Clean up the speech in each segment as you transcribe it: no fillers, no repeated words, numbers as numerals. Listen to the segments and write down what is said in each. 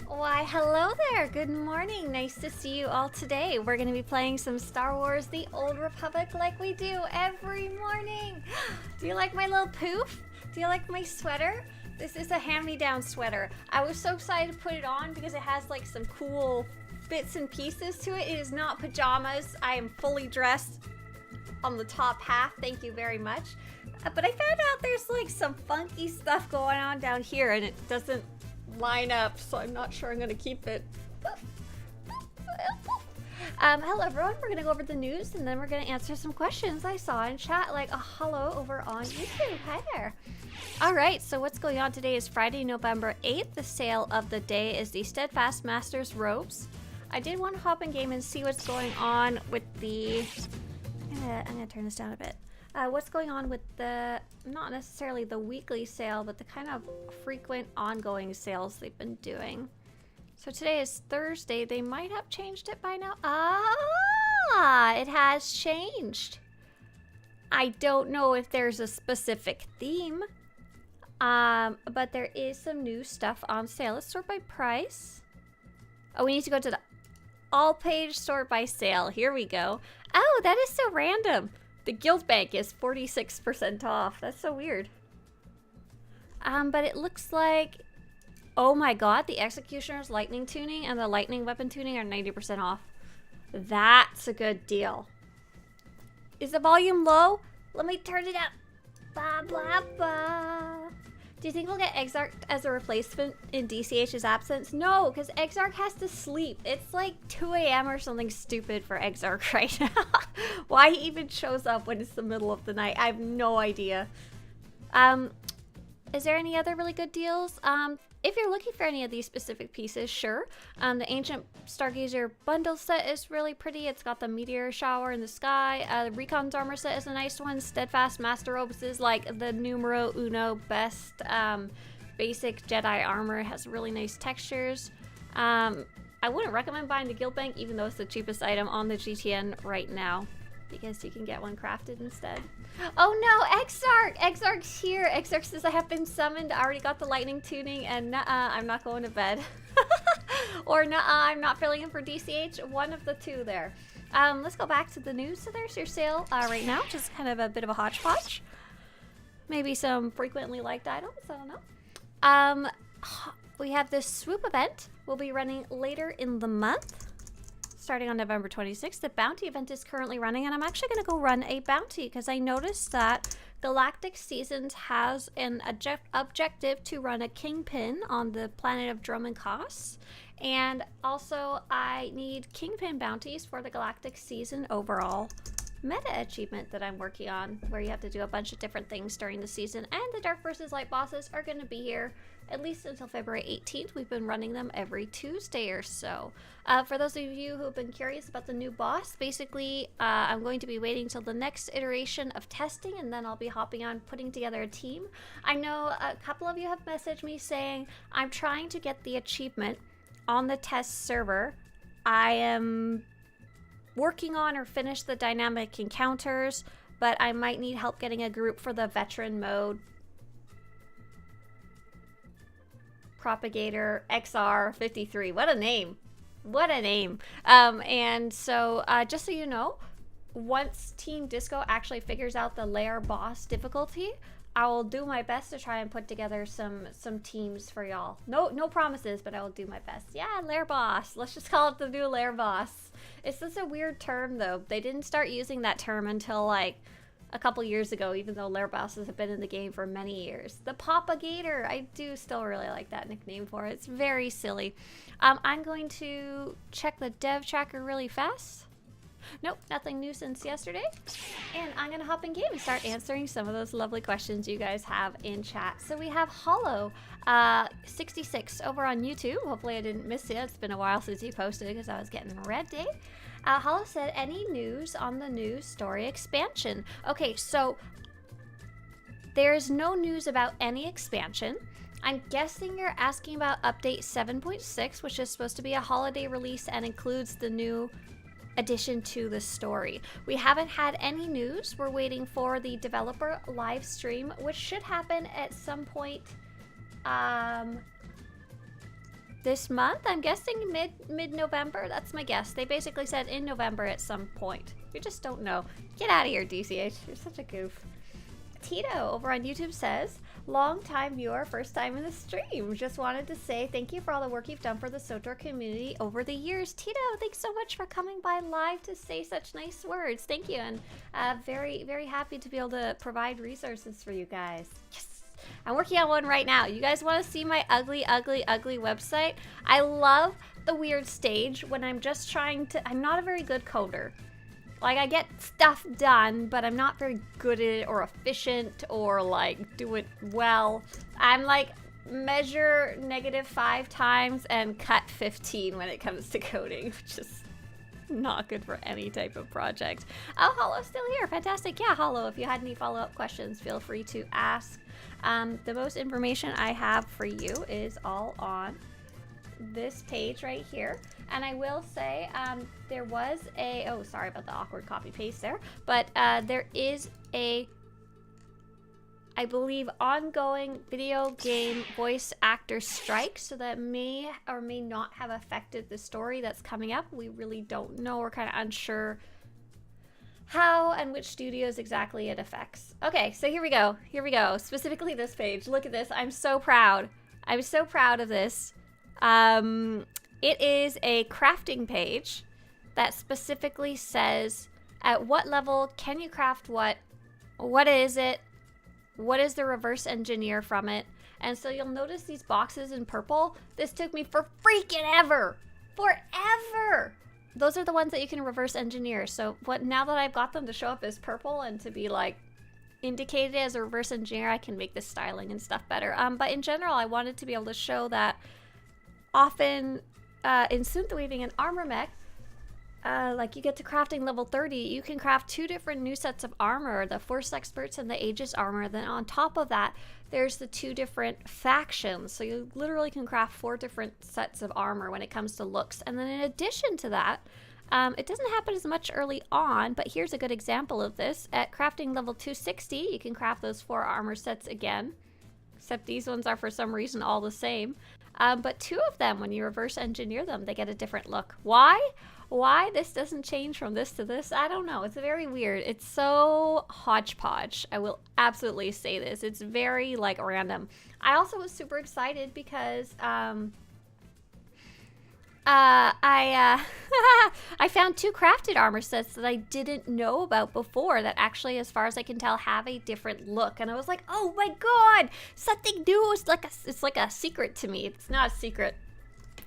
Why, hello there. Good morning. Nice to see you all today. We're going to be playing some Star Wars The Old Republic like we do every morning. Do you like my little poof? Do you like my sweater? This is a hand-me-down sweater. I was so excited to put it on because it has like some cool bits and pieces to it. It is not pajamas. I am fully dressed on the top half. Thank you very much. But I found out there's like some funky stuff going on down here and it doesn't line up, so I'm not sure I'm going to keep it. Hello everyone, we're going to go over the news and then we're going to answer some questions I saw in chat, like a hello over on YouTube. Hi there. Alright, so what's going on today is Friday, November 8th. The sale of the day is the Steadfast Masters robes. I did want to hop in game and see what's going on with the... I'm gonna turn this down a bit. What's going on with the, not necessarily the weekly sale, but the kind of frequent ongoing sales they've been doing. So today is Thursday. They might have changed it by now. Ah, it has changed. I don't know if there's a specific theme, but there is some new stuff on sale. Let's sort by price. Oh, we need to go to the all page sort by sale. Here we go. Oh, that is so random. The Guild Bank is 46% off. That's so weird. But it looks like, oh my god, the Executioner's Lightning Tuning and the Lightning Weapon Tuning are 90% off. That's a good deal. Is the volume low? Let me turn it up. Blah, blah, blah. Do you think we'll get Exarch as a replacement in DCH's absence? No, because Exarch has to sleep. It's like 2 a.m. or something stupid for Exarch right now. Why he even shows up when it's the middle of the night, I have no idea. Is there any other really good deals? If you're looking for any of these specific pieces, sure. The Ancient Stargazer bundle set is really pretty. It's got the meteor shower in the sky. The Recon's armor set is a nice one. Steadfast Master Robes is like the numero uno best basic Jedi armor. It has really nice textures. I wouldn't recommend buying the Guild Bank, even though it's the cheapest item on the GTN right now, because you can get one crafted instead. Oh no, Exarch! Exarch's here. Exarch says I have been summoned. I already got the lightning tuning, and I'm not going to bed. Or I'm not filling in for DCH. One of the two there. Let's go back to the news. So there's your sale right now, which is kind of a bit of a hodgepodge. Maybe some frequently liked items. I don't know. We have this swoop event. We'll be running later in the month. Starting on November 26th. The bounty event is currently running, and I'm actually going to go run a bounty because I noticed that Galactic Seasons has an objective to run a Kingpin on the planet of Drum and Koss. And also, I need Kingpin bounties for the Galactic Season overall meta achievement that I'm working on, where you have to do a bunch of different things during the season. And the Dark vs. Light bosses are going to be here at least until February 18th. We've been running them every Tuesday or so. For those of you who have been curious about the new boss, basically I'm going to be waiting till the next iteration of testing, and then I'll be hopping on putting together a team. I know a couple of you have messaged me saying I'm trying to get the achievement on the test server. I am working on or finish the dynamic encounters, but I might need help getting a group for the veteran mode. Propagator XR53. What a name. What a name. And so just so you know, once Team Disco actually figures out the lair boss difficulty, I will do my best to try and put together some teams for y'all. No promises, but I will do my best. Yeah, lair boss. Let's just call it the new lair boss. It's just a weird term though. They didn't start using that term until like a couple years ago, even though lair bosses have been in the game for many years. The Propagator, I do still really like that nickname for it. It's very silly. I'm going to check the dev tracker really fast. Nope, nothing new since yesterday. And I'm gonna hop in game and start answering some of those lovely questions you guys have in chat. So we have Hollow 66 over on YouTube. Hopefully I didn't miss it. It's been a while since he posted because I was getting ready. Hollow said, any news on the new story expansion? Okay, so there's no news about any expansion. I'm guessing you're asking about update 7.6, which is supposed to be a holiday release and includes the new addition to the story. We haven't had any news. We're waiting for the developer live stream, which should happen at some point this month. I'm guessing mid-November. That's my guess. They basically said in November at some point. We just don't know. Get out of here, DCH. You're such a goof. Tito over on YouTube says, long time viewer, first time in the stream. Just wanted to say thank you for all the work you've done for the SWTOR community over the years. Tito, thanks so much for coming by live to say such nice words. Thank you, and very, very happy to be able to provide resources for you guys. Yes! I'm working on one right now. You guys want to see my ugly, ugly, ugly website? I love the weird stage when I'm just trying to... I'm not a very good coder. Like, I get stuff done, but I'm not very good at it or efficient or, like, do it well. I'm, like, measure -5 times and cut 15 when it comes to coding, which is not good for any type of project. Oh, Hollow's still here. Fantastic. Yeah, Hollow, if you had any follow-up questions, feel free to ask. The most information I have for you is all on this page right here, and I will say there was a sorry about the awkward copy paste there, but there is a, I believe, ongoing video game voice actor strike, so that may or may not have affected the story that's coming up. We really don't know. We're kind of unsure how and which studios exactly it affects. Okay, so here we go. Here we go. Specifically this page. Look at this. I'm so proud. I'm so proud of this. It is a crafting page that specifically says at what level can you craft what is it, what is the reverse engineer from it. And so you'll notice these boxes in purple. This took me for freaking ever. Forever. Those are the ones that you can reverse engineer. So now that I've got them to show up as purple and to be like indicated as a reverse engineer, I can make the styling and stuff better. But in general, I wanted to be able to show that often in synth weaving and armor mech, like you get to crafting level 30, you can craft 2 different new sets of armor, the Force Experts and the Aegis armor. Then on top of that, there's the 2 different factions. So you literally can craft 4 different sets of armor when it comes to looks. And then in addition to that, it doesn't happen as much early on, but here's a good example of this. At crafting level 260, you can craft those 4 armor sets again, except these ones are for some reason all the same. But 2 of them, when you reverse engineer them, they get a different look. Why? Why this doesn't change from this to this, I don't know. It's very weird. It's so hodgepodge. I will absolutely say this. It's very, like, random. I also was super excited because I found 2 crafted armor sets that I didn't know about before that actually, as far as I can tell, have a different look. And I was like, oh my god, something new. It's like a secret to me. It's not a secret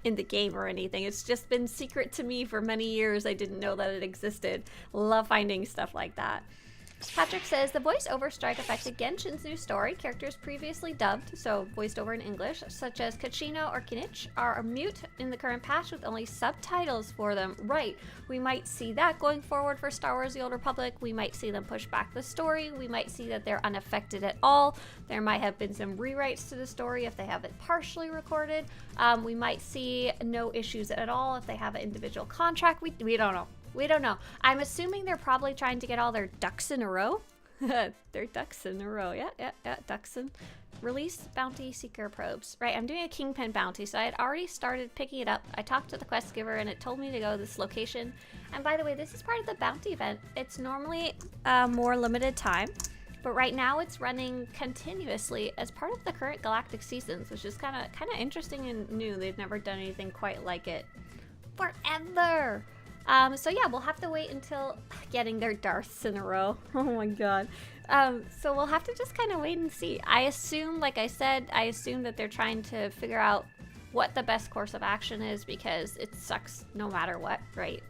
in the game or anything. It's just been secret to me for many years. I didn't know that it existed. Love finding stuff like that. Patrick says, the voice-over strike affected Genshin's new story. Characters previously dubbed, so voiced over in English, such as Kachino or Kinich, are mute in the current patch with only subtitles for them. Right. We might see that going forward for Star Wars The Old Republic. We might see them push back the story. We might see that they're unaffected at all. There might have been some rewrites to the story if they have it partially recorded. We might see no issues at all if they have an individual contract. We don't know. We don't know. I'm assuming they're probably trying to get all their ducks in a row. Their ducks in a row. Yeah, ducks in. Release bounty seeker probes. Right, I'm doing a kingpin bounty, so I had already started picking it up. I talked to the quest giver and it told me to go to this location. And by the way, this is part of the bounty event. It's normally more limited time, but right now it's running continuously as part of the current galactic seasons, which is kind of interesting and new. They've never done anything quite like it forever. So yeah, we'll have to wait until getting their Darths in a row. Oh my god. So we'll have to just kind of wait and see. I assume, like I said, I assume that they're trying to figure out what the best course of action is, because it sucks no matter what, right?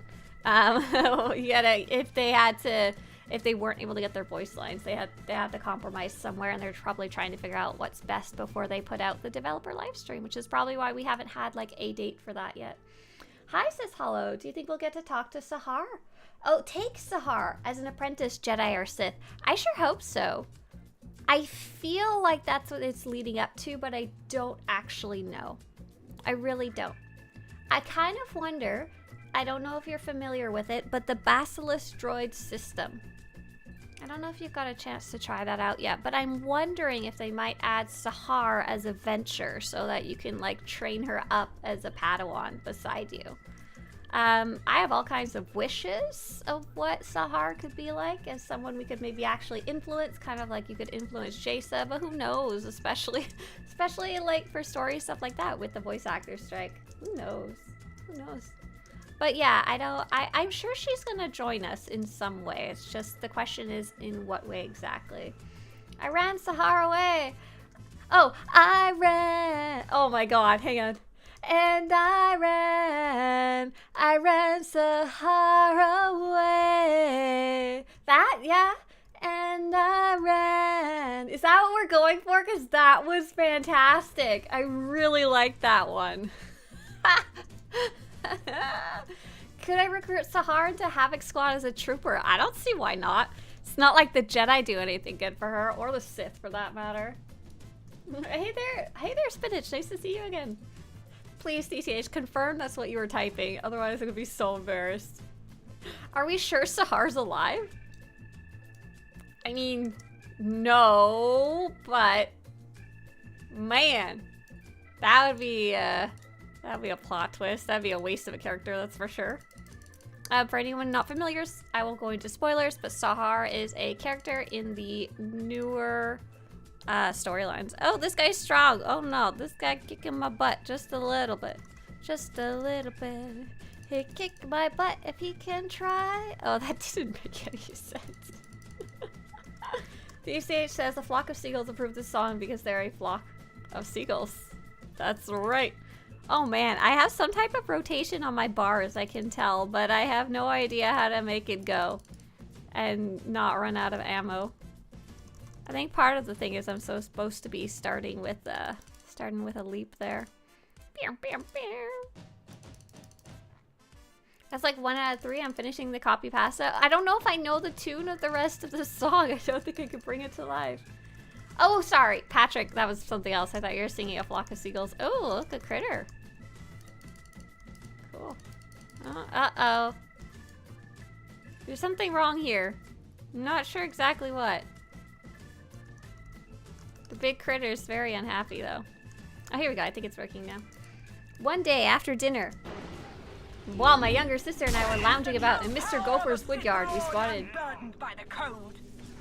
If they weren't able to get their voice lines, they had to compromise somewhere, and they're probably trying to figure out what's best before they put out the developer live stream, which is probably why we haven't had like a date for that yet. Hi, says Hollow. Do you think we'll get to talk to Sahar? Oh, take Sahar as an apprentice Jedi or Sith. I sure hope so. I feel like that's what it's leading up to, but I don't actually know. I really don't. I kind of wonder, I don't know if you're familiar with it, but the Basilisk droid system. I don't know if you've got a chance to try that out yet, but I'm wondering if they might add Sahar as a venture so that you can like train her up as a Padawan beside you. I have all kinds of wishes of what Sahar could be like as someone we could maybe actually influence, kind of like you could influence Jaisa, but who knows, especially like for story stuff like that with the voice actor strike. Who knows? Who knows? But yeah, I'm sure she's gonna join us in some way. It's just the question is in what way exactly. I ran Sahar away. Oh, I ran. Oh my god, hang on. And I ran Sahara away. That, yeah. And I ran. Is that what we're going for? Because that was fantastic. I really liked that one. Could I recruit Sahar into Havoc Squad as a trooper? I don't see why not. It's not like the Jedi do anything good for her, or the Sith for that matter. Hey there, Spinach. Nice to see you again. Please, DTH, confirm that's what you were typing. Otherwise, I'm gonna be so embarrassed. Are we sure Sahar's alive? I mean, no, but man, that'd be a plot twist. That'd be a waste of a character, that's for sure. For anyone not familiar, I won't go into spoilers, but Sahar is a character in the newer storylines. Oh, this guy's strong. Oh no, this guy kicking my butt just a little bit. Just a little bit. He kicked my butt if he can try. Oh, that didn't make any sense. DCH says a flock of seagulls approved this song because they're a flock of seagulls. That's right. Oh man, I have some type of rotation on my bars, I can tell, but I have no idea how to make it go and not run out of ammo. I think part of the thing is I'm so supposed to be starting with a leap there. That's like 1 out of 3. I'm finishing the copy pasta. I don't know if I know the tune of the rest of the song. I don't think I could bring it to life. Oh, sorry, Patrick. That was something else. I thought you were singing A Flock of Seagulls. Oh, look, a critter. Cool. Uh-oh. There's something wrong here. I'm not sure exactly what. The big critter's very unhappy, though. Oh, here we go. I think it's working now. One day after dinner, while my younger sister and I were lounging about in Mr. Gopher's woodyard, we spotted...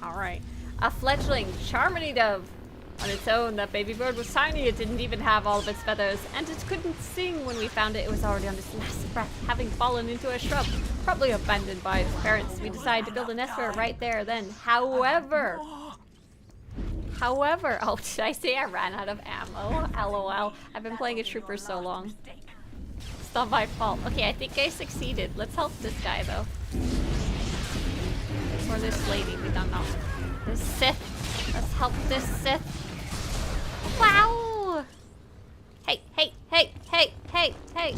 Alright. A fledgling Charmony dove. On its own, that baby bird was tiny. It didn't even have all of its feathers, and it couldn't sing. When we found it, it was already on its last breath, having fallen into a shrub, probably abandoned by its parents. We decided to build a nest for it right there then. However, oh, did I say I ran out of ammo? LOL. I've been playing a trooper so long. It's not my fault. Okay, I think I succeeded. Let's help this guy, though. Or this lady, we don't know. This Sith. Let's help this Sith. Wow! Hey, hey, hey, hey, hey, hey!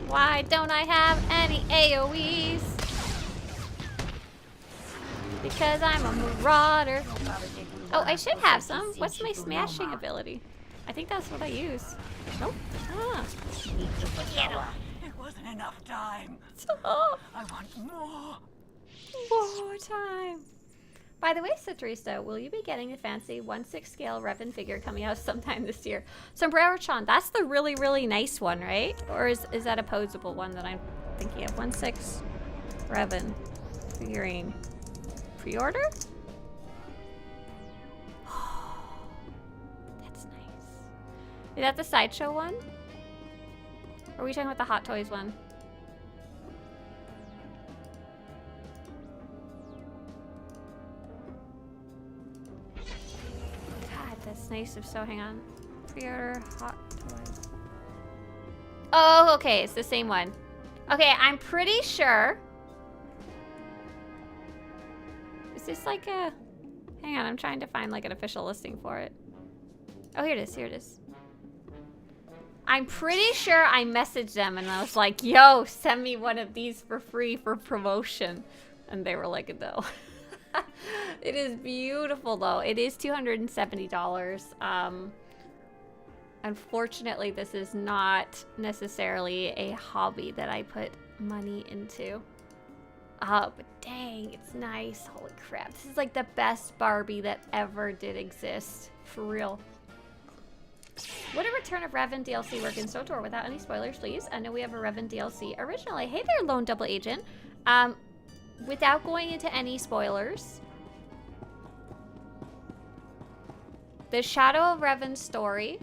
Why don't I have any AoEs? Because I'm a marauder. Oh, I should have some. What's my smashing ability? I think that's what I use. Nope. Ah. It wasn't enough time. Oh. I want more. More time. By the way, Swtorista, will you be getting the fancy 1/6 scale Revan figure coming out sometime this year? Sombrero-chan, that's the really, really nice one, right? Or is that a posable one that I'm thinking of? 1/6 Revan figurine. Pre-order? That's nice. Is that the Sideshow one? Or are we talking about the Hot Toys one? That's nice. If so, hang on. Pre-order Hot Toys. Oh, okay. It's the same one. Okay, I'm pretty sure. Is this like a... Hang on, I'm trying to find like an official listing for it. Oh, here it is. Here it is. I'm pretty sure I messaged them and I was like, yo, send me one of these for free for promotion. And they were like, no. It is beautiful though. It is $270. Unfortunately, this is not necessarily a hobby that I put money into. Oh, but dang, it's nice. Holy crap. This is like the best Barbie that ever did exist. For real. Would a return of Revan DLC work in SWTOR without any spoilers, please? I know we have a Revan DLC originally. Hey there, Lone Double Agent. Without going into any spoilers, the Shadow of Revan story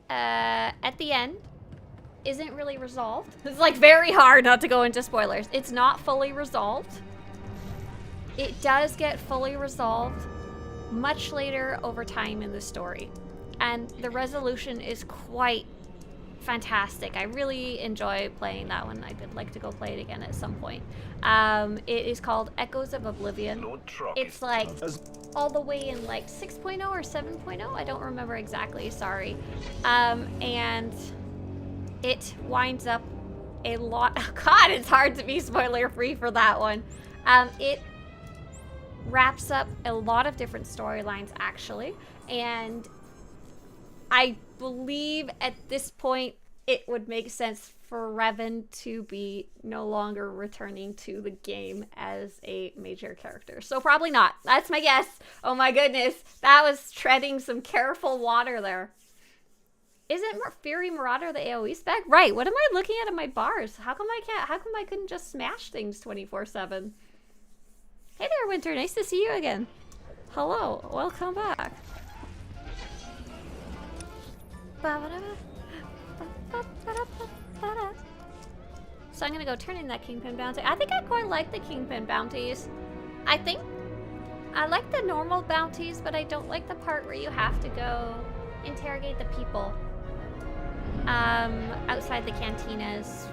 at the end isn't really resolved. It's like very hard not to go into spoilers. It's not fully resolved. It does get fully resolved much later over time in the story. And the resolution is quite fantastic. I really enjoy playing that one. I did like to go play it again at some point. It is called Echoes of Oblivion. It's like all the way in like 6.0 or 7.0. I don't remember exactly, sorry. And it winds up a lot. God, it's hard to be spoiler free for that one. It wraps up a lot of different storylines actually, and I believe at this point it would make sense for Revan to be no longer returning to the game as a major character. So probably not. That's my guess. Oh my goodness, that was treading some careful water there. Isn't Fury Marauder the AoE spec? Right, what am I looking at in my bars? How come I couldn't just smash things 24/7? Hey there, Winter, nice to see you again. Hello, welcome back. So I'm gonna go turn in that Kingpin bounty. I think I quite like the Kingpin bounties. I think I like the normal bounties, but I don't like the part where you have to go interrogate the people outside the cantinas.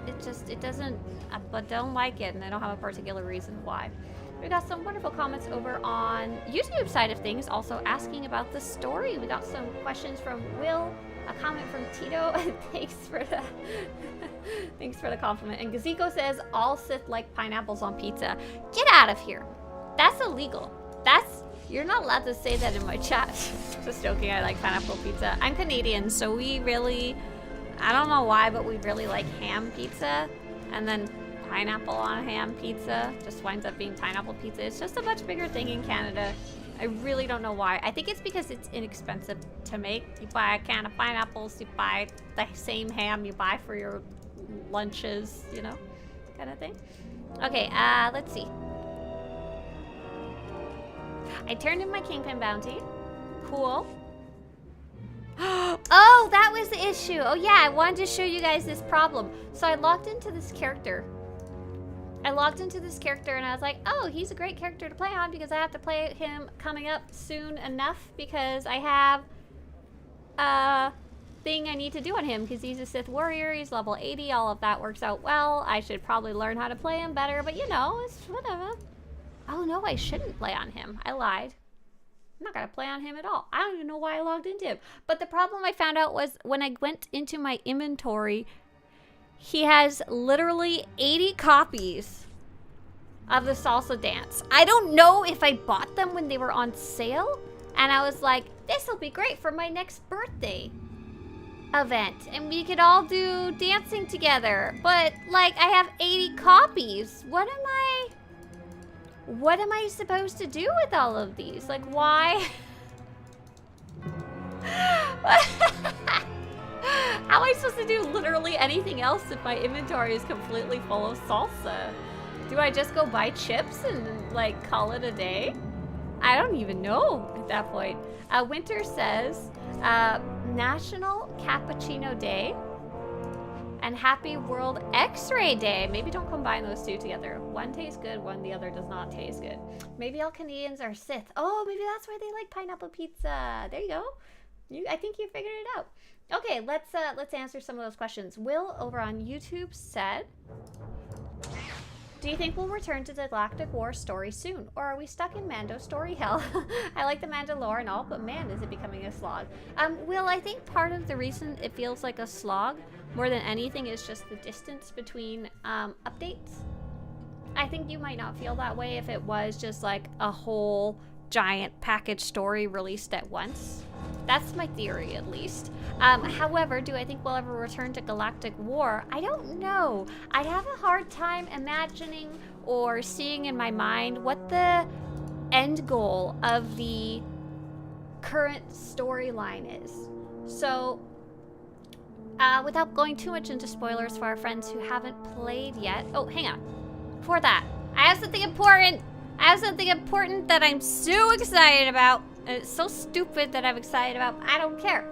It doesn't, but don't like it, and I don't have a particular reason why. We got some wonderful comments over on YouTube side of things, also asking about the story. We got some questions from Will, a comment from Tito, and thanks for the compliment. And Gaziko says, all Sith like pineapples on pizza. Get out of here. That's illegal. You're not allowed to say that in my chat. Just joking, I like pineapple pizza. I'm Canadian, so we really, I don't know why, but we really like ham pizza. And then pineapple on ham pizza just winds up being pineapple pizza. It's just a much bigger thing in Canada. I really don't know why. I think it's because it's inexpensive to make. You buy a can of pineapples, you buy the same ham you buy for your lunches, you know, kind of thing. Okay, let's see. I turned in my Kingpin bounty. Cool. Oh, that was the issue. Oh yeah, I wanted to show you guys this problem. So I logged into this character. And I was like, oh, he's a great character to play on because I have to play him coming up soon enough because I have a thing I need to do on him because he's a Sith warrior, he's level 80, all of that works out well. I should probably learn how to play him better, but you know, it's whatever. Oh no, I shouldn't play on him. I lied. I'm not gonna play on him at all. I don't even know why I logged into him. But the problem I found out was when I went into my inventory, he has literally 80 copies of the salsa dance. I don't know if I bought them when they were on sale, and I was like, this will be great for my next birthday event, and we could all do dancing together. But like, I have 80 copies. What am I supposed to do with all of these? Like, why? How am I supposed to do literally anything else if my inventory is completely full of salsa? Do I just go buy chips and like call it a day? I don't even know at that point. Winter says, National Cappuccino Day and Happy World X-Ray Day. Maybe don't combine those two together. One tastes good, the other does not taste good. Maybe all Canadians are Sith. Oh, maybe that's why they like pineapple pizza. There you go. I think you figured it out. Okay, let's answer some of those questions. Will over on YouTube said, do you think we'll return to the Galactic War story soon, or are we stuck in Mando story hell? I like the Mandalorian and all, but man, is it becoming a slog. Will, I think part of the reason it feels like a slog more than anything is just the distance between updates. I think you might not feel that way if it was just like a whole giant package story released at once. That's my theory, at least. However, do I think we'll ever return to galactic war? I don't know. I have a hard time imagining or seeing in my mind what the end goal of the current storyline is. So, without going too much into spoilers for our friends who haven't played yet. Oh, hang on. Before that, I have something important. I have something important that I'm so excited about. And it's so stupid that I'm excited about. I don't care.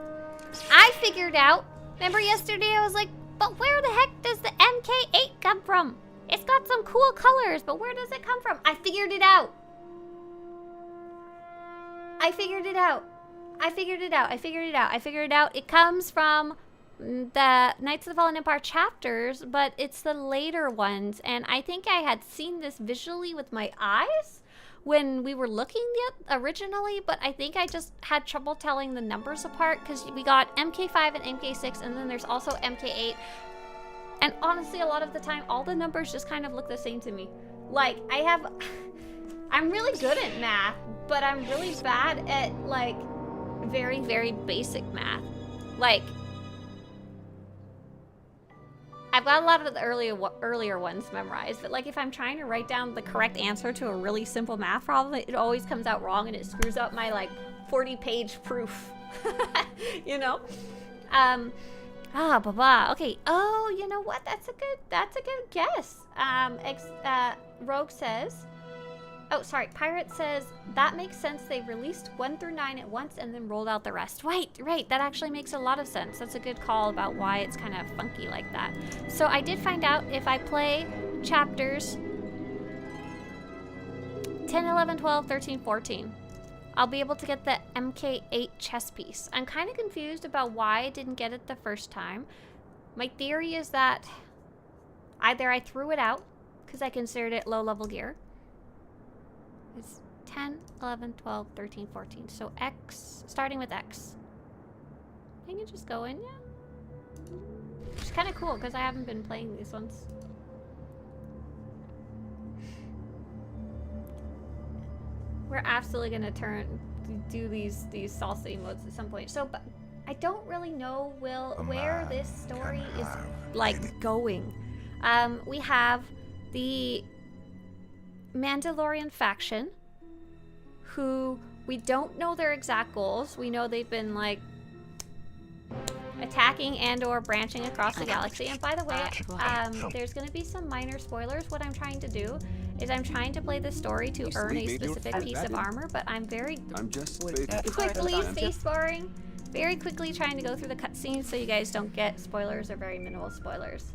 I figured out. Remember yesterday I was like, but where the heck does the MK8 come from? It's got some cool colors, but where does it come from? I figured it out. I figured it out. I figured it out. I figured it out. I figured it out. It comes from the Knights of the Fallen Empire chapters, but it's the later ones. And I think I had seen this visually with my eyes when we were looking at originally, but I think I just had trouble telling the numbers apart because we got MK5 and MK6, and then there's also MK8. And honestly, a lot of the time, all the numbers just kind of look the same to me. Like, I'm really good at math, but I'm really bad at, like, very, very basic math. Like, I've got a lot of the earlier ones memorized, but like if I'm trying to write down the correct answer to a really simple math problem, it always comes out wrong and it screws up my like 40-page proof. You know? Okay. Oh, you know what? That's a good guess. Rogue says, Pirate says, that makes sense. They released 1 through 9 at once and then rolled out the rest. Right. That actually makes a lot of sense. That's a good call about why it's kind of funky like that. So I did find out if I play chapters 10, 11, 12, 13, 14, I'll be able to get the MK8 chess piece. I'm kind of confused about why I didn't get it the first time. My theory is that either I threw it out because I considered it low-level gear. It's 10, 11, 12, 13, 14. So X, starting with X. I can just go in, yeah. Which is kind of cool because I haven't been playing these ones. We're absolutely gonna do these salsa emotes at some point. So, but I don't really know where this story is like going. We have the Mandalorian faction, who we don't know their exact goals. We know they've been like attacking and or branching across the galaxy. And by the way, there's going to be some minor spoilers. What I'm trying to do is I'm trying to play the story to earn a specific piece of armor, but I'm just quickly spacebarring, very quickly trying to go through the cutscenes so you guys don't get spoilers or very minimal spoilers.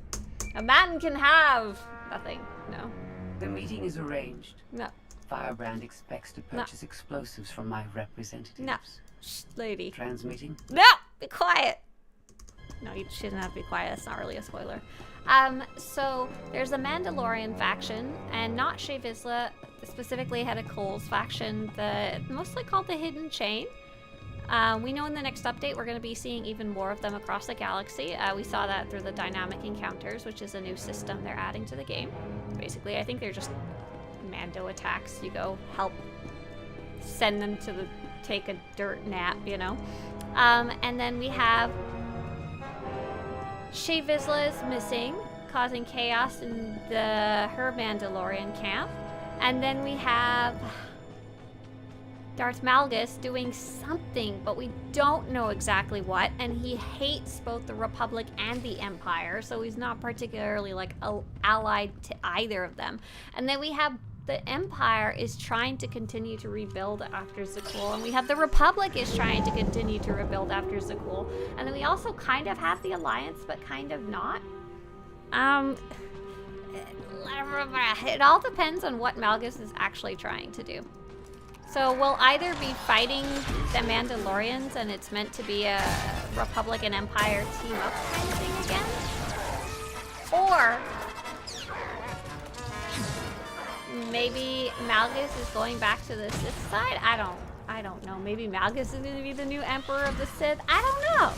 A man can have nothing. No. The meeting is arranged. No. Firebrand expects to purchase explosives from my representatives. No. Shh, lady. Transmitting? No! Be quiet! No, you shouldn't have to be quiet. That's not really a spoiler. So there's a Mandalorian faction, and not Shea Vizsla, specifically head of Cole's faction, mostly called the Hidden Chain. We know in the next update we're going to be seeing even more of them across the galaxy. We saw that through the dynamic encounters, which is a new system they're adding to the game. Basically, I think they're just Mando attacks. You go help send them to take a dirt nap, you know? And then we have Shea Vizsla is missing, causing chaos in her Mandalorian camp. And then we have Darth Malgus doing something, but we don't know exactly what, and he hates both the Republic and the Empire, so he's not particularly like allied to either of them. And then we have the Empire is trying to continue to rebuild after Zakul, and we have the Republic is trying to continue to rebuild after Zakul, and then we also kind of have the Alliance, but kind of not. It all depends on what Malgus is actually trying to do. So we'll either be fighting the Mandalorians and it's meant to be a Republic and Empire team up kind of thing again, or maybe Malgus is going back to the Sith side. I don't know. Maybe Malgus is going to be the new Emperor of the Sith. I don't know.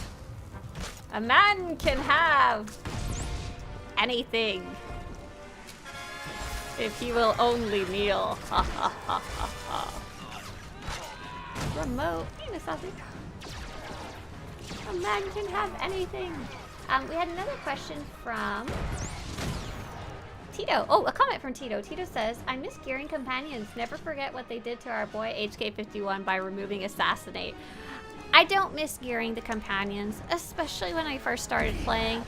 A man can have anything if he will only kneel. Ha ha ha ha ha. Remote. Hey, Miss Ozzy. A man can have anything. We had another question from Tito. Oh, a comment from Tito. Tito says, I miss gearing companions. Never forget what they did to our boy HK51 by removing Assassinate. I don't miss gearing the companions, especially when I first started playing.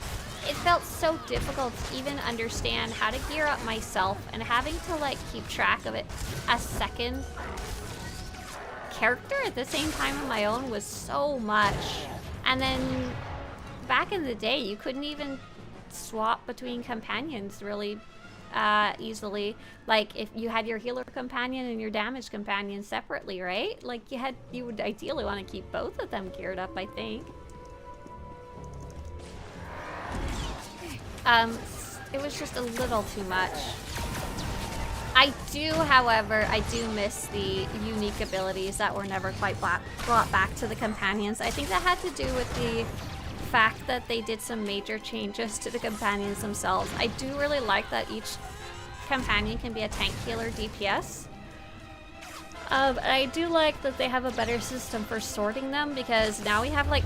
It felt so difficult to even understand how to gear up myself, and having to like keep track of it a second character at the same time on my own was so much. And then back in the day, you couldn't even swap between companions really easily. Like if you had your healer companion and your damage companion separately, right? Like you would ideally want to keep both of them geared up, I think. It was just a little too much. However, I do miss the unique abilities that were never quite brought back to the companions. I think that had to do with the fact that they did some major changes to the companions themselves. I do really like that each companion can be a tank, healer, DPS. I do like that they have a better system for sorting them, because now we have like,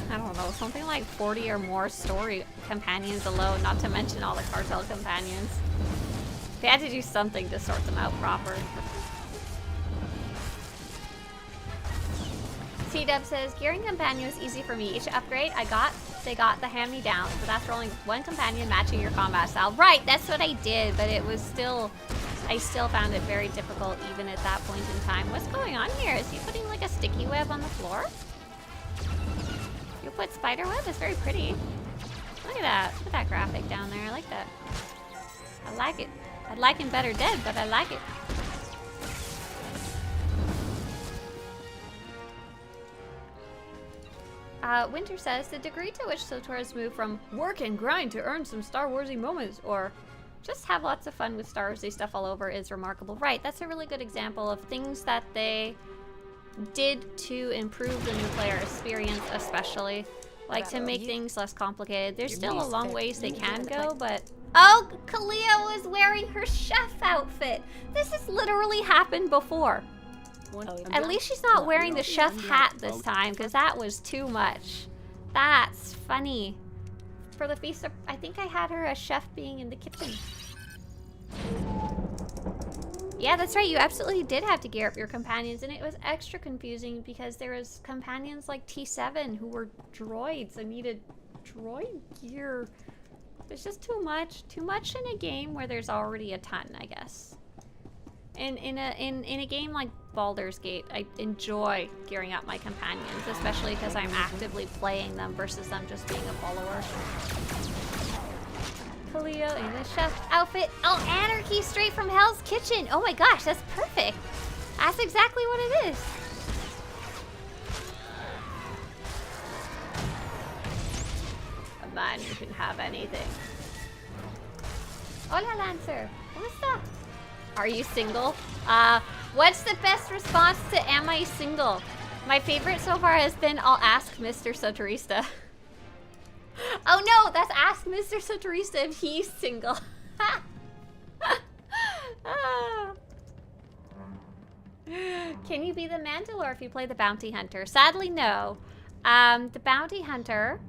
I don't know, something like 40 or more story companions alone, not to mention all the cartel companions. They had to do something to sort them out proper. T-Dub says, gearing companion was easy for me. Each upgrade they got the hand-me-down, but that's for only one companion matching your combat style. Right, that's what I did, but it was still, I still found it very difficult even at that point in time. What's going on here? Is he putting like a sticky web on the floor? You put spider web? It's very pretty. Look at that. Look at that graphic down there. I like that. I like it. I'd like him better dead, but I like it. Winter says, the degree to which SWTOR has moved from work and grind to earn some Star Warsy moments, or just have lots of fun with Star Warsy stuff all over, is remarkable. Right, that's a really good example of things that they did to improve the new player experience, especially. Like, to make things less complicated. There's still a long ways they can go, but... Oh, Kalia was wearing her chef outfit! This has literally happened before. At least she's not wearing the chef hat this time, because that was too much. That's funny. For the feast, I think I had her as chef being in the kitchen. Yeah, that's right. You absolutely did have to gear up your companions, and it was extra confusing because there was companions like T7 who were droids and needed droid gear. There's just too much in a game where there's already a ton, I guess. In a game like Baldur's Gate, I enjoy gearing up my companions, especially because I'm actively playing them versus them just being a follower. Kalia in the chef outfit. Oh, Anarchy straight from Hell's Kitchen. Oh my gosh, that's perfect. That's exactly what it is. A man who can have anything. Hola, Lancer. ¿Cómo está? Are you single? What's the best response to am I single? My favorite so far has been, I'll ask Mr. Swtorista. Oh no, that's ask Mr. Swtorista if he's single. Can you be the Mandalore if you play the Bounty Hunter? Sadly, no. The Bounty Hunter,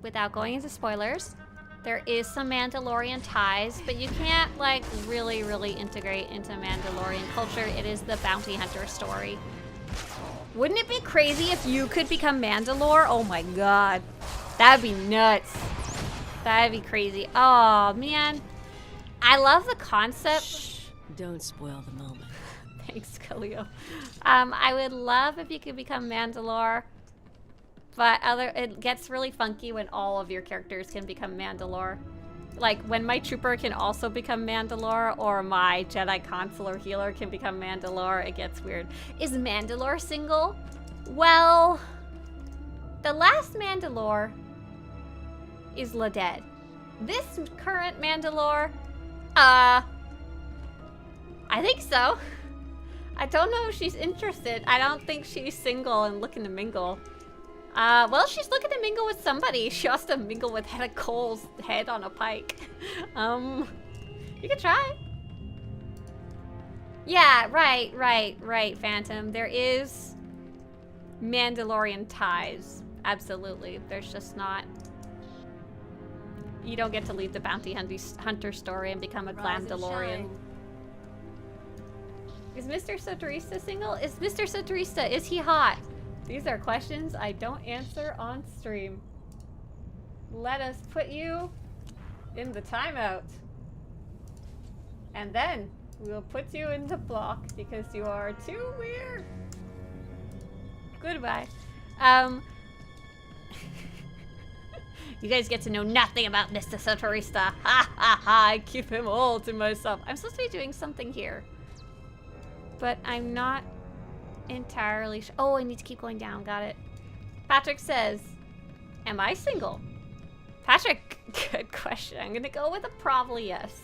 without going into spoilers, there is some Mandalorian ties, but you can't like really integrate into Mandalorian culture. It is the Bounty Hunter story. Wouldn't it be crazy if you could become Mandalore? Oh my god. That'd be nuts. That'd be crazy. Oh man. I love the concept. Shh. Don't spoil the moment. Thanks, Kaleo. I would love if you could become Mandalore. But it gets really funky when all of your characters can become Mandalore. Like, when my trooper can also become Mandalore, or my Jedi Consular healer can become Mandalore, it gets weird. Is Mandalore single? Well, the last Mandalore is Laded. This current Mandalore, I think so. I don't know if she's interested. I don't think she's single and looking to mingle. Well, she's looking to mingle with somebody. She has to mingle with Hedda Cole's head on a pike. You could try. Yeah, right, Phantom. There is Mandalorian ties Absolutely. There's just not... You don't get to leave the bounty hunter story and become a Mandalorian. Is Mr. Swtorista single? Is Mr. Swtorista, is he hot? These are questions I don't answer on stream. Let us put you in the timeout. And then we will put you in the block because you are too weird. Goodbye. You guys get to know nothing about Mr. Swtorista. Ha ha ha, I keep him all to myself. I'm supposed to be doing something here. But I'm not entirely sure. Oh, I need to keep going down. Got it. Patrick says, am I single? Patrick, good question. I'm gonna go with a probably yes.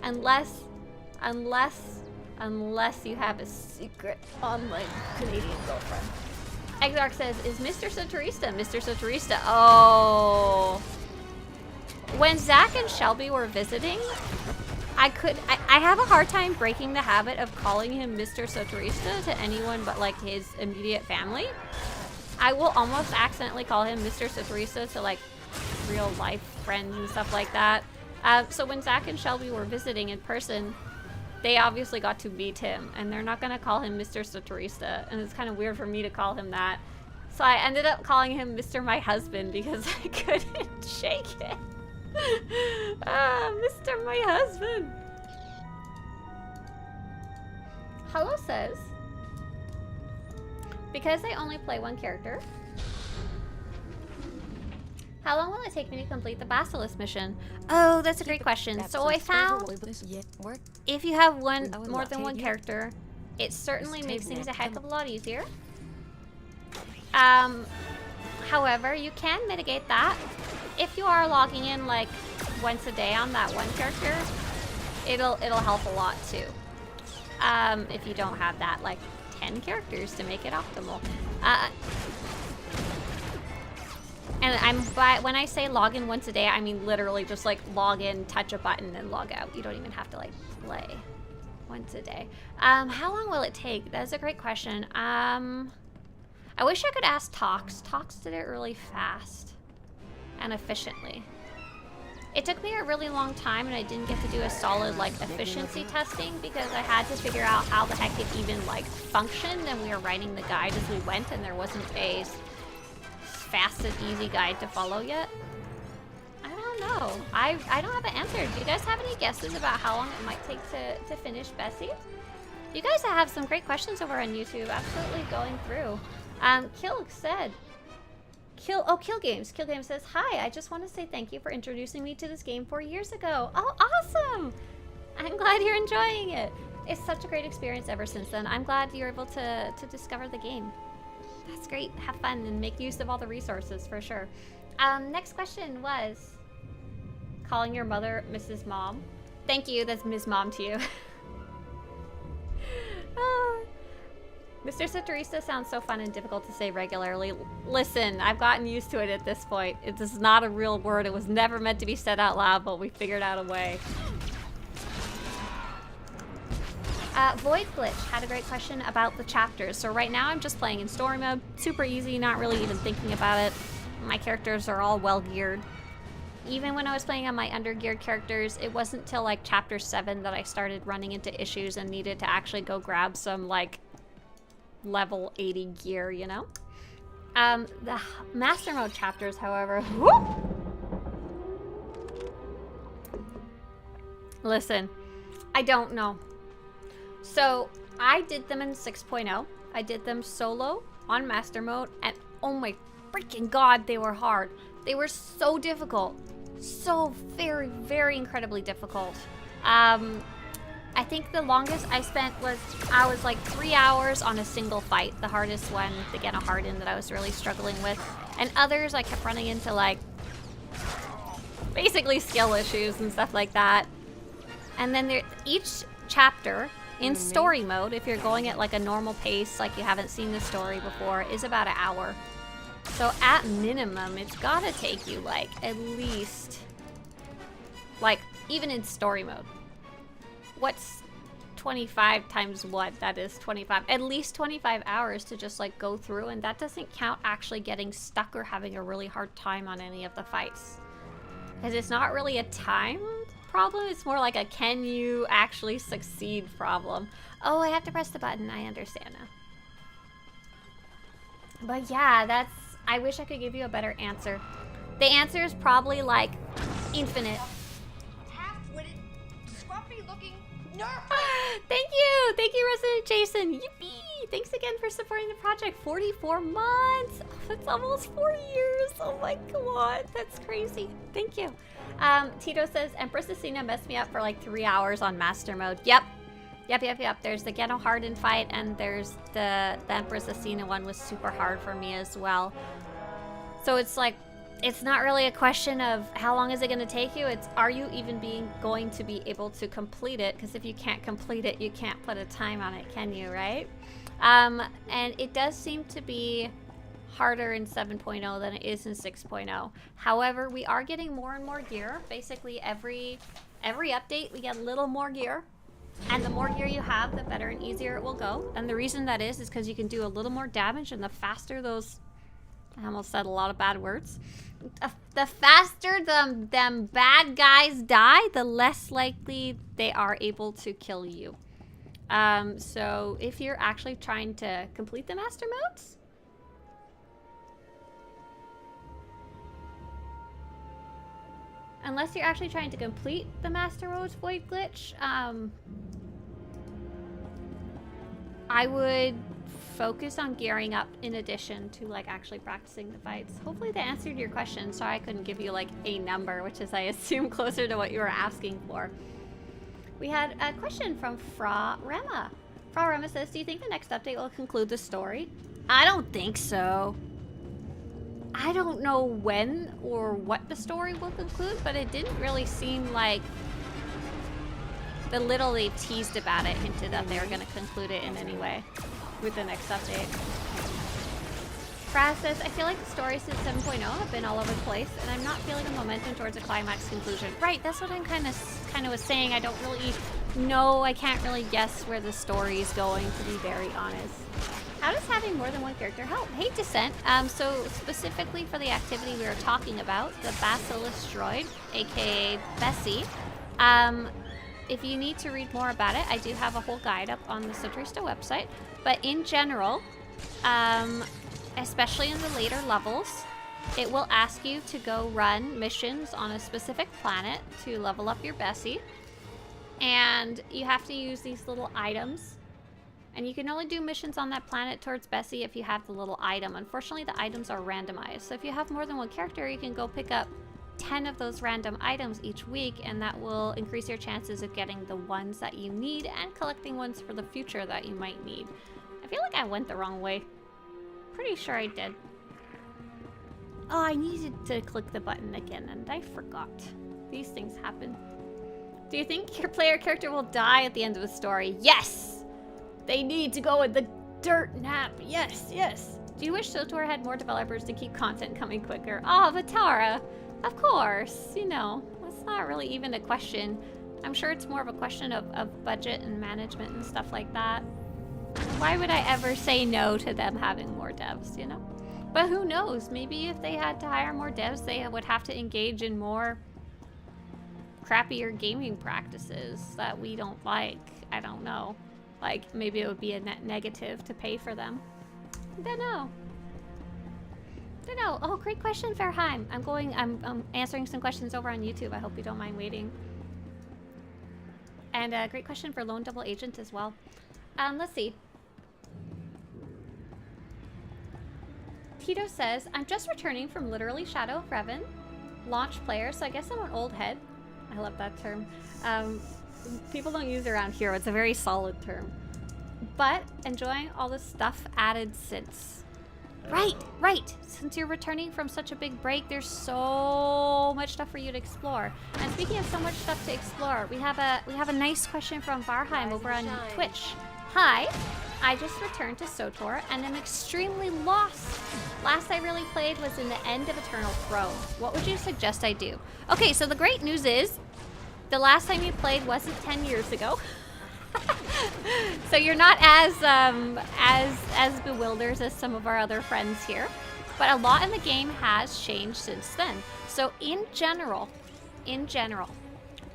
Unless you have a secret online Canadian girlfriend. Exarch says, is Mr. Swtorista? Mr. Swtorista. Oh. When Zach and Shelby were visiting, I have a hard time breaking the habit of calling him Mr. Swtorista to anyone but like his immediate family. I will almost accidentally call him Mr. Swtorista to like real life friends and stuff like that. So when Zach and Shelby were visiting in person, they obviously got to meet him, and they're not gonna call him Mr. Swtorista, and it's kind of weird for me to call him that. So I ended up calling him Mr. My Husband because I couldn't shake it. Mr. My Husband. Hello says, because I only play one character, how long will it take me to complete the Basilisk mission? Oh, that's a great question. So I found if you have more than one character, it certainly makes things a heck of a lot easier. However, you can mitigate that. If you are logging in like once a day on that one character, it'll help a lot too. If you don't have that like 10 characters to make it optimal. And when I say log in once a day, I mean literally just like log in, touch a button, and log out. You don't even have to like play once a day. How long will it take? That's a great question. I wish I could ask Tox. Tox did it really fast and efficiently. It took me a really long time, and I didn't get to do a solid like efficiency testing because I had to figure out how the heck it even like functioned, and we were writing the guide as we went, and there wasn't a fast and easy guide to follow yet. I don't know. I don't have an answer. Do you guys have any guesses about how long it might take to finish Bessie? You guys have some great questions over on YouTube. Absolutely going through. Kill said, Kill Games. Kill Games says, hi, I just want to say thank you for introducing me to this game 4 years ago. Oh, awesome! I'm glad you're enjoying it. It's such a great experience ever since then. I'm glad you're able to discover the game. That's great. Have fun and make use of all the resources for sure. Next question was calling your mother Mrs. Mom. Thank you. That's Ms. Mom to you. Mr. Swtorista sounds so fun and difficult to say regularly. Listen, I've gotten used to it at this point. It is not a real word. It was never meant to be said out loud, but we figured out a way. Void Glitch had a great question about the chapters. So right now I'm just playing in story mode. Super easy, not really even thinking about it. My characters are all well geared. Even when I was playing on my under-geared characters, it wasn't till like chapter 7 that I started running into issues and needed to actually go grab some like level 80 gear, you know? The master mode chapters, however, whoop! Listen, I don't know. So I did them in 6.0. I did them solo on master mode, and oh my freaking god, they were hard. They were so difficult. So very, very incredibly difficult. I think the longest I spent was, I was like 3 hours on a single fight, the hardest one to get a heart in that I was really struggling with. And others I kept running into like, basically skill issues and stuff like that. And then each chapter in story mode, if you're going at like a normal pace, like you haven't seen the story before, is about an hour. So at minimum, it's gotta take you like at least, like even in story mode, what's 25 times what? That is 25. At least 25 hours to just like go through, and that doesn't count actually getting stuck or having a really hard time on any of the fights. Because it's not really a time problem, it's more like a can you actually succeed problem. Oh, I have to press the button, I understand now. But yeah, that's, I wish I could give you a better answer. The answer is probably like infinite. Half-witted, scruffy-looking nerf. Thank you, Resident Jason. Yippee! Thanks again for supporting the project. 44 months. Oh, that's almost 4 years. Oh my god, that's crazy. Thank you. Tito says Empress Asina messed me up for like 3 hours on master mode. Yep. There's the Geno Harden fight, and there's the Empress Asina one was super hard for me as well. So it's like, it's not really a question of how long is it going to take you, it's are you even going to be able to complete it, because if you can't complete it, you can't put a time on it, can you, right? And it does seem to be harder in 7.0 than it is in 6.0. However, we are getting more and more gear. Basically every update we get a little more gear. And the more gear you have, the better and easier it will go. And the reason that is because you can do a little more damage, and the faster those... I almost said a lot of bad words. The faster them bad guys die, the less likely they are able to kill you. So if you're actually trying to complete the master modes... Unless you're actually trying to complete the Master Modes Void Glitch, I would focus on gearing up in addition to like actually practicing the fights. Hopefully that answered your question. Sorry I couldn't give you like a number, which is I assume closer to what you were asking for. We had a question from Fra Rema. Fra Rema says, do you think the next update will conclude the story? I don't think so. I don't know when or what the story will conclude, but it didn't really seem like the little they teased about it hinted that they were going to conclude it in any way with the next update. Fraz says, I feel like the stories since 7.0 have been all over the place, and I'm not feeling a momentum towards a climax conclusion. Right, that's what I'm kind of was saying. I don't really know, I can't really guess where the story is going, to be very honest. How does having more than one character help? Hey, Descent. So specifically for the activity we were talking about, the Basilisk Droid, aka Bessie, if you need to read more about it, I do have a whole guide up on the Swtorista website. But in general, especially in the later levels, it will ask you to go run missions on a specific planet to level up your Bessie. And you have to use these little items. And you can only do missions on that planet towards Bessie if you have the little item. Unfortunately, the items are randomized. So if you have more than one character, you can go pick up 10 of those random items each week, and that will increase your chances of getting the ones that you need and collecting ones for the future that you might need. I feel like I went the wrong way. Pretty sure I did. Oh, I needed to click the button again, and I forgot. These things happen. Do you think your player character will die at the end of the story? Yes! They need to go in the dirt nap. Yes, yes. Do you wish SWTOR had more developers to keep content coming quicker? Oh, Vatara. Of course. You know, that's not really even a question. I'm sure it's more of a question of budget and management and stuff like that. Why would I ever say no to them having more devs, you know? But who knows? Maybe if they had to hire more devs, they would have to engage in more crappier gaming practices that we don't like. I don't know. Like, maybe it would be a net negative to pay for them. Don't know. Oh, great question, Fairheim. I'm answering some questions over on YouTube. I hope you don't mind waiting. And a great question for Lone Double Agent as well. Let's see. Tito says, I'm just returning from literally Shadow of Revan. Launch player, so I guess I'm an old head. I love that term. People don't use it around here. It's a very solid term. But enjoying all the stuff added since. Right. Since you're returning from such a big break, there's so much stuff for you to explore. And speaking of so much stuff to explore, we have a nice question from Varheim over on Twitch. Hi, I just returned to SWTOR and am extremely lost. Last I really played was in the end of Eternal Throne. What would you suggest I do? Okay, so the great news is, the last time you played wasn't 10 years ago. So you're not as bewildered as some of our other friends here. But a lot in the game has changed since then. So in general,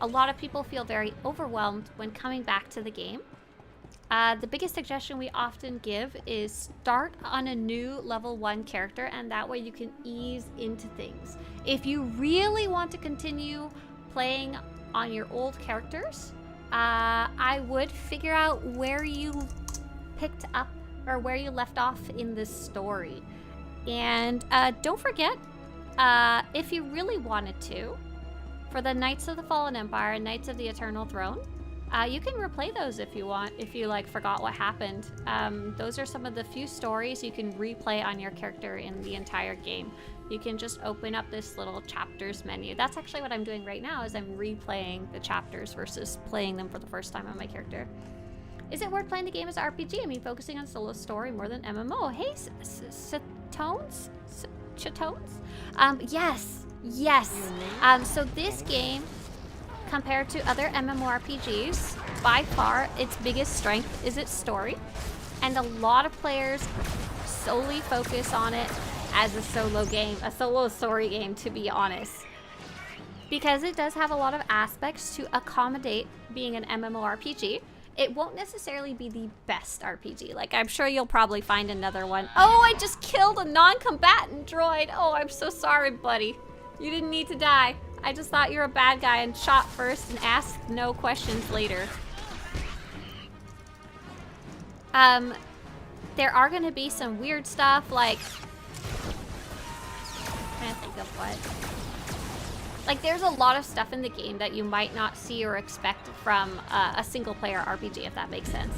a lot of people feel very overwhelmed when coming back to the game. The biggest suggestion we often give is start on a new level 1 character, and that way you can ease into things. If you really want to continue playing on your old characters, I would figure out where you picked up or where you left off in this story. And don't forget, if you really wanted to, for the Knights of the Fallen Empire and Knights of the Eternal Throne, you can replay those if you want, if you like forgot what happened. Those are some of the few stories you can replay on your character in the entire game. You can just open up this little chapters menu. That's actually what I'm doing right now, is I'm replaying the chapters versus playing them for the first time on my character. Is it worth playing the game as an RPG? I mean, focusing on solo story more than MMO. Hey, Chatones? Yes. So this game, compared to other MMORPGs, by far its biggest strength is its story. And a lot of players solely focus on it as a solo story game, to be honest. Because it does have a lot of aspects to accommodate being an MMORPG. It won't necessarily be the best RPG. Like, I'm sure you'll probably find another one. Oh, I just killed a non-combatant droid. Oh, I'm so sorry, buddy. You didn't need to die. I just thought you were a bad guy and shot first and asked no questions later. There are gonna be some weird stuff, like... I'm trying to think of what... Like, there's a lot of stuff in the game that you might not see or expect from a single-player RPG, if that makes sense.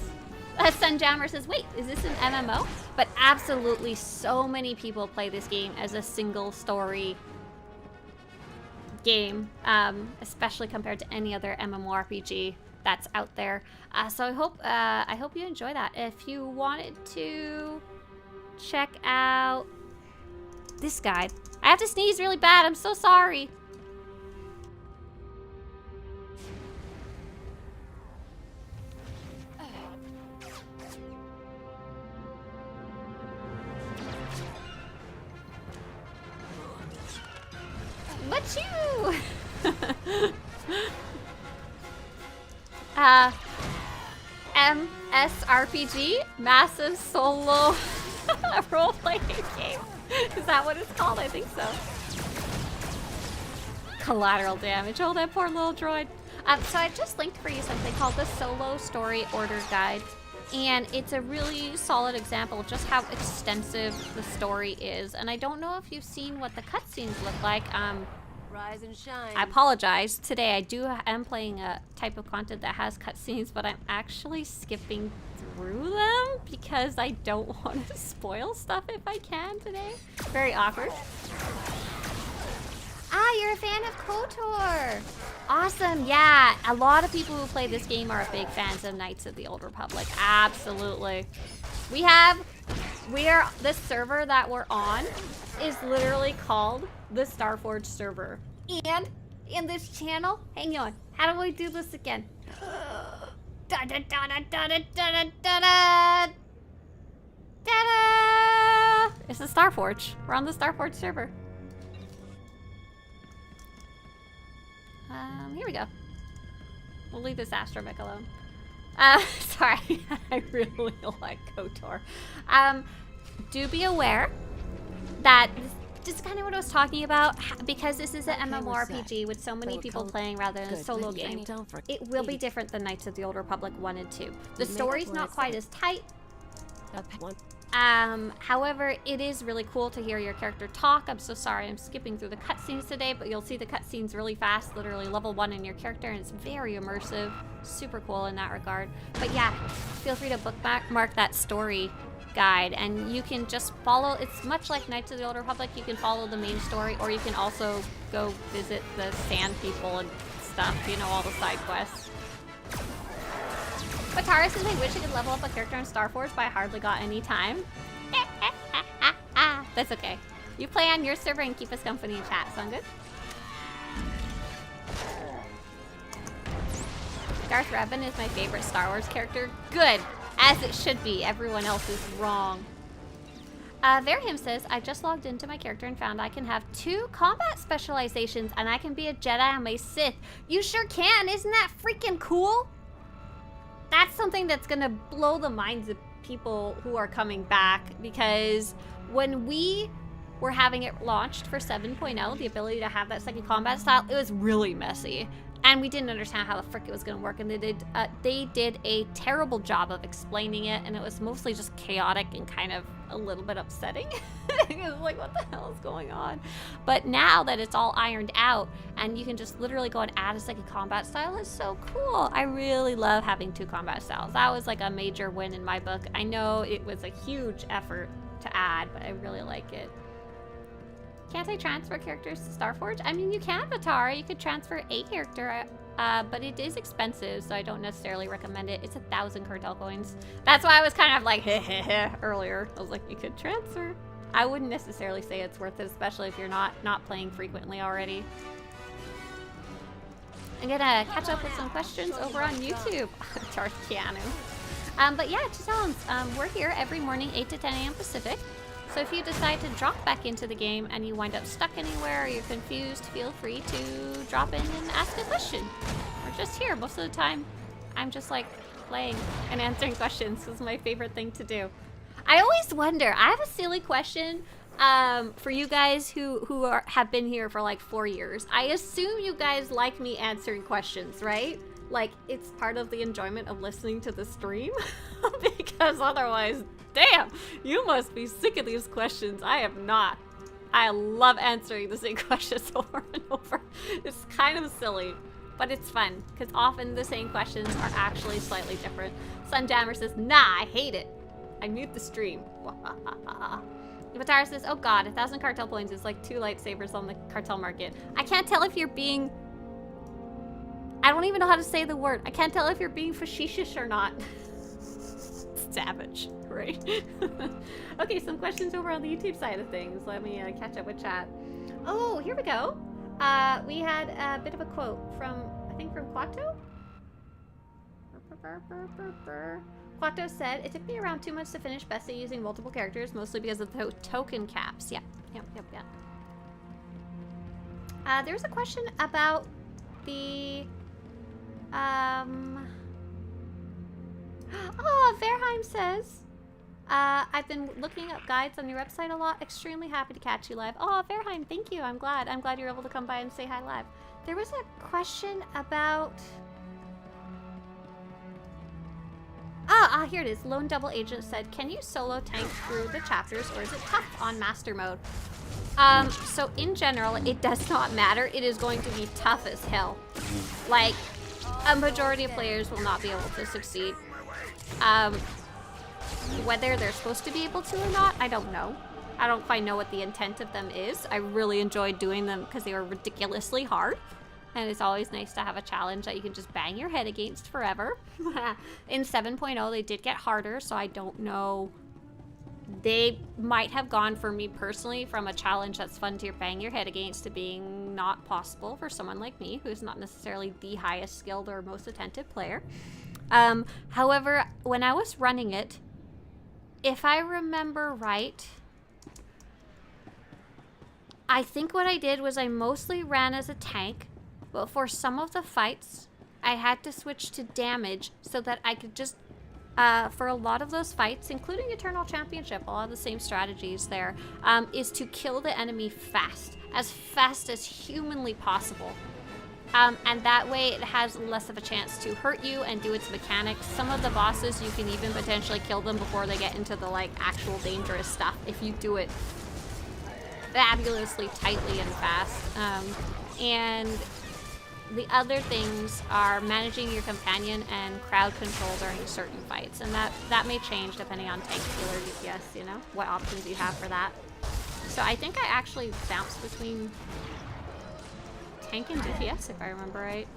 Sunjammer says, wait, is this an MMO? But absolutely, so many people play this game as a single-story game, especially compared to any other MMORPG that's out there. So I hope you enjoy that. If you wanted to check out this guide, I have to sneeze really bad. I'm so sorry. What you? MSRPG, massive solo role-playing game. Is that what it's called? I think so. Collateral damage. Oh, that poor little droid. So I just linked for you something called the Solo Story Order Guide. And it's a really solid example of just how extensive the story is. And I don't know if you've seen what the cutscenes look like. Rise and shine. I apologize. Today I am playing a type of content that has cutscenes, but I'm actually skipping through them because I don't want to spoil stuff if I can today. Very awkward. Ah, you're a fan of KOTOR. Awesome. Yeah, a lot of people who play this game are big fans of Knights of the Old Republic. Absolutely. This server that we're on is literally called the Starforge server. And in this channel, hang on, how do I do this again? Da da da da da da da da da da. It's the Starforge. We're on the Starforge server. Here we go. We'll leave this astromech alone. Sorry, I really like KOTOR. Do be aware that this is kind of what I was talking about, because this is an MMORPG with so many people playing rather than a solo game. It will be different than Knights of the Old Republic 1 and 2. The story's not quite as tight. However, it is really cool to hear your character talk. I'm so sorry I'm skipping through the cutscenes today, but you'll see the cutscenes really fast, literally level 1 in your character, and it's very immersive. Super cool in that regard. But yeah, feel free to bookmark that story guide, and you can just follow. It's much like Knights of the Old Republic. You can follow the main story, or you can also go visit the sand people and stuff, you know, all the side quests. But Tara says, I wish I could level up a character in Starforge, but I hardly got any time. That's okay. You play on your server and keep us company in chat. Sound good? Darth Revan is my favorite Star Wars character. Good, as it should be. Everyone else is wrong. Verham says, I just logged into my character and found I can have 2 combat specializations and I can be a Jedi and a Sith. You sure can. Isn't that freaking cool? That's something that's gonna blow the minds of people who are coming back, because when we were having it launched for 7.0, the ability to have that second combat style, it was really messy. And we didn't understand how the frick it was going to work, and they did a terrible job of explaining it, and it was mostly just chaotic and kind of a little bit upsetting. It was like, what the hell is going on? But now that it's all ironed out, and you can just literally go and add a second combat style, it's so cool. I really love having 2 combat styles. That was like a major win in my book. I know it was a huge effort to add, but I really like it. Can't I transfer characters to Starforge? I mean, you can, Vatara. You could transfer a character, but it is expensive, so I don't necessarily recommend it. It's 1,000 cartel coins. That's why I was kind of like, heh earlier. I was like, you could transfer. I wouldn't necessarily say it's worth it, especially if you're not playing frequently already. I'm gonna catch up with some questions over on YouTube. Darth Keanu. But yeah, Chitons, we're here every morning, 8 to 10 a.m. Pacific. So if you decide to drop back into the game and you wind up stuck anywhere or you're confused, feel free to drop in and ask a question. We're just here most of the time. I'm just like playing and answering questions. This is my favorite thing to do. I always wonder, I have a silly question for you guys who have been here for like 4 years. I assume you guys like me answering questions, right? Like, it's part of the enjoyment of listening to the stream. Because otherwise, damn, you must be sick of these questions. I am not. I love answering the same questions over and over. It's kind of silly, but it's fun, because often the same questions are actually slightly different. Sundammer says, nah, I hate it. I mute the stream. Vatara says, oh god, 1,000 cartel points is like 2 lightsabers on the cartel market. I can't tell if you're being... I don't even know how to say the word. I can't tell if you're being facetious or not. Savage, right? Okay, some questions over on the YouTube side of things. Let me catch up with chat. Oh, here we go. We had a bit of a quote from, I think from Quato? Quato said, it took me around 2 months to finish Bessie using multiple characters, mostly because of the token caps. Yeah. There was a question about the... Oh, Verheim says, I've been looking up guides on your website a lot. Extremely happy to catch you live. Oh, Verheim, thank you. I'm glad you're able to come by and say hi live. There was a question about... here it is. Lone Double Agent said, can you solo tank through the chapters, or is it tough on Master Mode? So in general, it does not matter. It is going to be tough as hell. Like, a majority of players will not be able to succeed. Whether they're supposed to be able to or not, I don't know. I don't quite know what the intent of them is. I really enjoyed doing them because they were ridiculously hard. And it's always nice to have a challenge that you can just bang your head against forever. In 7.0, they did get harder, so I don't know. They might have gone, for me personally, from a challenge that's fun to bang your head against to being not possible for someone like me, who's not necessarily the highest skilled or most attentive player. However, when I was running it, if I remember right, I think what I did was I mostly ran as a tank, but for some of the fights, I had to switch to damage so that I could just, for a lot of those fights, including Eternal Championship, a lot of the same strategies there, is to kill the enemy fast as humanly possible. And that way it has less of a chance to hurt you and do its mechanics. Some of the bosses, you can even potentially kill them before they get into the like actual dangerous stuff if you do it fabulously tightly and fast. And the other things are managing your companion and crowd control during certain fights. And that may change depending on tank, healer, DPS, you know, what options you have for that. So I think I actually bounced between tank and DPS, if I remember right.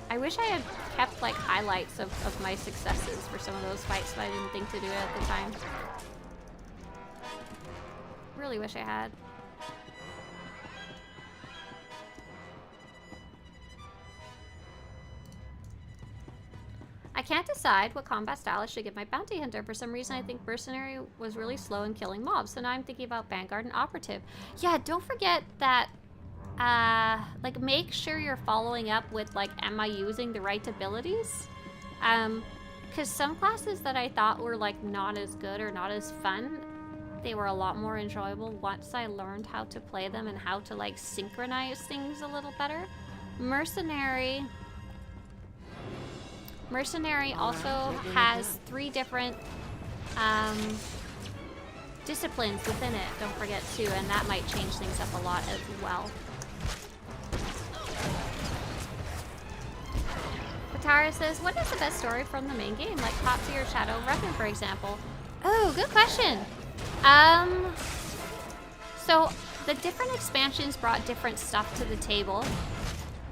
I wish I had kept like highlights of my successes for some of those fights, but I didn't think to do it at the time. Really wish I had. can't decide what combat style I should give my bounty hunter. For some reason, I think mercenary was really slow in killing mobs. So now I'm thinking about vanguard and operative. Yeah, don't forget that, like, make sure you're following up with, like, am I using the right abilities? Because some classes that I thought were, like, not as good or not as fun, they were a lot more enjoyable once I learned how to play them and how to, like, synchronize things a little better. Mercenary also has 3 different disciplines within it, don't forget too, and that might change things up a lot as well. Katara says, what is the best story from the main game, like top tier Shadow of Revan, for example? Oh, good question. So the different expansions brought different stuff to the table,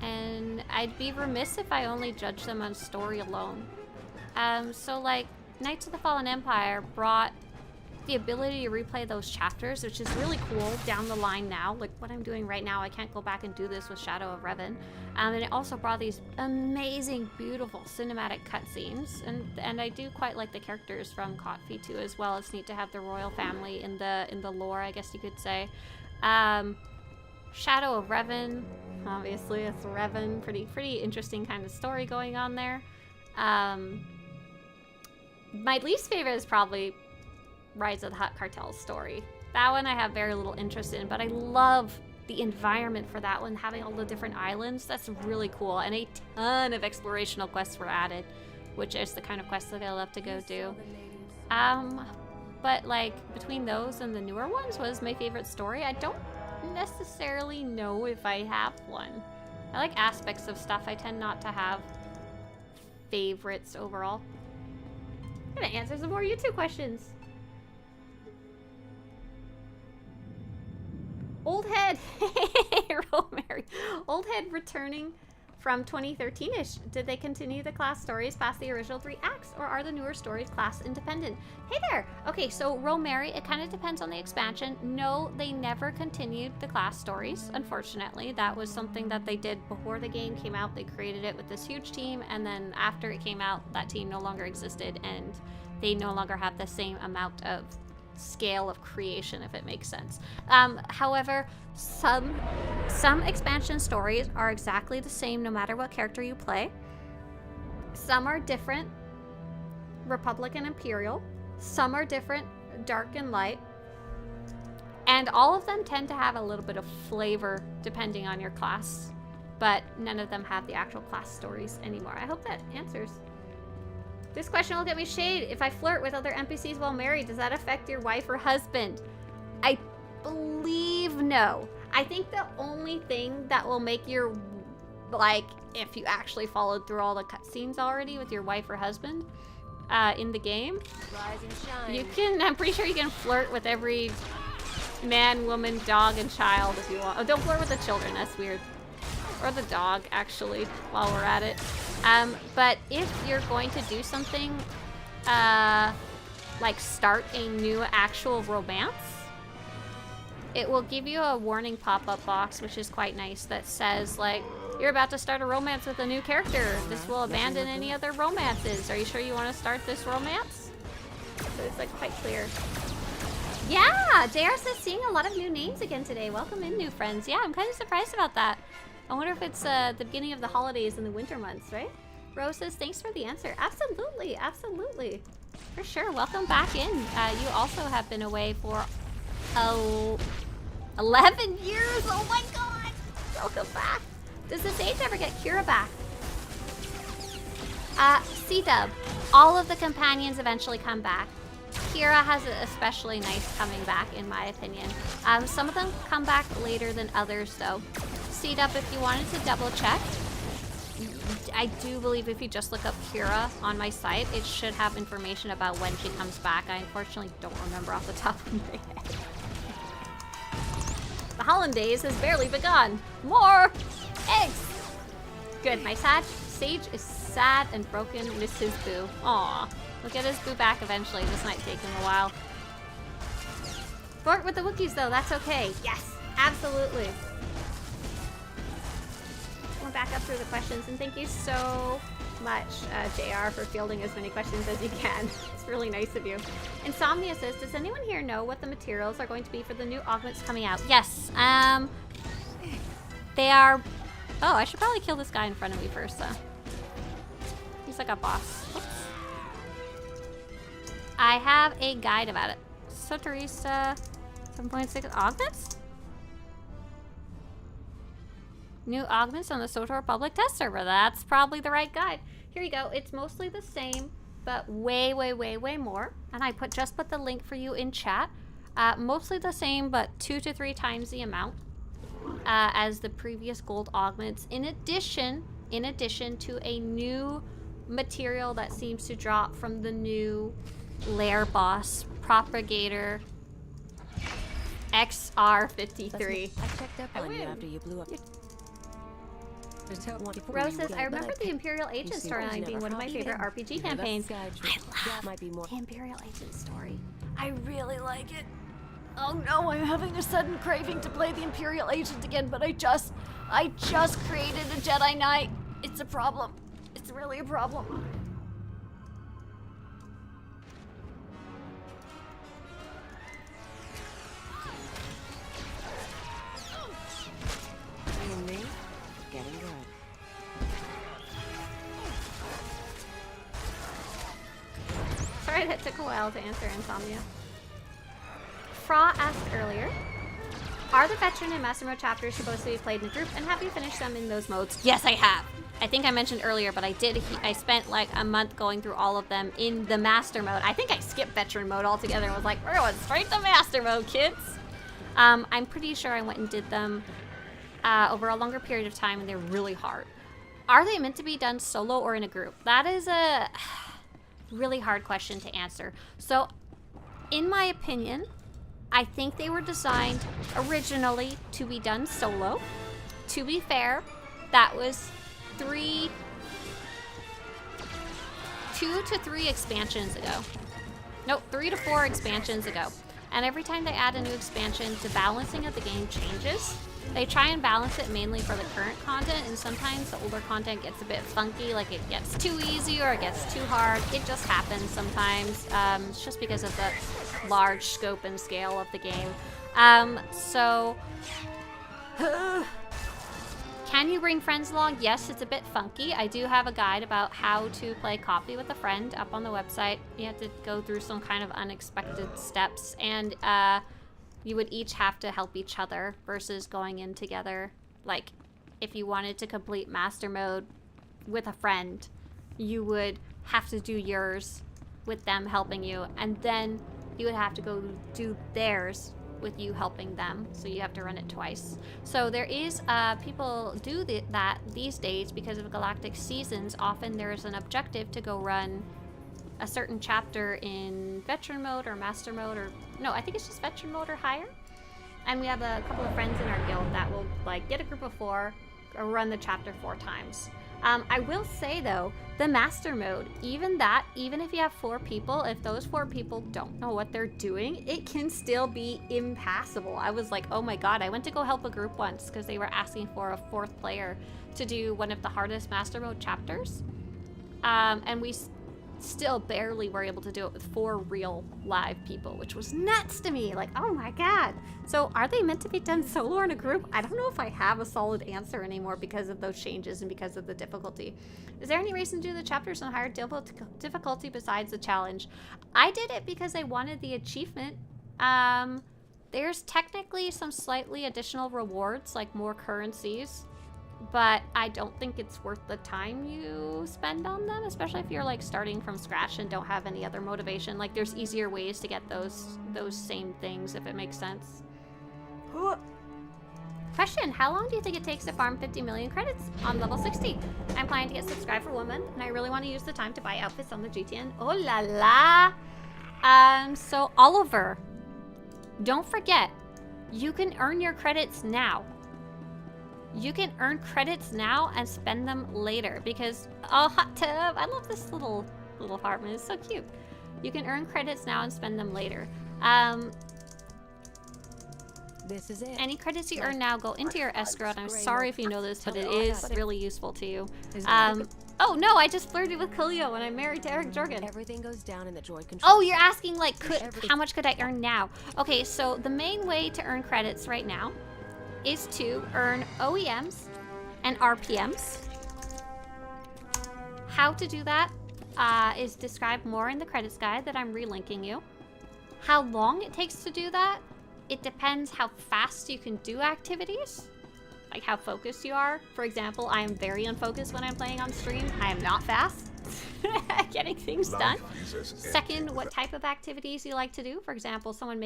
and I'd be remiss if I only judged them on story alone. So like Knights of the Fallen Empire brought the ability to replay those chapters, which is really cool down the line now. Like what I'm doing right now, I can't go back and do this with Shadow of Revan. And it also brought these amazing, beautiful cinematic cutscenes, and I do quite like the characters from Kotfi too as well. It's neat to have the royal family in the lore, I guess you could say. Shadow of Revan, obviously it's Revan, pretty interesting kind of story going on there. My least favorite is probably Rise of the Hutt Cartel's story. That one I have very little interest in, but I love the environment for that one, having all the different islands. That's really cool, and a ton of explorational quests were added, which is the kind of quest that I love to go do. But like between those and the newer ones, what is my favorite story? I don't necessarily know if I have one. I like aspects of stuff. I tend not to have favorites overall. I'm gonna answer some more YouTube questions. Old Head, Romary. Old Head returning from 2013-ish. Did they continue the class stories past the original 3 acts, or are the newer stories class independent? Hey there! Okay, so Romary, it kind of depends on the expansion. No, they never continued the class stories, unfortunately. That was something that they did before the game came out. They created it with this huge team, and then after it came out, that team no longer existed, and they no longer have the same amount of scale of creation, if it makes sense. However, some expansion stories are exactly the same no matter what character you play. Some are different, Republic and Imperial. Some are different, Dark and Light. And all of them tend to have a little bit of flavor depending on your class, but none of them have the actual class stories anymore. I hope that answers. This question will get me shade. If I flirt with other NPCs while married, does that affect your wife or husband? I believe no. I think the only thing that will make your, like, if you actually followed through all the cutscenes already with your wife or husband in the game, Rise and shine. you can, I'm pretty sure you can flirt with every man, woman, dog, and child if you want. Oh, don't flirt with the children, that's weird. Or the dog, actually, while we're at it. But if you're going to do something, like start a new actual romance, it will give you a warning pop-up box, which is quite nice, that says, like, you're about to start a romance with a new character. This will abandon any other romances. Are you sure you want to start this romance? So it's, like, quite clear. Yeah! JR says seeing a lot of new names again today. Welcome in, new friends. Yeah, I'm kind of surprised about that. I wonder if it's the beginning of the holidays in the winter months, right? Rose says, thanks for the answer. Absolutely, absolutely. For sure, welcome back in. You also have been away for 11 years. Oh my god! Welcome back. Does the Sage ever get Kira back? C-Dub, all of the companions eventually come back. Kira has it especially nice coming back, in my opinion. Some of them come back later than others, though. C-Dub, if you wanted to double check, I do believe if you just look up Kira on my site, it should have information about when she comes back. I unfortunately don't remember off the top of my head. The hollandaise has barely begun. More eggs! Good, my Sage is sad and broken, miss his boo. Aw, we'll get his boo back eventually. This might take him a while. Flirt with the Wookiees though, that's okay. Yes, absolutely. We're back up through the questions, and thank you so much, JR, for fielding as many questions as you can. It's really nice of you. Insomnia says, does anyone here know what the materials are going to be for the new augments coming out? Yes. They are... Oh, I should probably kill this guy in front of me first, though. He's like a boss. Oops. I have a guide about it. Swtorista 7.6 augments? New augments on the SWTOR public test server. That's probably the right guide. Here you go. It's mostly the same, but way, way, way, way more. And I just put the link for you in chat. Mostly the same, but 2 to 3 times the amount as the previous gold augments. In addition to a new material that seems to drop from the new lair boss propagator XR53. I checked up on you after you blew up. Rose says, I remember the Imperial Agent storyline being one of my favorite RPG campaigns. I love the Imperial Agent story. I really like it. Oh no, I'm having a sudden craving to play the Imperial Agent again, but I just created a Jedi Knight. It's a problem. It's really a problem. And me? Getting good. Sorry that took a while to answer, Insomnia. Fra asked earlier, are the veteran and master mode chapters supposed to be played in a group, and have you finished them in those modes? Yes, I have. I think I mentioned earlier, but I spent like a month going through all of them in the master mode. I think I skipped veteran mode altogether and was like, we're going straight to master mode, kids. I'm pretty sure I went and did them over a longer period of time, and they're really hard. Are they meant to be done solo or in a group? That is a really hard question to answer. So, in my opinion, I think they were designed originally to be done solo. To be fair, that was 2 to 3 expansions ago. Nope, 3 to 4 expansions ago. And every time they add a new expansion, the balancing of the game changes. They try and balance it mainly for the current content, and sometimes the older content gets a bit funky, like it gets too easy or it gets too hard. It just happens sometimes. It's just because of the large scope and scale of the game. Can you bring friends along? Yes, it's a bit funky. I do have a guide about how to play copy with a friend up on the website. You have to go through some kind of unexpected steps, and you would each have to help each other versus going in together. Like, if you wanted to complete master mode with a friend, you would have to do yours with them helping you, and then you would have to go do theirs with you helping them, so you have to run it twice. So there is, people do that these days because of galactic seasons. Often there's an objective to go run a certain chapter in veteran mode or master mode, or no, I think it's just veteran mode or higher. And we have a couple of friends in our guild that will like get a group of 4 or run the chapter 4 times. I will say though, the master mode, even if you have 4 people, if those 4 people don't know what they're doing, it can still be impassable. I was like, oh my god, I went to go help a group once because they were asking for a 4th player to do one of the hardest master mode chapters. And we still barely were able to do it with 4 real live people, which was nuts to me. Like, oh my god. So are they meant to be done solo or in a group? I don't know if I have a solid answer anymore because of those changes and because of the difficulty. Is there any reason to do the chapters on higher difficulty besides the challenge? I did it because I wanted the achievement. There's technically some slightly additional rewards, like more currencies, but I don't think it's worth the time you spend on them, especially if you're like starting from scratch and don't have any other motivation. Like, there's easier ways to get those same things, if it makes sense. Question, how long do you think it takes to farm 50 million credits on level 60? I'm planning to get subscribed for 1 month, and I really want to use the time to buy outfits on the GTN. Oh la la! So Oliver, don't forget, you can earn your credits now. You can earn credits now and spend them later because, oh, hot tub, I love this little apartment, it's so cute. You can earn credits now and spend them later. This is it. Any credits you earn now go into your escrow, and I'm sorry if you know this, but it is really useful to you. Oh no, I just flirted with Khalil when I married to Eric Jorgen. Everything goes down in the droid control. Oh, you're asking like how much could I earn now? Okay, so the main way to earn credits right now is to earn OEMs and RPMs. How to do that is described more in the credits guide that I'm relinking you. How long it takes to do that, it depends how fast you can do activities, like how focused you are. For example, I am very unfocused when I'm playing on stream. I am not fast at getting things done. Second, what type of activities you like to do. For example, someone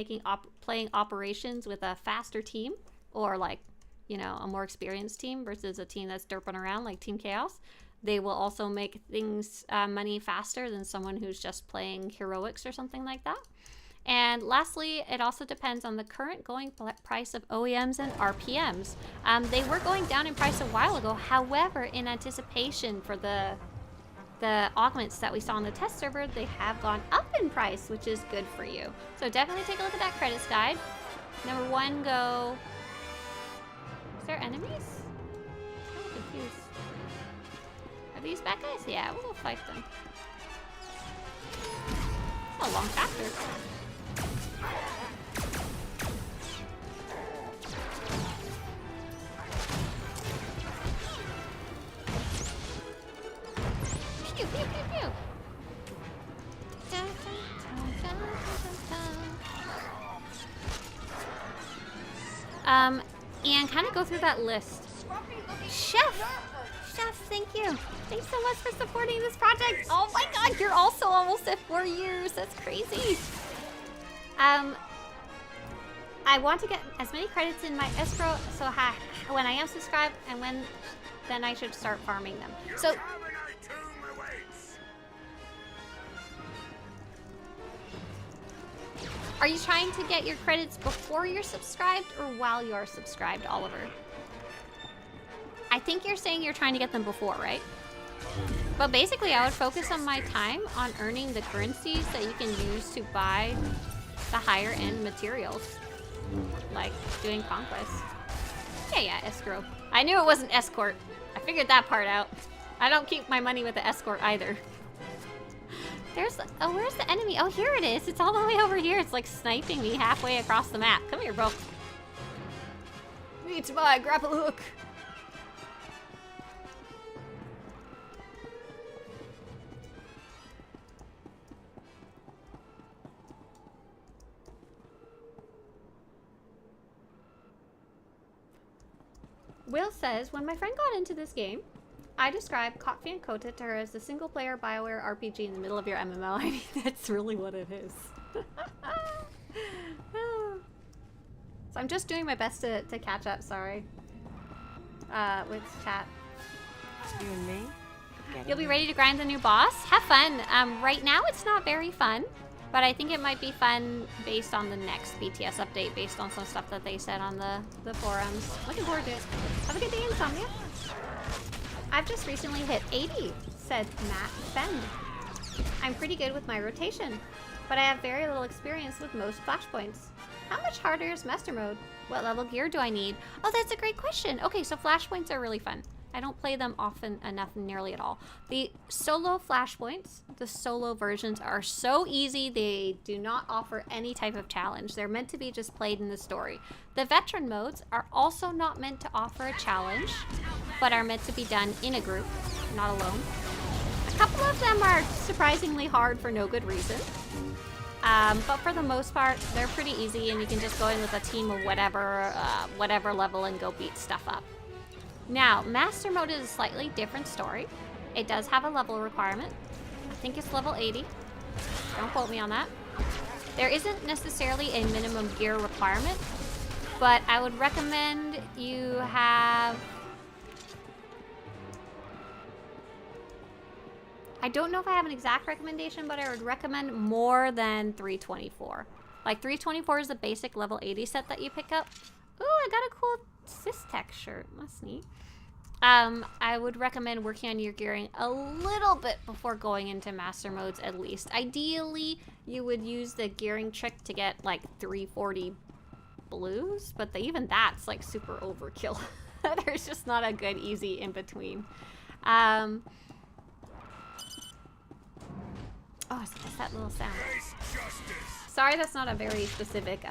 playing operations with a faster team, or like, you know, a more experienced team versus a team that's derping around like Team Chaos. They will also make things money faster than someone who's just playing heroics or something like that. And lastly, it also depends on the current going price of OEMs and RPMs. They were going down in price a while ago. However, in anticipation for the augments that we saw on the test server, they have gone up in price, which is good for you. So definitely take a look at that credits guide. Number 1, go... Is there enemies? I'm confused. Are these bad guys? Yeah, we'll go fight them. It's a long chapter. Pew, pew, pew, pew. And kind of go through that list. Chef, thank you. Thanks so much for supporting this project. Oh my god, you're also almost at 4 years. That's crazy. I want to get as many credits in my escrow, so when I am subscribed, and then I should start farming them. So are you trying to get your credits before you're subscribed or while you are subscribed, Oliver? I think you're saying you're trying to get them before, right? But basically, I would focus on my time on earning the currencies that you can use to buy the higher end materials, like doing conquest. Yeah, escrow. I knew it wasn't escort. I figured that part out. I don't keep my money with the escort either. Where's the enemy? Oh, here it is. It's all the way over here. It's like sniping me halfway across the map. Come here, bro. Need to buy a grapple hook. Will says, when my friend got into this game, I described Coffee and Kota to her as the single-player BioWare RPG in the middle of your MMO. I mean, that's really what it is. So I'm just doing my best to catch up, sorry. With chat. You and me? You'll be ready to grind the new boss? Have fun. Right now it's not very fun, but I think it might be fun based on the next BTS update, based on some stuff that they said on the forums. Looking forward to it. Have a good day, Insomnia. I've just recently hit 80, said Matt Fend. I'm pretty good with my rotation, but I have very little experience with most flashpoints. How much harder is Master Mode? What level gear do I need? Oh, that's a great question. Okay, so flashpoints are really fun. I don't play them often enough, nearly at all. The solo flashpoints, the solo versions, are so easy, they do not offer any type of challenge. They're meant to be just played in the story. The veteran modes are also not meant to offer a challenge, but are meant to be done in a group, not alone. A couple of them are surprisingly hard for no good reason. But for the most part, they're pretty easy, and you can just go in with a team of whatever level and go beat stuff up. Now, Master Mode is a slightly different story. It does have a level requirement. I think it's level 80. Don't quote me on that. There isn't necessarily a minimum gear requirement, but I would recommend you have... I don't know if I have an exact recommendation, but I would recommend more than 324. Like, 324 is the basic level 80 set that you pick up. Ooh, I got a cool Systech shirt. That's neat. I would recommend working on your gearing a little bit before going into master modes at least. Ideally, you would use the gearing trick to get like 340 blues, but even that's like super overkill. There's just not a good easy in between. Oh, it's that little sound. Sorry, that's not a very specific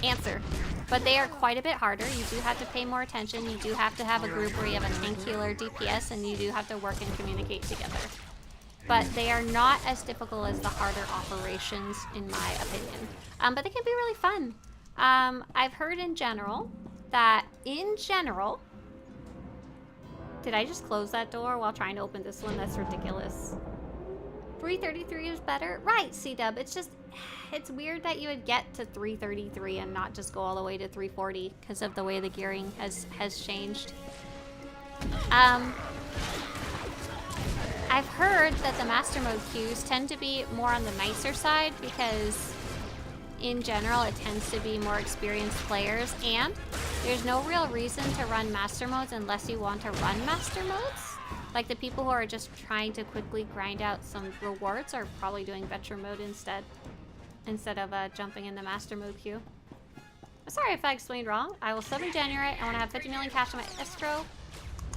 answer. But they are quite a bit harder. You do have to pay more attention. You do have to have a group where you have a tank healer DPS, and you do have to work and communicate together. But they are not as difficult as the harder operations, in my opinion. But they can be really fun. I've heard in general that, did I just close that door while trying to open this one? That's ridiculous. 333 is better? Right, C-Dub. It's just, it's weird that you would get to 333 and not just go all the way to 340 because of the way the gearing has changed. I've heard that the master mode queues tend to be more on the nicer side because in general it tends to be more experienced players, and there's no real reason to run master modes unless you want to run master modes. Like the people who are just trying to quickly grind out some rewards are probably doing veteran mode instead of jumping in the master mode queue. I'm sorry if I explained wrong. I will sub in January. I want to have 50 million cash in my escrow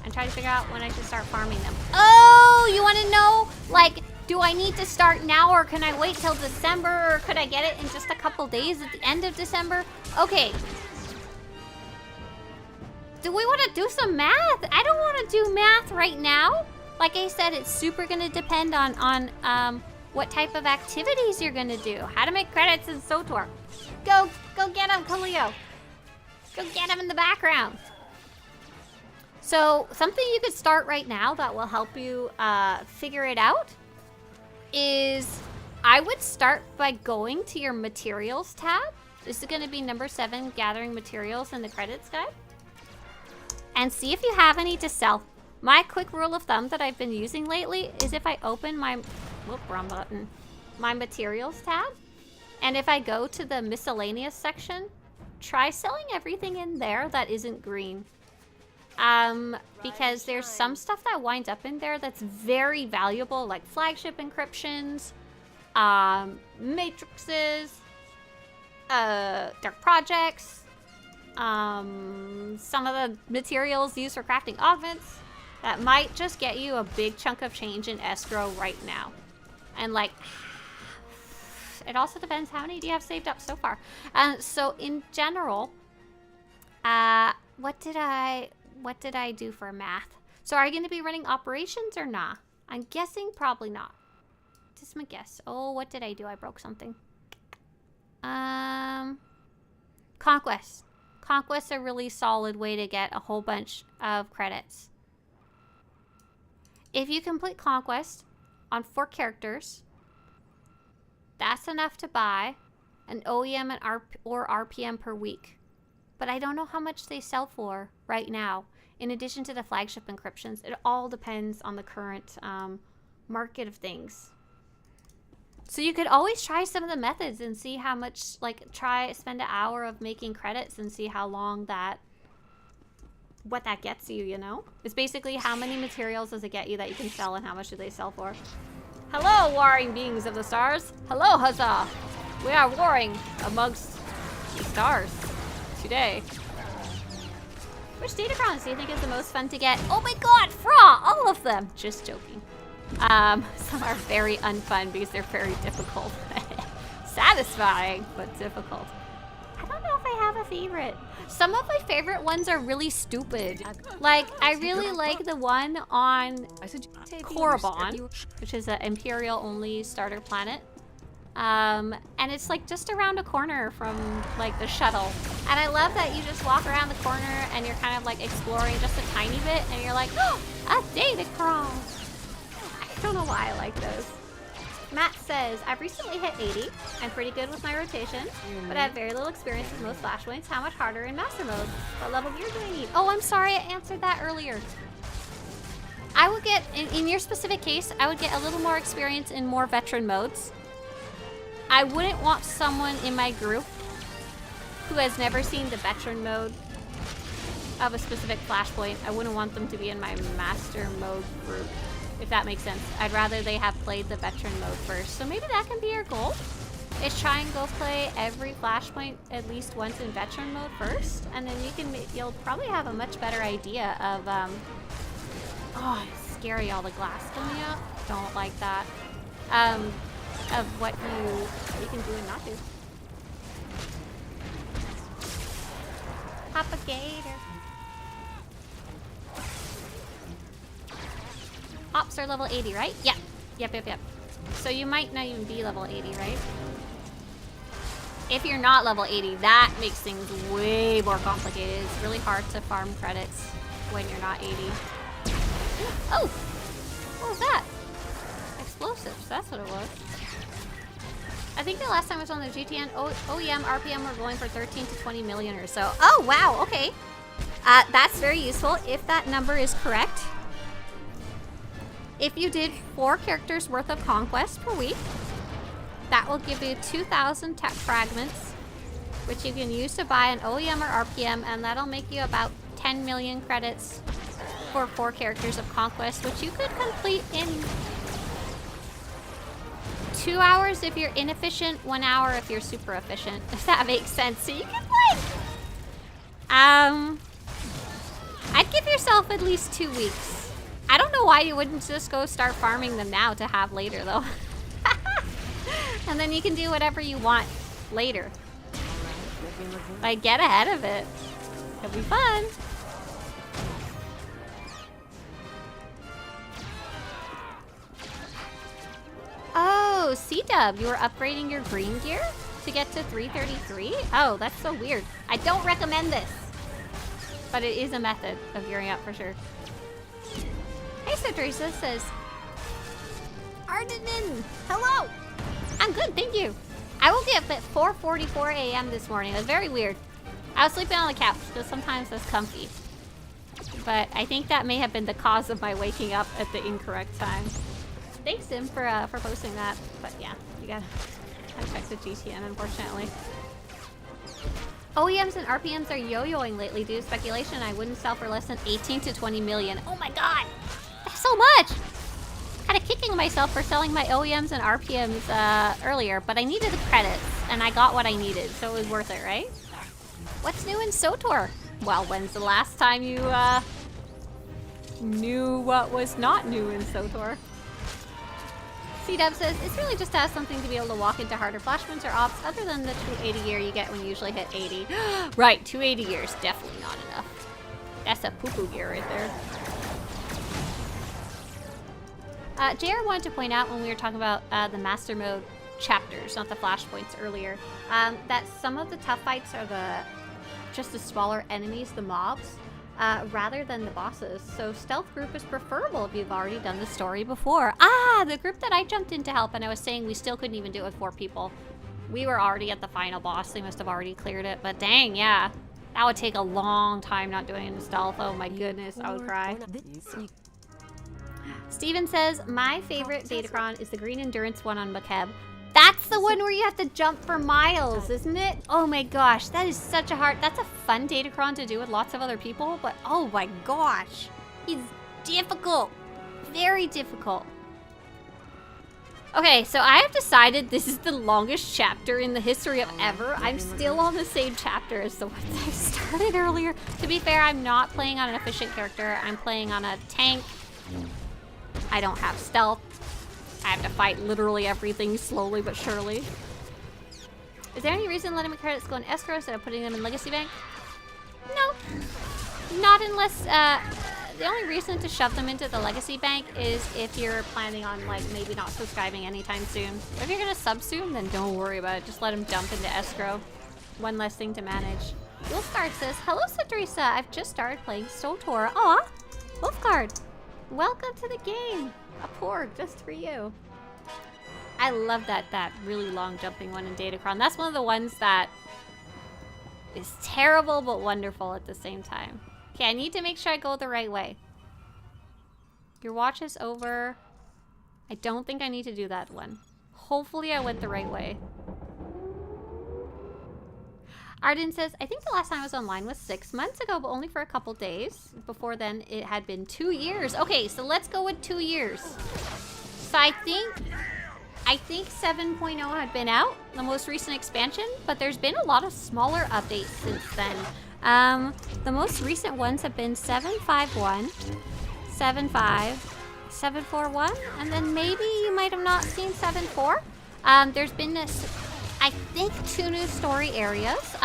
and try to figure out when I should start farming them. Oh, you want to know? Like, do I need to start now, or can I wait till December, or could I get it in just a couple days at the end of December? Okay. Do we want to do some math? I don't want to do math right now. Like I said, it's super going to depend on what type of activities you're going to do. How to make credits in SWTOR. Go get him, Khalil. Go get him in the background. So something you could start right now that will help you figure it out is I would start by going to your materials tab. This is going to be number 7, gathering materials in the credits guide. And see if you have any to sell. My quick rule of thumb that I've been using lately is if I open my, wrong button, my materials tab, and if I go to the miscellaneous section, try selling everything in there that isn't green. Because there's some stuff that winds up in there that's very valuable, like flagship encryptions, matrices, dark projects, some of the materials used for crafting augments that might just get you a big chunk of change in escrow right now. And like, it also depends how many do you have saved up so far. So in general, what did I do for math? So are you going to be running operations or not? I'm guessing probably not. Just my guess. Oh, what did I do? I broke something. Conquest. Conquest's a really solid way to get a whole bunch of credits. If you complete Conquest on 4 characters, that's enough to buy an OEM and or RPM per week. But I don't know how much they sell for right now, in addition to the flagship encryptions. It all depends on the current market of things. So you could always try some of the methods and see how much, like, spend an hour of making credits and see how long what that gets you, you know? It's basically how many materials does it get you that you can sell and how much do they sell for. Hello, warring beings of the stars. Hello, huzzah. We are warring amongst the stars today. Which datacrons do you think is the most fun to get? Oh my god, Fra! All of them! Just joking. Some are very unfun because they're very difficult. Satisfying, but difficult. I don't know if I have a favorite. Some of my favorite ones are really stupid. Like, I really like the one on Korriban, which is an Imperial-only starter planet. And it's like just around a corner from like the shuttle. And I love that you just walk around the corner and you're kind of like exploring just a tiny bit and you're like, oh, a datacron. I don't know why I like those. Matt says, I've recently hit 80. I'm pretty good with my rotation, but I have very little experience with most flashpoints. How much harder in master mode? What level gear do I need? Oh, I'm sorry, I answered that earlier. I would get, in your specific case, I would get a little more experience in more veteran modes. I wouldn't want someone in my group who has never seen the veteran mode of a specific flashpoint. I wouldn't want them to be in my master mode group, if that makes sense. I'd rather they have played the veteran mode first. So maybe that can be your goal, is try and go play every flashpoint at least once in veteran mode first, and then you'll probably have a much better idea of, oh, it's scary, all the glass coming up. don't like that. Of what you can do and not do. Propagator. Ops are level 80, right? Yep. Yep. So you might not even be level 80, right? If you're not level 80, that makes things way more complicated. It's really hard to farm credits when you're not 80. Oh! What was that? Explosives, that's what it was. I think the last time I was on the GTN, OEM, RPM were going for 13 to 20 million or so. Oh, wow, okay. That's very useful if that number is correct. If you did 4 characters worth of conquest per week, that will give you 2,000 tech fragments, which you can use to buy an OEM or RPM, and that'll make you about 10 million credits for 4 characters of conquest, which you could complete in 2 hours if you're inefficient, 1 hour if you're super efficient, if that makes sense. So you can like, I'd give yourself at least 2 weeks. I don't know why you wouldn't just go start farming them now to have later though. And then you can do whatever you want later. Like, get ahead of it. It'll be fun. Oh, C-Dub, you were upgrading your green gear to get to 333? Oh, that's so weird. I don't recommend this. But it is a method of gearing up for sure. Hey, Swtorista says, Ardenin, hello. I'm good, thank you. I woke up at 4:44 a.m. this morning. It was very weird. I was sleeping on the couch because sometimes that's comfy. But I think that may have been the cause of my waking up at the incorrect time. Thanks, Sim, for posting that. But yeah, you gotta check the GTN, unfortunately. OEMs and RPMs are yo-yoing lately due to speculation. I wouldn't sell for less than 18 to 20 million. Oh my god! That's so much! Kind of kicking myself for selling my OEMs and RPMs earlier, but I needed the credits, and I got what I needed, so it was worth it, right? What's new in SWTOR? Well, when's the last time you knew what was not new in SWTOR? C-Dub says, it's really just to have something to be able to walk into harder flashpoints or ops other than the 280 gear you get when you usually hit 80. Right, 280 gear is definitely not enough. That's a poo-poo gear right there. JR wanted to point out when we were talking about the Master Mode chapters, not the flashpoints earlier, that some of the tough fights are just the smaller enemies, the mobs, rather than the bosses. So stealth group is preferable if you've already done the story before. The group that I jumped in to help, and I was saying we still couldn't even do it with 4 people. We were already at the final boss. They must have already cleared it, but dang, yeah. That would take a long time not doing it in stealth. Oh my goodness, I would cry. Steven says, my favorite Datacron is the green endurance one on Makeb. That's the one where you have to jump for miles, isn't it? Oh my gosh, that is such a hard... That's a fun Datacron to do with lots of other people, but oh my gosh. It's difficult. Very difficult. Okay, so I have decided this is the longest chapter in the history of ever. I'm still on the same chapter as the ones I started earlier. To be fair, I'm not playing on an efficient character. I'm playing on a tank. I don't have stealth. I have to fight literally everything slowly but surely. Is there any reason letting my credits go in escrow instead of putting them in Legacy Bank? No. Not unless, the only reason to shove them into the Legacy Bank is if you're planning on, like, maybe not subscribing anytime soon. But if you're gonna sub soon, then don't worry about it. Just let them dump into escrow. One less thing to manage. Wolfguard says, hello, Swtorista. I've just started playing SWTOR. Aw, Wolfguard. Welcome to the game. A porg just for you. I love that really long jumping one in Datacron. That's one of the ones that is terrible but wonderful at the same time. Okay, I need to make sure I go the right way. Your watch is over. I don't think I need to do that one. Hopefully I went the right way. Arden says, I think the last time I was online was 6 months ago, but only for a couple days. Before then, it had been 2 years. Okay, so let's go with 2 years. So I think 7.0 had been out, the most recent expansion, but there's been a lot of smaller updates since then. The most recent ones have been 7.5.1, 7.5, 741, and then maybe you might have not seen 74. There's been this, I think, 2 new story areas.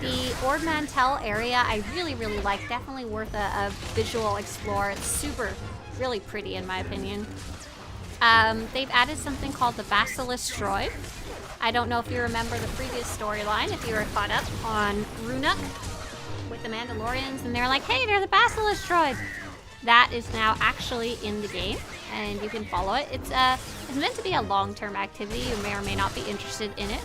The Ord Mantell area I really, really like. Definitely worth a visual explore. It's super, really pretty in my opinion. They've added something called the Basilisk Droid. I don't know if you remember the previous storyline, if you were caught up on Runuk with the Mandalorians, and they're like, hey, they're the Basilisk Droid. That is now actually in the game, and you can follow it. It's meant to be a long-term activity. You may or may not be interested in it.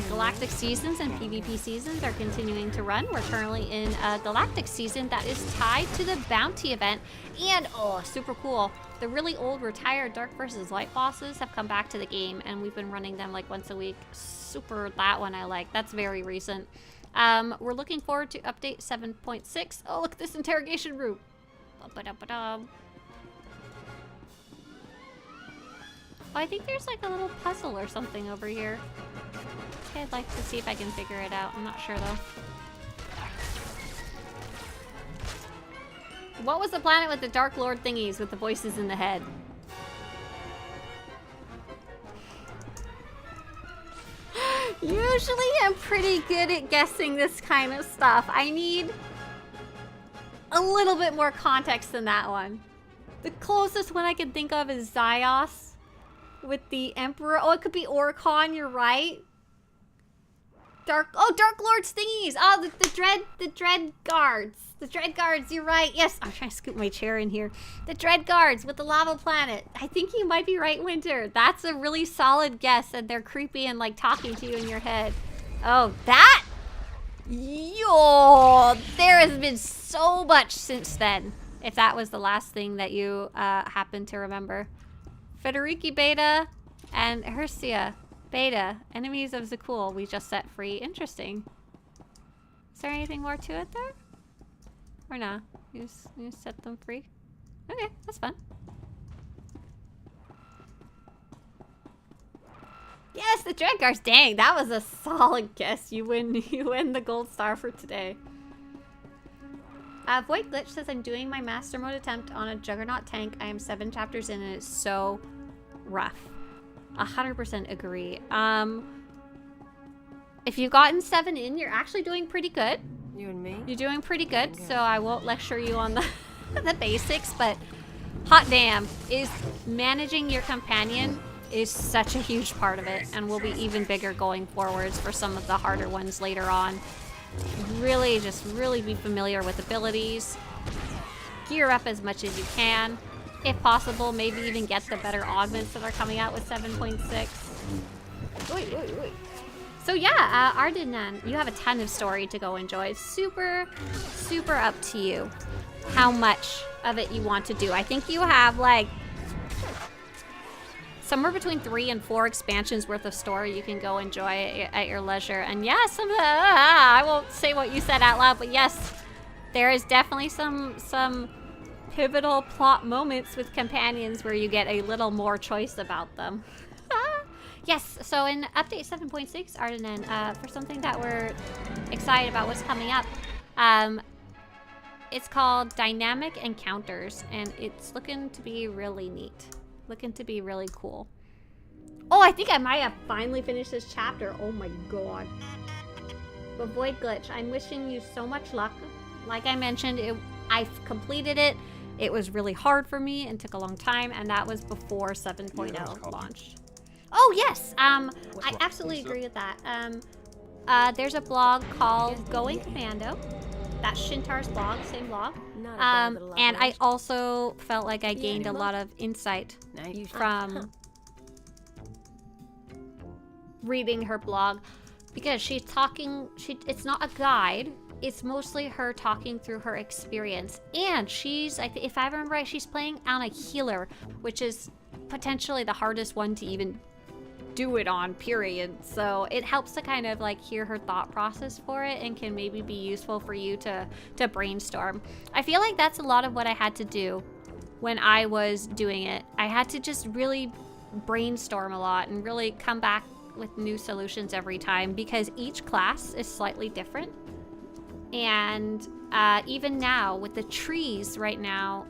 Galactic seasons and PvP seasons are continuing to run. We're currently in a Galactic season that is tied to the bounty event. And, oh, super cool. The really old retired Dark vs. Light bosses have come back to the game, and we've been running them like once a week. Super, that one I like. That's very recent. We're looking forward to update 7.6. Oh, look at this interrogation room. Oh, I think there's like a little puzzle or something over here. Okay, I'd like to see if I can figure it out. I'm not sure though. What was the planet with the Dark Lord thingies with the voices in the head? Usually I'm pretty good at guessing this kind of stuff. I need a little bit more context than that one. The closest one I can think of is Zyos with the Emperor. Oh, it could be Oricon, you're right. Dark Lord's thingies. Oh, the Dread Guards. The Dread Guards, you're right. Yes, I'm trying to scoop my chair in here. The Dread Guards with the lava planet. I think you might be right, Winter. That's a really solid guess, and they're creepy and like talking to you in your head. Oh, that? Yo, there has been so much since then. If that was the last thing that you happen to remember. Federiki Beta and Hercia Beta, enemies of Zakul, we just set free. Interesting. Is there anything more to it there? Or not? You just set them free? Okay, that's fun. Yes, the Dread Guards. Dang, that was a solid guess. You win the gold star for today. Void Glitch says, I'm doing my master mode attempt on a Juggernaut tank. I am 7 chapters in and it's so rough. 100% agree. If you've gotten 7 in, you're actually doing pretty good. You and me? You're doing pretty good, so I won't lecture you on the, the basics, but hot damn, is managing your companion is such a huge part of it, and will be even bigger going forwards for some of the harder ones later on. Really be familiar with abilities. Gear up as much as you can. If possible, maybe even get the better augments that are coming out with 7.6. So yeah, Ardenan, you have a ton of story to go enjoy. It's super up to you how much of it you want to do. I think you have like somewhere between 3 and 4 expansions worth of story you can go enjoy at your leisure. And yes, some of the, I won't say what you said out loud, but yes, there is definitely some pivotal plot moments with companions where you get a little more choice about them. Yes, so in update 7.6, Ardenan, for something that we're excited about what's coming up, it's called Dynamic Encounters, and it's looking to be really neat. Looking to be really cool. Oh, I think I might have finally finished this chapter. Oh my god. But Void Glitch, I'm wishing you so much luck. Like I mentioned, I've completed it. It was really hard for me and took a long time, and that was before 7.0 launched. Oh yes, I absolutely agree with that. There's a blog called Going Commando. That's Shintar's blog, same blog. And I also felt like I gained a lot of insight from reading her blog, because she's talking, it's not a guide, it's mostly her talking through her experience. And she's, if I remember right, she's playing on a healer, which is potentially the hardest one to even do it on, period. So it helps to kind of like hear her thought process for it, and can maybe be useful for you to brainstorm. I feel like that's a lot of what I had to do when I was doing it. I had to just really brainstorm a lot and really come back with new solutions every time, because each class is slightly different And even now, with the trees right now,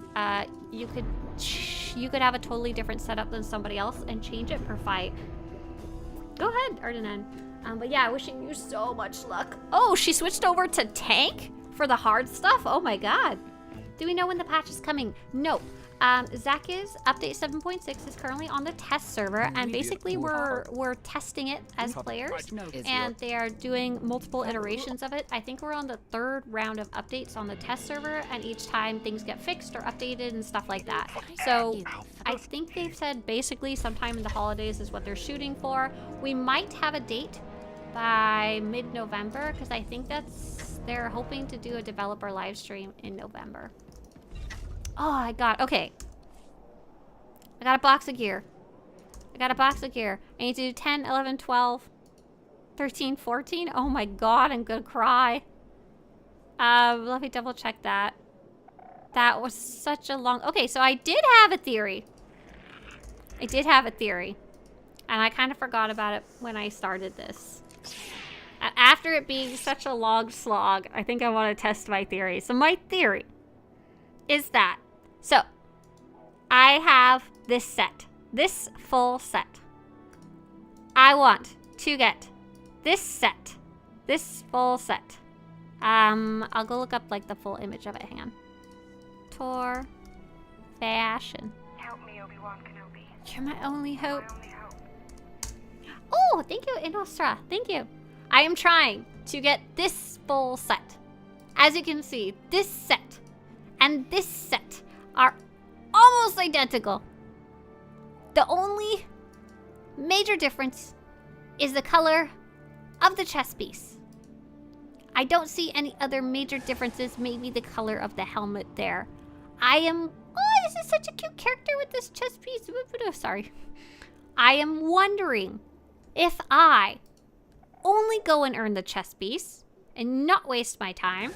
you could have a totally different setup than somebody else and change it per fight. Go ahead, Ardenan. But yeah, wishing you so much luck. Oh, she switched over to tank for the hard stuff? Oh my god. Do we know when the patch is coming? No. Zak's update 7.6 is currently on the test server, and basically we're testing it as players, and they are doing multiple iterations of it. I think we're on the 3rd round of updates on the test server, and each time things get fixed or updated and stuff like that. So I think they've said basically sometime in the holidays is what they're shooting for. We might have a date by mid-November, because I think they're hoping to do a developer live stream in November. Oh, okay. I got a box of gear. I need to do 10, 11, 12, 13, 14. Oh my god, I'm gonna cry. Let me double check that. That was such a long... Okay, so I did have a theory. And I kind of forgot about it when I started this. After it being such a long slog, I think I want to test my theory. So my theory is that, so I have this set, this full set. I want to get this set, this full set. I'll go look up like the full image of it. Hang on. SWTOR fashion. Help me, Obi-Wan Kenobi. You're my only hope. My only hope. Oh, thank you, Inostra. Thank you. I am trying to get this full set. As you can see, this set and this set are almost identical. The only major difference is the color of the chest piece. I don't see any other major differences, maybe the color of the helmet there. Oh, this is such a cute character with this chest piece. Sorry. I am wondering if I only go and earn the chest piece and not waste my time,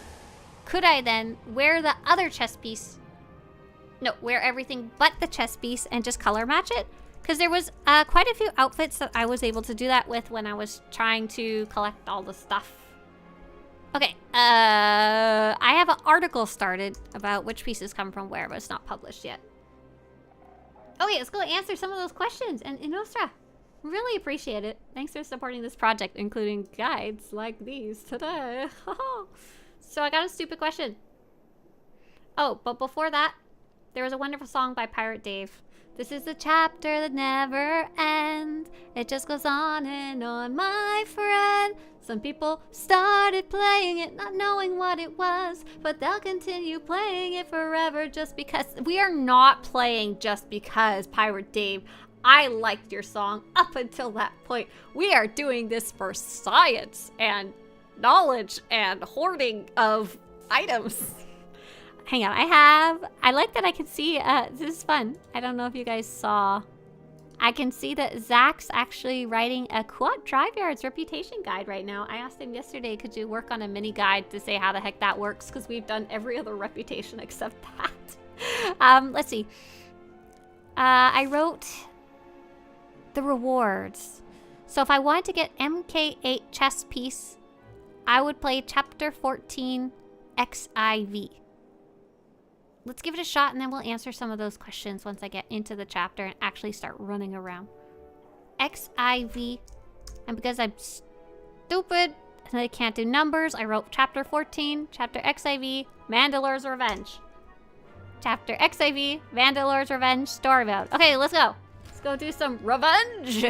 could I then wear the other chest piece? No, wear everything but the chest piece and just color match it? Because there was quite a few outfits that I was able to do that with when I was trying to collect all the stuff. Okay, I have an article started about which pieces come from where, but it's not published yet. Okay, let's go answer some of those questions. And Inostra, really appreciate it. Thanks for supporting this project, including guides like these today. So I got a stupid question. Oh, but before that, there was a wonderful song by Pirate Dave. This is the chapter that never ends. It just goes on and on, my friend. Some people started playing it not knowing what it was, but they'll continue playing it forever just because. We are not playing just because, Pirate Dave. I liked your song up until that point. We are doing this for science and knowledge and hoarding of items. Hang on, I like that I can see, this is fun. I don't know if you guys saw. I can see that Zach's actually writing a Quad Drive Yard's reputation guide right now. I asked him yesterday, could you work on a mini guide to say how the heck that works? Because we've done every other reputation except that. Let's see. I wrote the rewards. So if I wanted to get MK8 chest piece, I would play chapter 14 XIV. Let's give it a shot and then we'll answer some of those questions once I get into the chapter and actually start running around. XIV. And because I'm stupid and I can't do numbers, I wrote chapter 14, chapter XIV, Mandalorian's Revenge. Chapter XIV, Mandalorian's Revenge, story mode. Okay, let's go. Let's go do some revenge.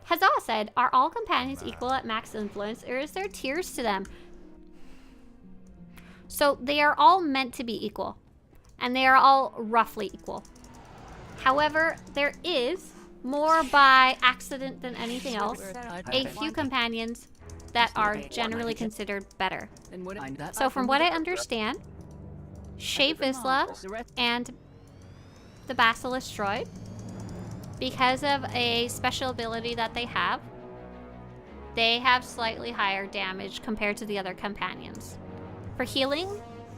Hazza said, are all companions equal at max influence, or is there tiers to them? So they are all meant to be equal, and they are all roughly equal. However, there is, more by accident than anything else, a few companions that are generally considered better. So from what I understand, Shea Vizsla and the Basilisk Droid, because of a special ability that they have slightly higher damage compared to the other companions. For healing,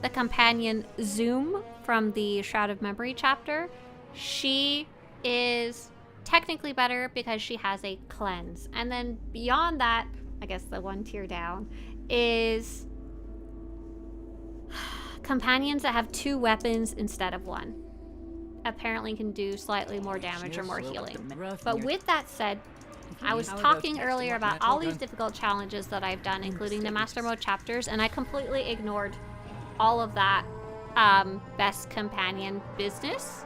the companion Zoom from the Shroud of Memory chapter, she is technically better because she has a cleanse. And then beyond that, I guess the one tier down, is companions that have 2 weapons instead of 1. Apparently can do slightly more damage or more healing. But with that said, I was talking earlier about all these difficult challenges that I've done, including the Master Mode chapters, and I completely ignored all of that best companion business.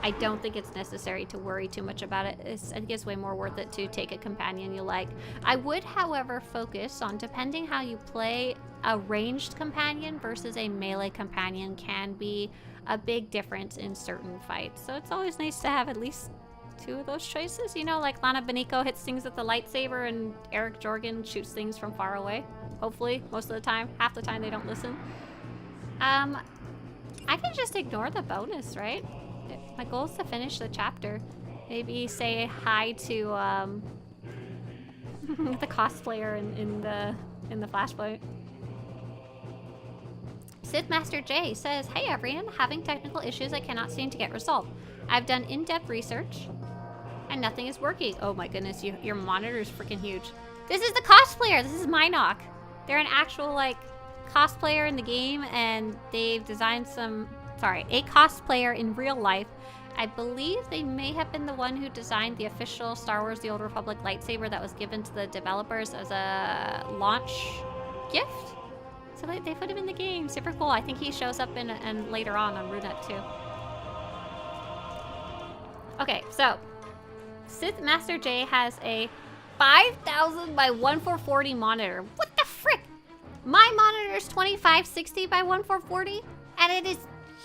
I don't think it's necessary to worry too much about it. I think it's way more worth it to take a companion you like. I would, however, focus on, depending how you play, a ranged companion versus a melee companion can be a big difference in certain fights. So it's always nice to have at least 2 of those choices. You know, like Lana Beniko hits things with the lightsaber and Eric Jorgen shoots things from far away. Hopefully, most of the time. Half the time they don't listen. I can just ignore the bonus, right? My goal is to finish the chapter. Maybe say hi to the cosplayer in the flashpoint. Sith Master J says, "Hey everyone, having technical issues I cannot seem to get resolved. I've done in-depth research and nothing is working." Oh my goodness, your monitor is freaking huge. This is the cosplayer. This is Minoc. They're an actual like cosplayer in the game, and they've designed a cosplayer in real life. I believe they may have been the one who designed the official Star Wars The Old Republic lightsaber that was given to the developers as a launch gift. So they put him in the game. Super cool. I think he shows up and later on Runet too. Okay, so Sith Master J has a 5000 by 1440 monitor. What the frick? My monitor is 2560 by 1440, and it is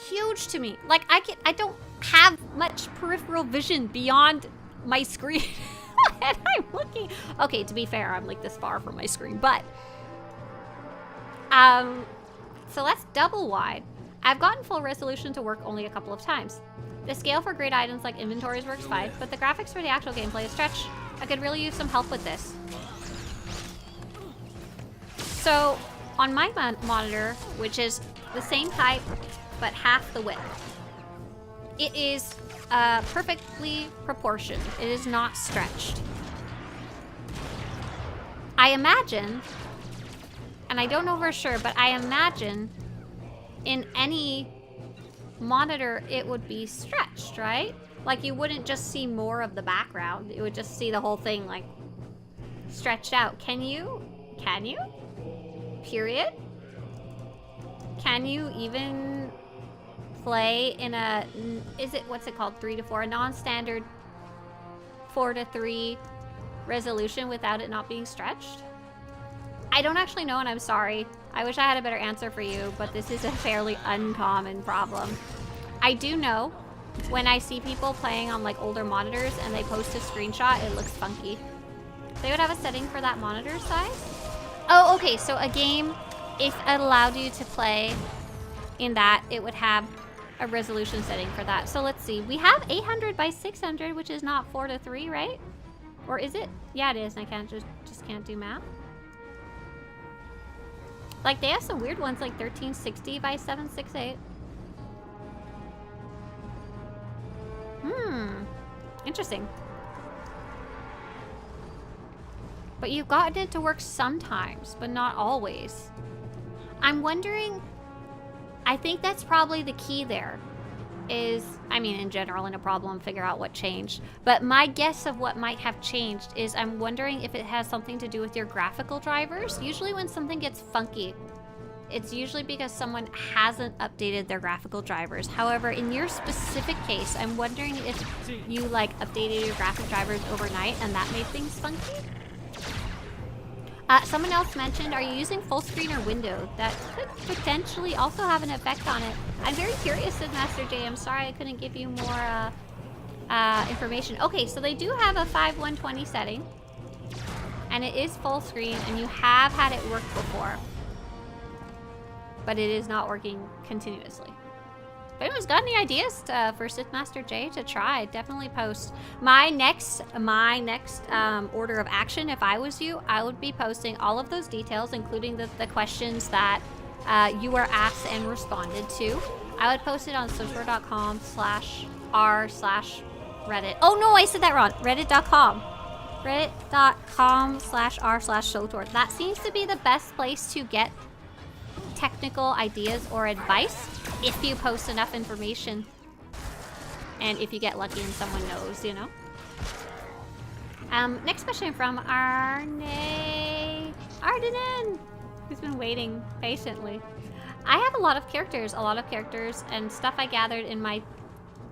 huge to me. Like I don't have much peripheral vision beyond my screen. And I'm looking. Okay, to be fair, I'm like this far from my screen, but so that's double wide. I've gotten full resolution to work only a couple of times. The scale for great items like inventories works fine, but the graphics for the actual gameplay is stretched. I could really use some help with this. So on my monitor, which is the same height but half the width, it is perfectly proportioned. It is not stretched. I imagine, and I don't know for sure, but I imagine in any monitor it would be stretched, right? Like you wouldn't just see more of the background. It would just see the whole thing like stretched out. Can you? Can you? Period? Can you even play in a, what's it called, 3:4, a non-standard 4:3 resolution without it not being stretched? I don't actually know, and I'm sorry. I wish I had a better answer for you, but this is a fairly uncommon problem. I do know when I see people playing on like older monitors and they post a screenshot, it looks funky. They would have a setting for that monitor size? Oh, okay, so a game, if it allowed you to play in that, it would have a resolution setting for that. So let's see, we have 800 by 600, which is not 4:3, right? Or is it? Yeah, it is, and I can't just can't do math. Like, they have some weird ones, like 1360 by 768. Interesting. But you've gotten it to work sometimes, but not always. I'm wondering, I think that's probably the key there. Is, I mean, in general, in a problem, figure out what changed. But my guess of what might have changed is I'm wondering if it has something to do with your graphical drivers. Usually when something gets funky, it's usually because someone hasn't updated their graphical drivers. However, in your specific case, I'm wondering if you like updated your graphic drivers overnight and that made things funky. Someone else mentioned, are you using full screen or window? That could potentially also have an effect on it. I'm very curious, said Master J. I'm sorry I couldn't give you more information. Okay, so they do have a 5120 setting. And it is full screen, and you have had it work before. But it is not working continuously. If anyone's got any ideas for Sith Master J to try, definitely post. My next order of action, if I was you, I would be posting all of those details, including the questions that you were asked and responded to. I would post it on SWTOR.com/r/Reddit. Oh no, I said that wrong. Reddit.com. reddit.com/r/SWTOR. That seems to be the best place to get technical ideas or advice if you post enough information. And if you get lucky and someone knows, you know. Next question from Ardenan, who's been waiting patiently. I have a lot of characters and stuff I gathered in my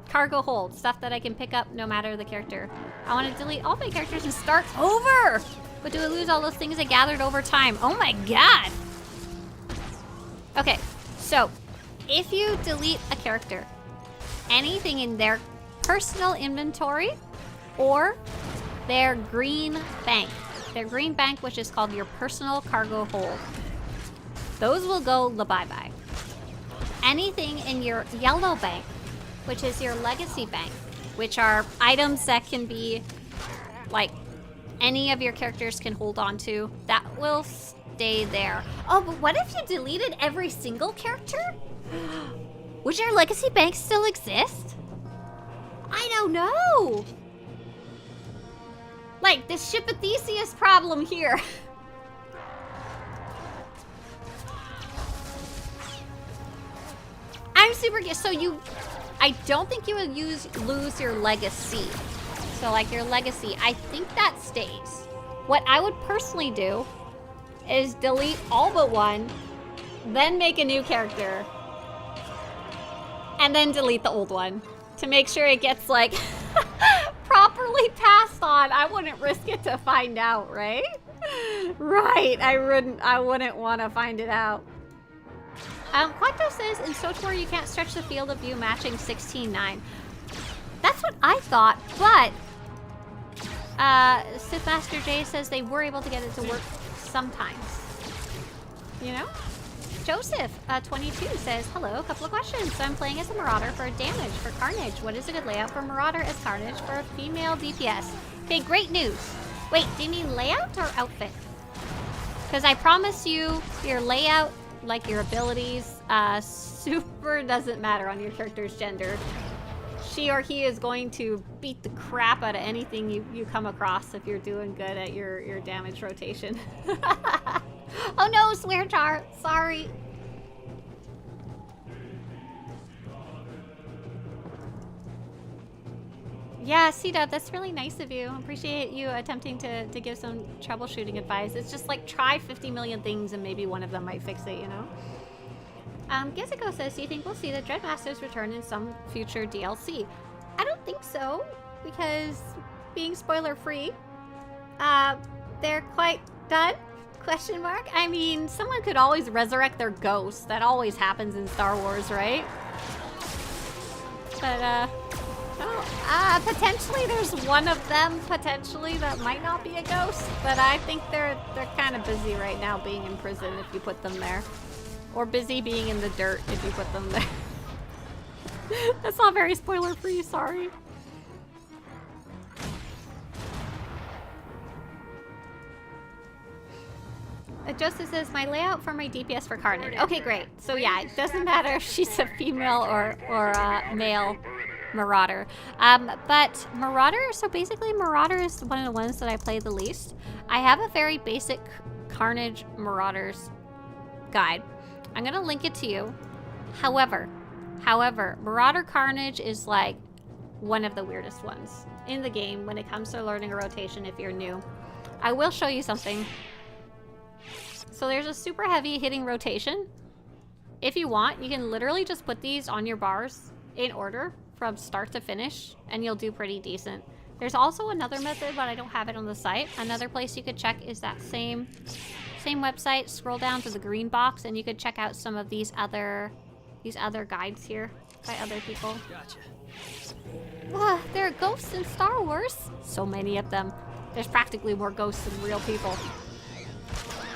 cargo hold, stuff that I can pick up no matter the character. I want to delete all my characters and start over! But do I lose all those things I gathered over time? Oh my god! Okay, so if you delete a character, anything in their personal inventory or their green bank, which is called your personal cargo hold, those will go bye-bye. Anything in your yellow bank, which is your legacy bank, which are items that can be like any of your characters can hold on to, that will stay there. Oh, but what if you deleted every single character? Would your legacy bank still exist? I don't know. Like this Ship of Theseus problem here. I'm super good. So I don't think you would lose your legacy. So like your legacy, I think that stays. What I would personally do is delete all but one, then make a new character, and then delete the old one to make sure it gets like properly passed on. I wouldn't risk it to find out, right? Right, I wouldn't want to find it out. Quanto says in SWTOR you can't stretch the field of view matching 16:9. That's what I thought, but Sith Master J says they were able to get it to work sometimes. You know? Joseph 22 says, hello, a couple of questions. So I'm playing as a Marauder for damage for Carnage. What is a good layout for Marauder as Carnage for a female DPS? Okay, great news. Wait, do you mean layout or outfit? Because I promise you, your layout, like your abilities, super doesn't matter on your character's gender. She or he is going to beat the crap out of anything you come across if you're doing good at your damage rotation. Oh no, SWTOR, sorry. Yeah, C-Dub, that's really nice of you. Appreciate you attempting to give some troubleshooting advice. It's just like try 50 million things and maybe one of them might fix it, you know? Gizico says, do you think we'll see the Dreadmasters return in some future DLC? I don't think so, because being spoiler free, they're quite done? Question mark? I mean, someone could always resurrect their ghost. That always happens in Star Wars, right? But, potentially there's one of them, potentially, that might not be a ghost. But I think they're kind of busy right now being in prison if you put them there. Or busy being in the dirt if you put them there. That's not very spoiler-free, sorry. Joseph says, my layout for my DPS for Carnage. Okay, great. So yeah, it doesn't matter if she's a female or male Marauder. But Marauder, so basically Marauder is one of the ones that I play the least. I have a very basic Carnage Marauders guide. I'm gonna link it to you. However, Marauder Carnage is like one of the weirdest ones in the game when it comes to learning a rotation if you're new. I will show you something. So there's a super heavy hitting rotation. If you want, you can literally just put these on your bars in order from start to finish, and you'll do pretty decent. There's also another method, but I don't have it on the site. Another place you could check is that same website. Scroll down to the green box, and you could check out some of these other guides here by other people. Gotcha. There are ghosts in Star Wars. So many of them. There's practically more ghosts than real people.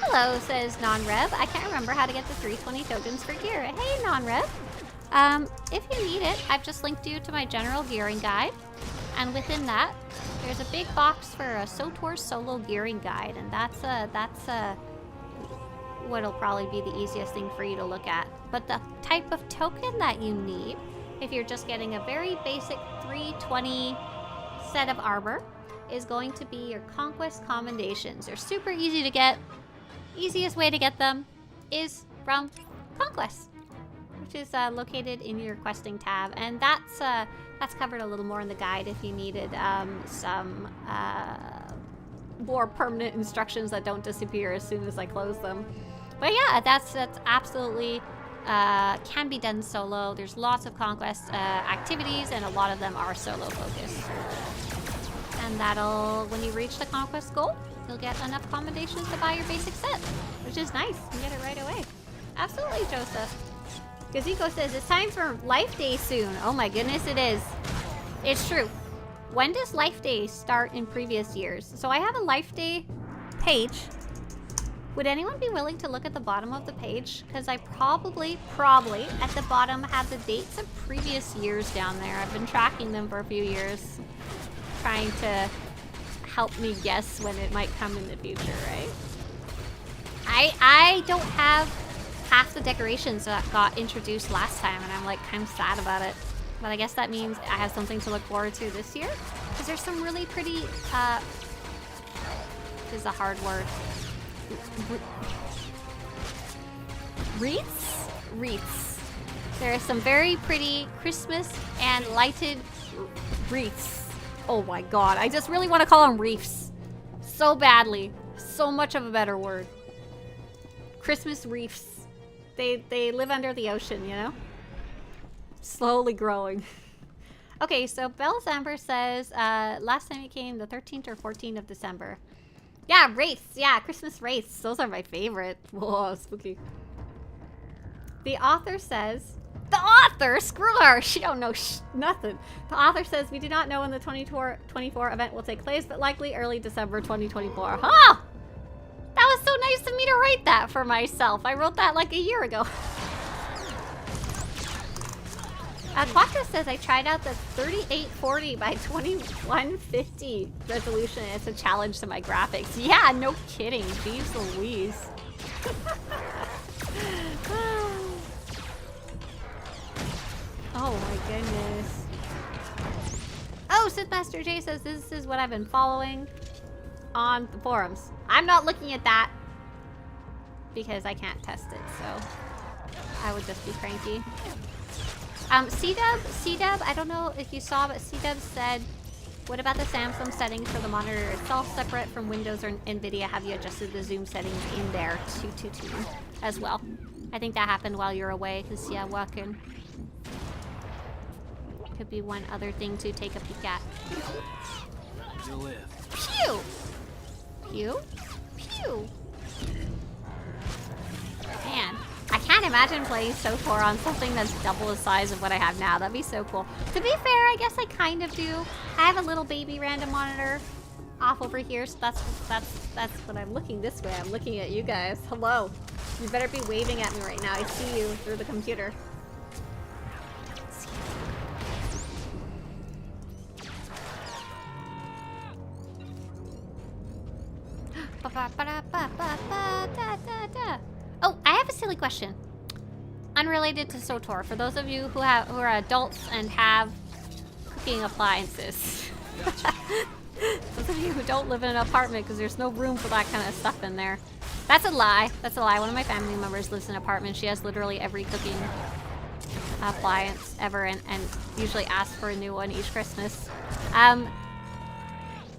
Hello, says Non-Rev. I can't remember how to get the 320 tokens for gear. Hey, Non-Rev. If you need it, I've just linked you to my general gearing guide. And within that, there's a big box for a SWTOR solo gearing guide. And that's what'll probably be the easiest thing for you to look at. But the type of token that you need, if you're just getting a very basic 320 set of armor, is going to be your conquest commendations. They're super easy to get. Easiest way to get them is from conquest, which is located in your questing tab, and that's covered a little more in the guide if you needed some more permanent instructions that don't disappear as soon as I close them. But yeah, that's absolutely can be done solo. There's lots of conquest activities, and a lot of them are solo focused. And that'll, when you reach the conquest goal, you'll get enough commendations to buy your basic set, which is nice. You get it right away. Absolutely, Joseph. Gaziko says it's time for Life Day soon. Oh my goodness, it is. It's true. When does Life Day start in previous years? So I have a Life Day page. Would anyone be willing to look at the bottom of the page? Because I probably at the bottom have the dates of previous years down there. I've been tracking them for a few years, trying to help me guess when it might come in the future, right? I don't have half the decorations that got introduced last time, and I'm like kind of sad about it. But I guess that means I have something to look forward to this year, because there's some really pretty, this is a hard word. Wreaths? Wreaths. There are some very pretty Christmas and lighted wreaths. Oh my god, I just really want to call them reefs. So badly. So much of a better word. Christmas reefs. They live under the ocean, you know? Slowly growing. Okay, so Bells Amber says, last time it came the 13th or 14th of December. Yeah, wraiths. Yeah, Christmas wraiths. Those are my favorite. Whoa, spooky. The author says... The author? Screw her! She don't know nothing. The author says, we do not know when the 2024 event will take place, but likely early December 2024. Huh! That was so nice of me to write that for myself. I wrote that like a year ago. Quattro says, I tried out the 3840 by 2150 resolution. It's a challenge to my graphics. Yeah, no kidding. Jeez Louise. Oh my goodness. Oh, Sith Master J says, this is what I've been following on the forums. I'm not looking at that because I can't test it, so I would just be cranky. C-Dub, I don't know if you saw, but C-Dub said, what about the Samsung settings for the monitor? It's all separate from Windows or NVIDIA. Have you adjusted the zoom settings in there to as well? I think that happened while you're away, because, yeah, walking. Could be one other thing to take a peek at. Pew! Pew? Pew! Man. I can't imagine playing SWTOR on something that's double the size of what I have now. That'd be so cool. To be fair, I guess I kind of do. I have a little baby random monitor off over here, so that's when I'm looking this way. I'm looking at you guys. Hello. You better be waving at me right now. I see you through the computer. Oh, I have a silly question. Unrelated to SWTOR. For those of you who are adults and have cooking appliances. Those of you who don't live in an apartment because there's no room for that kind of stuff in there. That's a lie. That's a lie. One of my family members lives in an apartment. She has literally every cooking appliance ever and usually asks for a new one each Christmas.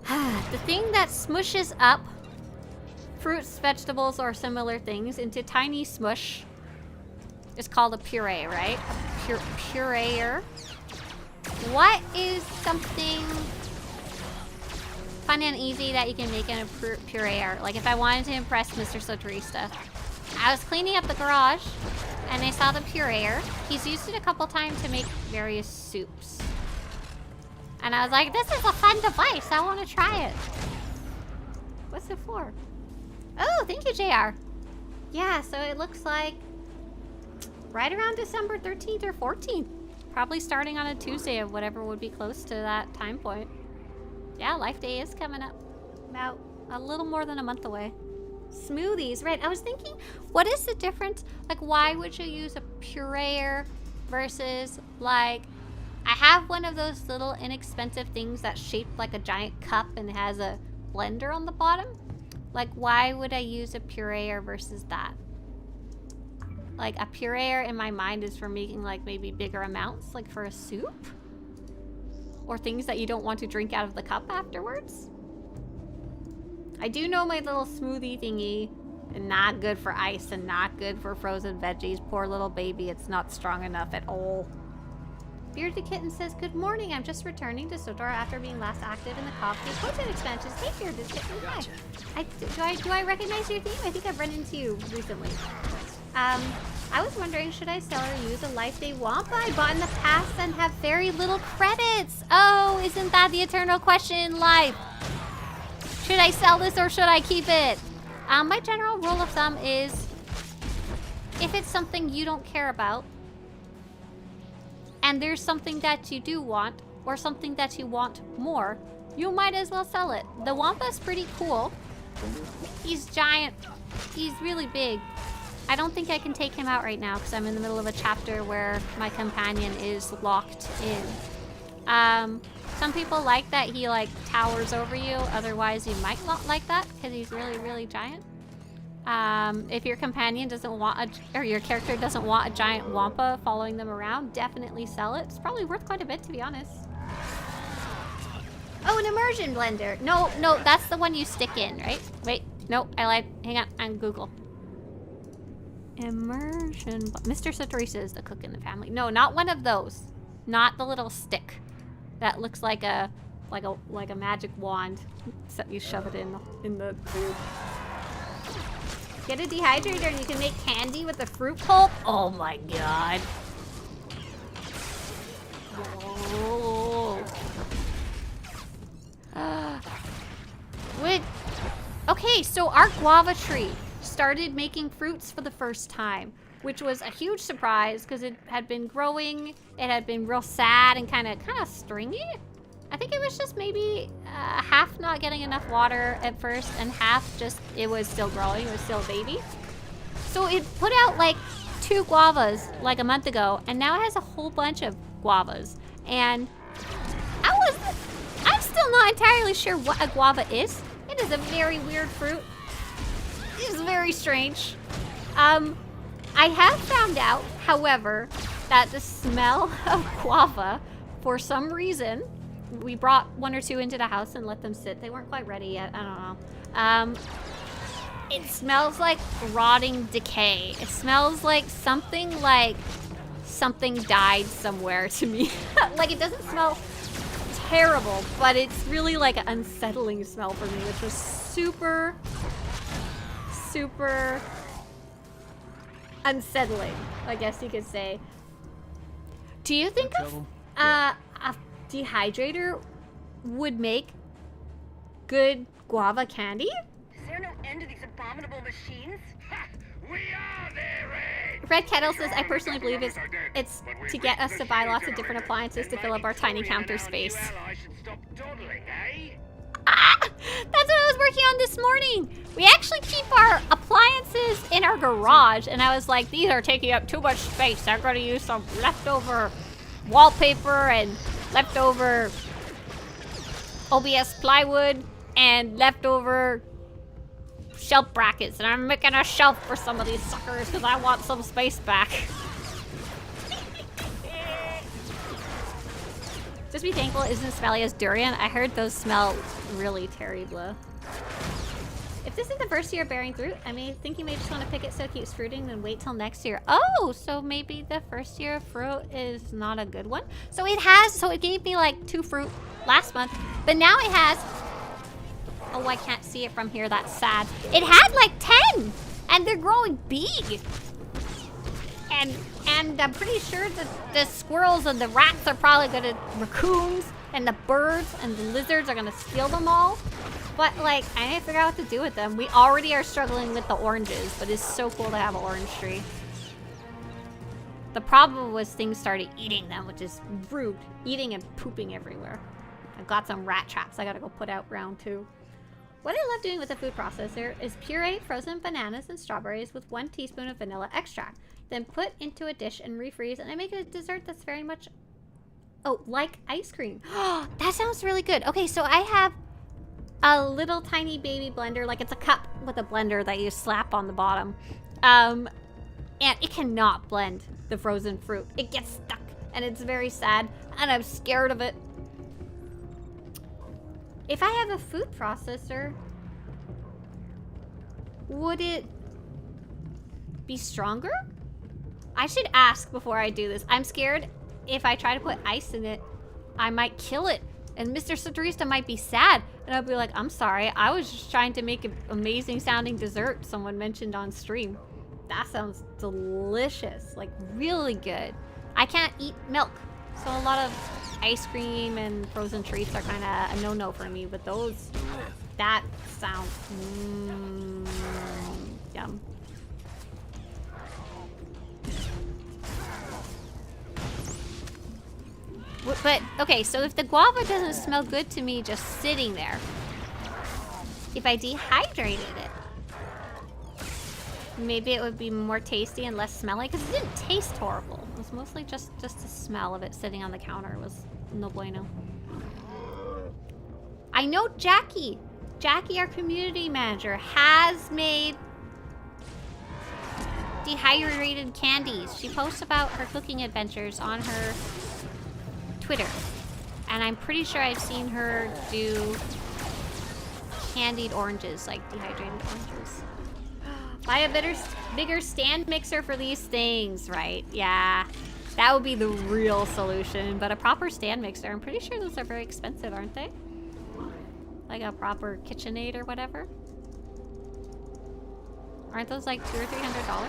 The thing that smushes up fruits, vegetables, or similar things into tiny smush is called a puree, right? Pureer. What is something fun and easy that you can make in a pureer? Like if I wanted to impress Mr. Swtorista. I was cleaning up the garage and I saw the pureer. He's used it a couple times to make various soups. And I was like, this is a fun device. I want to try it. What's it for? Oh, thank you, JR. Yeah, so it looks like right around December 13th or 14th. Probably starting on a Tuesday of whatever would be close to that time point. Yeah, Life Day is coming up. About a little more than a month away. Smoothies, right. I was thinking, what is the difference? Like, why would you use a pureer versus, like, I have one of those little inexpensive things that's shaped like a giant cup and has a blender on the bottom. Like, why would I use a pureer versus that? Like, a pureer in my mind is for making, like, maybe bigger amounts, like for a soup? Or things that you don't want to drink out of the cup afterwards? I do know my little smoothie thingy, and not good for ice and not good for frozen veggies. Poor little baby, it's not strong enough at all. Bearded Kitten says, good morning, I'm just returning to SWTOR after being last active in the coffee content expansions. Hey, Bearded Kitten, hi. Do I recognize your theme? I think I've run into you recently. I was wondering, should I sell or use a Life Day Wampa I bought in the past and have very little credits? Oh, isn't that the eternal question in life? Should I sell this or should I keep it? My general rule of thumb is, if it's something you don't care about, and there's something that you do want, or something that you want more, you might as well sell it. The Wampa's pretty cool. He's giant. He's really big. I don't think I can take him out right now because I'm in the middle of a chapter where my companion is locked in. Some people like that he like towers over you. Otherwise, you might not like that because he's really, really giant. If your companion doesn't want or your character doesn't want a giant Wampa following them around, definitely sell it. It's probably worth quite a bit, to be honest. Oh, an immersion blender. No, that's the one you stick in, right? Wait, no, I lied. Hang on, I'm Google. Immersion. Mr. Swtorista is the cook in the family. No, not one of those. Not the little stick that looks like a magic wand. Except you shove it in the food. Get a dehydrator and you can make candy with the fruit pulp. Oh my god. Whoa. Okay, so our guava tree started making fruits for the first time, which was a huge surprise because it had been growing. It had been real sad and kind of stringy. I think it was just maybe half not getting enough water at first and half just it was still growing. It was still a baby. So it put out like 2 guavas like a month ago, and now it has a whole bunch of guavas. And I'm still not entirely sure what a guava is. It is a very weird fruit. It is very strange. I have found out, however, that the smell of guava, for some reason, we brought 1 or 2 into the house and let them sit. They weren't quite ready yet. I don't know. It smells like rotting decay. It smells like something died somewhere to me. Like, it doesn't smell terrible, but it's really like an unsettling smell for me, which was super unsettling, I guess you could say. Do you think a dehydrator would make good guava candy? Is there no end to these abominable machines? We are there, Red! Red Kettle says, I personally believe it's to get us to buy lots of different appliances to fill up our tiny counter space. That's what I was working on this morning. We actually keep our appliances in our garage, and I was like, these are taking up too much space. I'm going to use some leftover wallpaper and leftover OBS plywood and leftover shelf brackets, and I'm making a shelf for some of these suckers because I want some space back. Just be thankful it isn't smelly as durian. I heard those smell really terrible. If this is the first year bearing fruit, I think you may just want to pick it so it keeps fruiting, then wait till next year. Oh, so maybe the first year of fruit is not a good one. So it gave me like 2 fruit last month, but now it has, oh, I can't see it from here, that's sad. It had like 10, and they're growing big. And I'm pretty sure that the squirrels and the rats are probably raccoons and the birds and the lizards are gonna steal them all. But like, I didn't figure out what to do with them. We already are struggling with the oranges, but it's so cool to have an orange tree. The problem was things started eating them, which is rude. Eating and pooping everywhere. I've got some rat traps I gotta go put out round 2. What I love doing with a food processor is puree frozen bananas and strawberries with 1 teaspoon of vanilla extract. Then put into a dish and refreeze, and I make a dessert that's very much Oh, like ice cream. That sounds really good. Okay, so I have a little tiny baby blender. Like it's a cup with a blender that you slap on the bottom. And it cannot blend the frozen fruit. It gets stuck and it's very sad and I'm scared of it. If I have a food processor, would it be stronger? I should ask before I do this. I'm scared if I try to put ice in it, I might kill it. And Mr. Swtorista might be sad. And I'll be like, I'm sorry. I was just trying to make an amazing sounding dessert someone mentioned on stream. That sounds delicious. Like, really good. I can't eat milk. So a lot of ice cream and frozen treats are kind of a no-no for me. But those, that sounds yum. But, okay, so if the guava doesn't smell good to me just sitting there, if I dehydrated it, maybe it would be more tasty and less smelly, because it didn't taste horrible. It was mostly just the smell of it sitting on the counter was no bueno. I know Jackie, our community manager, has made dehydrated candies. She posts about her cooking adventures on her Twitter, and I'm pretty sure I've seen her do candied oranges, like dehydrated oranges. Buy a bigger stand mixer for these things, right? Yeah, that would be the real solution. But a proper stand mixer, I'm pretty sure those are very expensive, aren't they? Like a proper KitchenAid or whatever. Aren't those like $200 or $300?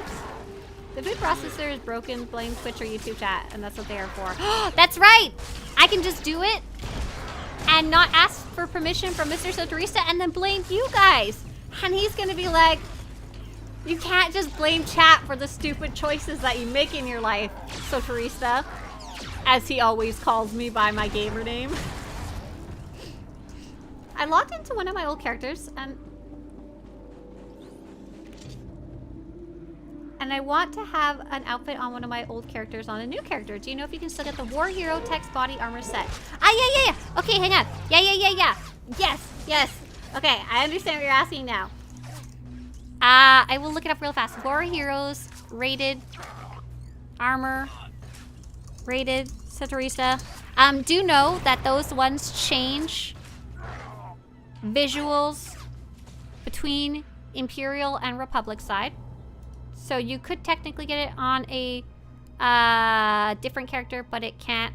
The food processor is broken, blame Twitch or YouTube chat, and that's what they are for. That's right! I can just do it and not ask for permission from Mr. Swtorista and then blame you guys. And he's gonna be like, you can't just blame chat for the stupid choices that you make in your life, Swtorista, as he always calls me by my gamer name. I logged into one of my old characters and I want to have an outfit on one of my old characters on a new character. Do you know if you can still get the War Hero text body armor set? Ah, yeah. Okay, hang on. Yeah. Yes. Okay, I understand what you're asking now. I will look it up real fast. War Heroes, rated, armor, rated, Swtorista. Do know that those ones change visuals between Imperial and Republic side. So you could technically get it on a different character, but it can't.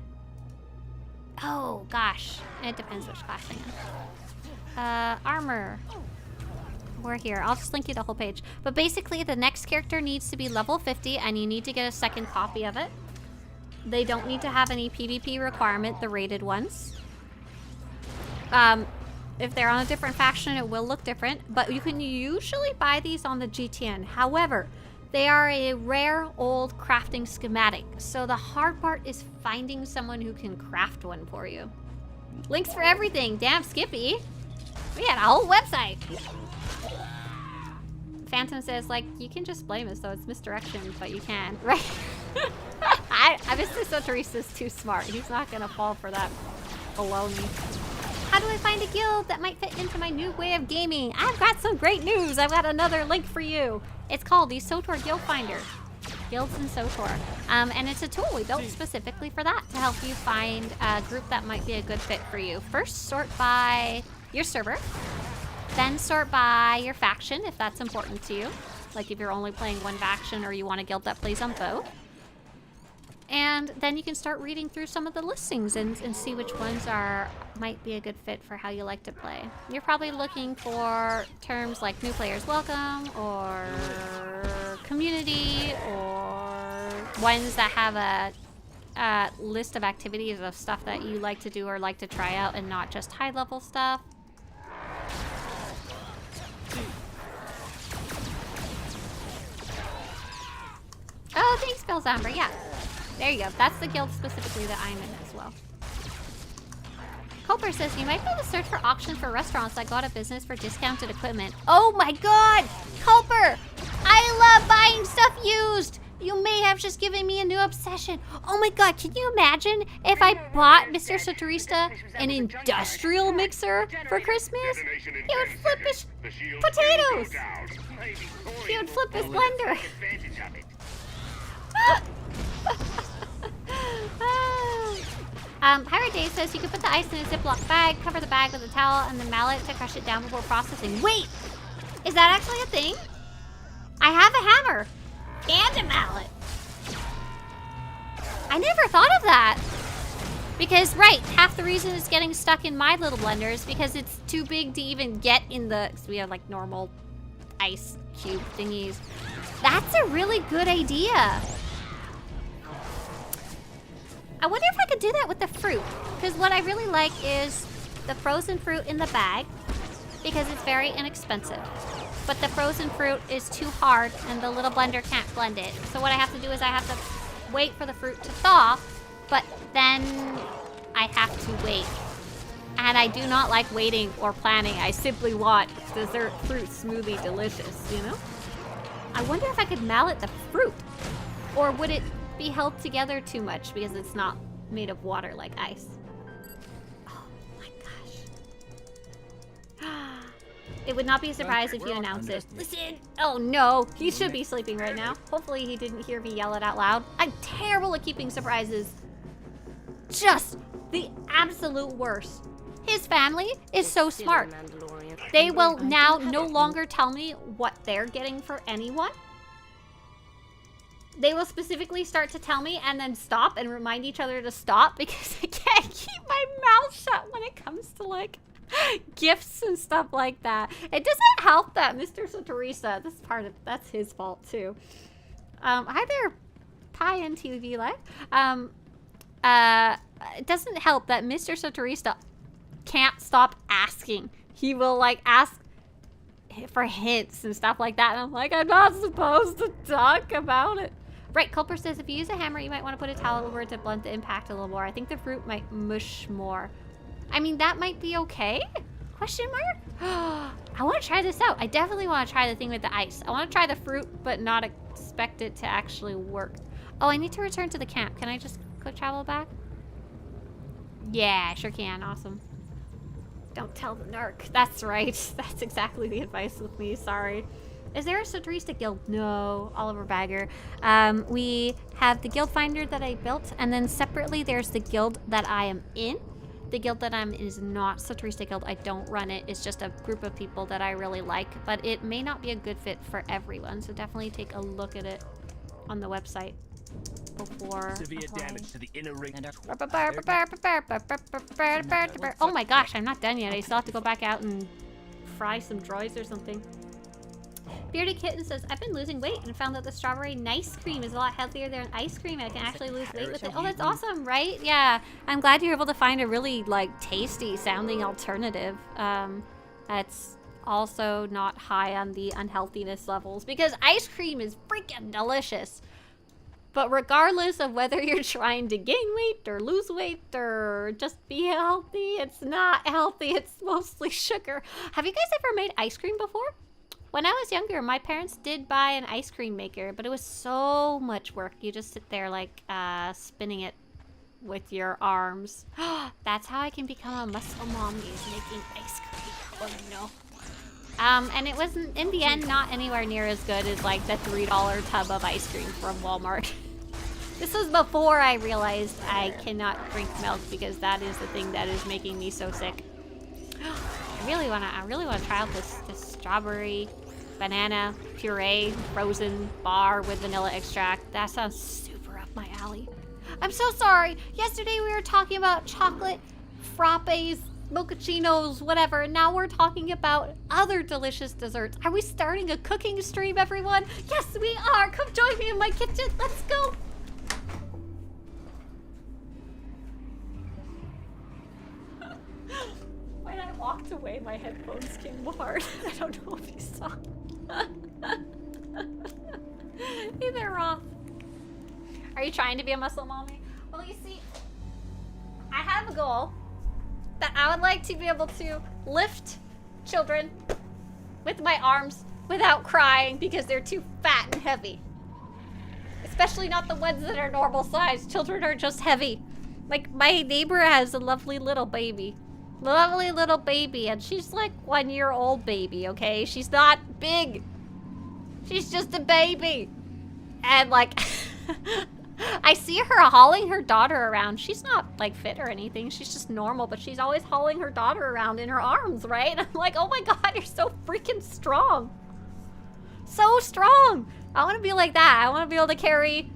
Oh gosh, it depends which class thing. Armor. We're here. I'll just link you the whole page. But basically, the next character needs to be level 50, and you need to get a second copy of it. They don't need to have any PvP requirement, the rated ones. If they're on a different faction, it will look different. But you can usually buy these on the GTN. However, they are a rare old crafting schematic, so the hard part is finding someone who can craft one for you. Links for everything. Damn, Skippy. We had a whole website. Phantom says, like, you can just blame us, though. It's misdirection, but you can. Right? I Mr. Swtorista is too smart. He's not going to fall for that baloney. How do I find a guild that might fit into my new way of gaming? I've got some great news. I've got another link for you. It's called the SWTOR Guild Finder. Guilds in SWTOR. And it's a tool we built specifically for that, to help you find a group that might be a good fit for you. First, sort by your server. Then sort by your faction, if that's important to you. Like if you're only playing one faction or you want a guild that plays on both. And then you can start reading through some of the listings and see which ones might be a good fit for how you like to play. You're probably looking for terms like new players welcome, or community, or ones that have a list of activities of stuff that you like to do or like to try out, and not just high level stuff. Oh, thanks, Belzamber. Yeah. There you go. That's the guild specifically that I'm in as well. Culper says, you might be able to search for auctions for restaurants that go out of business for discounted equipment. Oh my god! Culper! I love buying stuff used! You may have just giving me a new obsession. Oh my god, can you imagine if I bought Mr. Swtorista an industrial mixer for Christmas? He would flip his potatoes. He would flip his blender. Pirate Day says you can put the ice in a Ziploc bag, cover the bag with a towel, and then mallet to crush it down before processing. Wait! Is that actually a thing? I have a hammer and a mallet. I never thought of that. Because, right, half the reason it's getting stuck in my little blender is because it's too big to even get in the... Because we have, like, normal ice cube thingies. That's a really good idea. I wonder if I could do that with the fruit. Because what I really like is the frozen fruit in the bag. Because it's very inexpensive. But the frozen fruit is too hard and the little blender can't blend it. So what I have to do is I have to wait for the fruit to thaw. But then I have to wait. And I do not like waiting or planning. I simply want dessert fruit smoothie delicious, you know? I wonder if I could mallet the fruit. Or would it be held together too much because it's not made of water like ice? Oh my gosh. It would not be a surprise if you announce it. Listen! Oh no, he should be sleeping right now. Hopefully he didn't hear me yell it out loud. I'm terrible at keeping surprises. Just the absolute worst. His family is so smart. They will now no longer tell me what they're getting for anyone. They will specifically start to tell me and then stop and remind each other to stop because I can't keep my mouth shut when it comes to like gifts and stuff like that. It doesn't help that Mr. Swtorista, this part of that's his fault too. Hi there, Pi and TV Live. It doesn't help that Mr. Swtorista can't stop asking. He will like ask for hints and stuff like that, and I'm like, I'm not supposed to talk about it. Right, Culper says if you use a hammer, you might want to put a towel over it to blunt the impact a little more. I think the fruit might mush more. I mean, that might be okay? Question mark? I want to try this out. I definitely want to try the thing with the ice. I want to try the fruit, but not expect it to actually work. Oh, I need to return to the camp. Can I just quick travel back? Yeah, I sure can. Awesome. Don't tell the narc. That's right. That's exactly the advice with me. Sorry. Is there a Swtorista guild? No, Oliver Bagger. We have the guild finder that I built, and then separately there's the guild that I am in. The guild that I'm in is not Swtorista guild. I don't run it. It's just a group of people that I really like, but it may not be a good fit for everyone. So definitely take a look at it on the website before Severe damage to the inner ring. Oh my gosh, I'm not done yet. I still have to go back out and fry some droids or something. Bearded Kitten says, I've been losing weight and found that the strawberry nice cream is a lot healthier than ice cream. I can actually lose weight with it. Oh, that's awesome, right? Yeah, I'm glad you're able to find a really like tasty sounding alternative. That's also not high on the unhealthiness levels because ice cream is freaking delicious. But regardless of whether you're trying to gain weight or lose weight or just be healthy, it's not healthy. It's mostly sugar. Have you guys ever made ice cream before? When I was younger, my parents did buy an ice cream maker, but it was so much work. You just sit there like spinning it with your arms. That's how I can become a muscle mommy, is making ice cream. Oh no. And it wasn't, in the end, not anywhere near as good as like the $3 tub of ice cream from Walmart. This was before I realized I cannot drink milk because that is the thing that is making me so sick. I really wanna try out this strawberry banana puree frozen bar with vanilla extract. That sounds super up my alley. I'm so sorry. Yesterday we were talking about chocolate frappes, mochachinos, whatever, and now we're talking about other delicious desserts. Are we starting a cooking stream, everyone? Yes, we are. Come join me in my kitchen. Let's go. When I walked away, my headphones came hard. I don't know if you saw. Hey there, Roth. Are you trying to be a muscle mommy? Well, you see, I have a goal that I would like to be able to lift children with my arms without crying because they're too fat and heavy. Especially not the ones that are normal size. Children are just heavy. Like, my neighbor has a lovely little baby. Lovely little baby, and she's like 1-year-old baby, okay? She's not big. She's just a baby. And like, I see her hauling her daughter around. She's not like fit or anything. She's just normal, but she's always hauling her daughter around in her arms, right? I'm like, oh my God, you're so freaking strong. So strong. I want to be like that. I want to be able to carry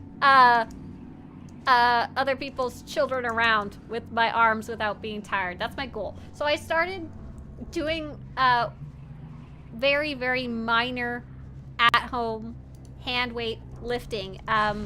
other people's children around with my arms without being tired. That's my goal. So I started doing very, very minor at-home hand weight lifting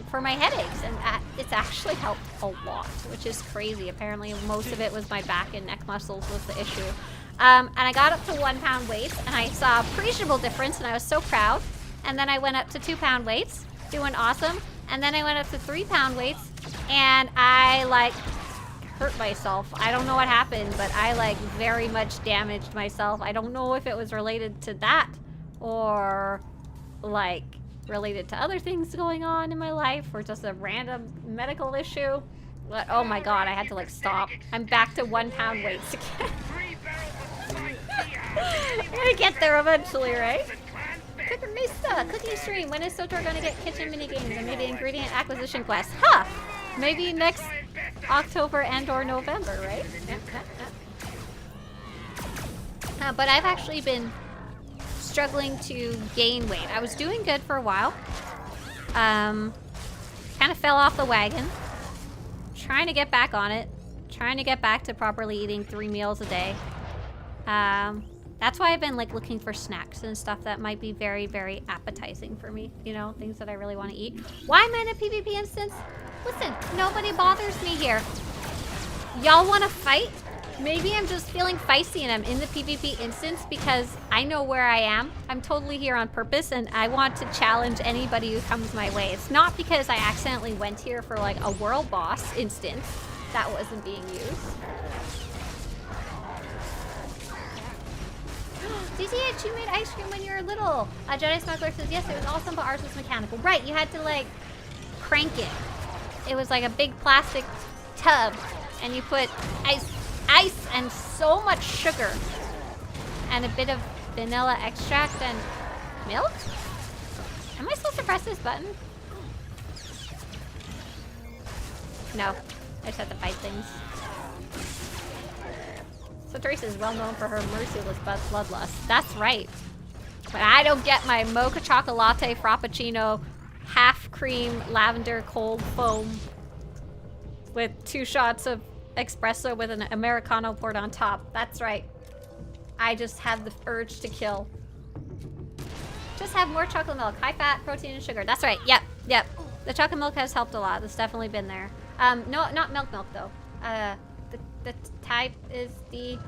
for my headaches, and it's actually helped a lot, which is crazy. Apparently most of it was my back and neck muscles was the issue. And I got up to 1 pound weights, and I saw appreciable difference, and I was so proud. And then I went up to 2 pound weights, doing awesome. And then I went up to 3 pound weights, and I like hurt myself. I don't know what happened, but I like very much damaged myself. I don't know if it was related to that or like related to other things going on in my life or just a random medical issue. But oh my God, I had to like stop. I'm back to 1 pound weights again. I'm gonna get there eventually, right? Swtorista, cooking stream. When is SWTOR gonna get kitchen minigames and maybe ingredient acquisition quests? Huh! Maybe next October and or November, right? But I've actually been struggling to gain weight. I was doing good for a while. Kind of fell off the wagon. Trying to get back on it. Trying to get back to properly eating 3 meals a day. That's why I've been like looking for snacks and stuff that might be very, very appetizing for me. You know, things that I really want to eat. Why am I in a PvP instance? Listen, nobody bothers me here. Y'all want to fight? Maybe I'm just feeling feisty and I'm in the PvP instance because I know where I am. I'm totally here on purpose and I want to challenge anybody who comes my way. It's not because I accidentally went here for like a world boss instance that wasn't being used. DTH, you made ice cream when you were little. Jedi Smuggler says, yes, it was awesome, but ours was mechanical. Right, you had to like crank it. It was like a big plastic tub and you put ice and so much sugar and a bit of vanilla extract and milk? Am I supposed to press this button? No, I just have to fight things. Swtorista is well known for her merciless bloodlust. That's right. But I don't get my mocha chocolate latte frappuccino half cream lavender cold foam with 2 shots of espresso with an Americano poured on top. That's right. I just have the urge to kill. Just have more chocolate milk. High fat, protein, and sugar. That's right. Yep. The chocolate milk has helped a lot. It's definitely been there. No, not milk though. The type is the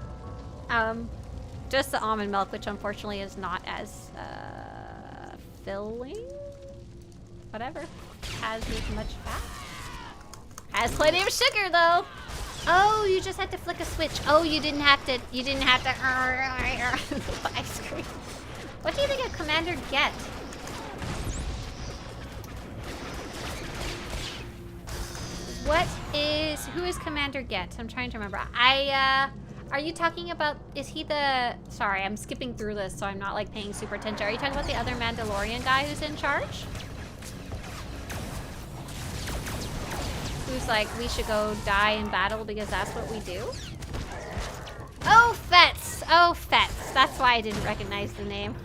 just the almond milk, which unfortunately is not as filling. Whatever. Has as much fat. Has plenty of sugar though. Oh, you just had to flick a switch. Oh, you didn't have to ice cream. What do you think a commander get? Who is Commander Get? I'm trying to remember. Are you talking about, is he the, sorry, I'm skipping through this so I'm not like paying super attention. Are you talking about the other Mandalorian guy who's in charge? Who's like, we should go die in battle because that's what we do? Oh, Fetz! Oh, Fetz. That's why I didn't recognize the name.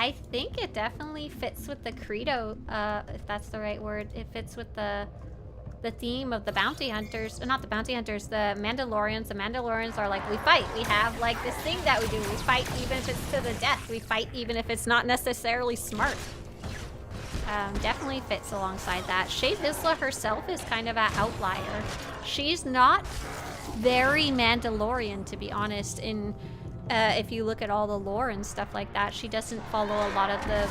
I think it definitely fits with the credo, if that's the right word. It fits with the theme of the bounty hunters, not the bounty hunters, the Mandalorians. The Mandalorians are like, we fight. We have like this thing that we do. We fight even if it's to the death. We fight even if it's not necessarily smart. Definitely fits alongside that. Shae Vizsla herself is kind of an outlier. She's not very Mandalorian, to be honest, in if you look at all the lore and stuff like that. She doesn't follow a lot of the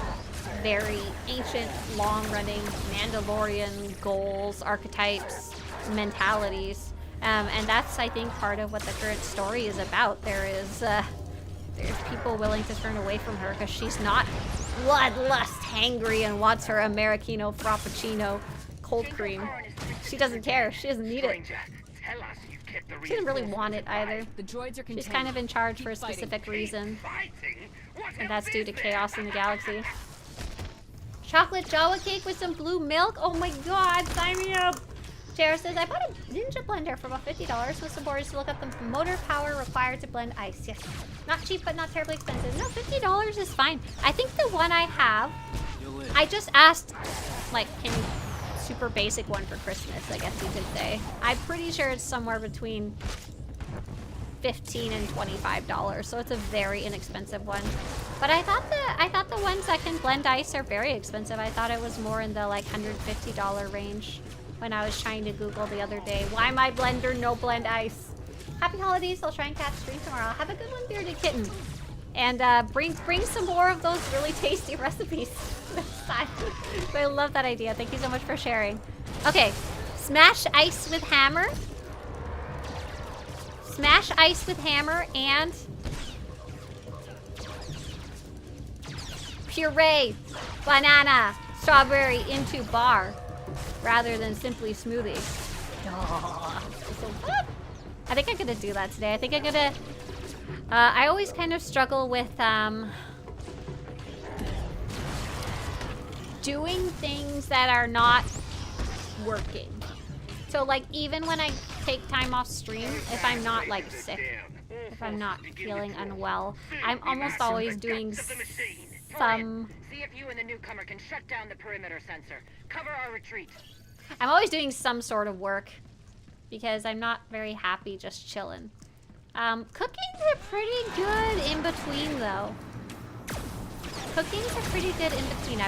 very ancient, long-running Mandalorian goals, archetypes, mentalities. And that's, I think, part of what the current story is about. There is there's people willing to turn away from her because she's not bloodlust hangry and wants her Americano Frappuccino cold cream. She doesn't care. She doesn't need it. She doesn't really want it either. The droids are contained. She's kind of in charge for a Keep fighting. specific reason. And that's due to chaos in the galaxy. Chocolate Jawa cake with some blue milk? Oh my god, sign me up! Tara says, I bought a Ninja blender for about $50 with some boards to look up the motor power required to blend ice. Yes. Not cheap, but not terribly expensive. No, $50 is fine. I think the one I have, I just asked, like, can you super basic one for Christmas, I guess you could say. I'm pretty sure it's somewhere between $15 and $25, so it's a very inexpensive one. But I thought the ones that can blend ice are very expensive. I thought it was more in the like $150 range when I was trying to Google the other day. Why my blender no blend ice? Happy holidays! I'll try and catch stream tomorrow. Have a good one, Bearded Kitten. And bring some more of those really tasty recipes. I love that idea. Thank you so much for sharing. Okay, smash ice with hammer. Smash ice with hammer and puree banana strawberry into bar rather than simply smoothie. Oh, so fun. I think I'm gonna do that today. I think I'm gonna I always kind of struggle with doing things that are not working. So like even when I take time off stream, if I'm not like sick, if I'm not feeling unwell, I'm almost always doing some... See if you and the newcomer can shut down the perimeter sensor. Cover our retreat. I'm always doing some sort of work because I'm not very happy just chilling. Cooking's a pretty good in between though. Cooking's a pretty good in between.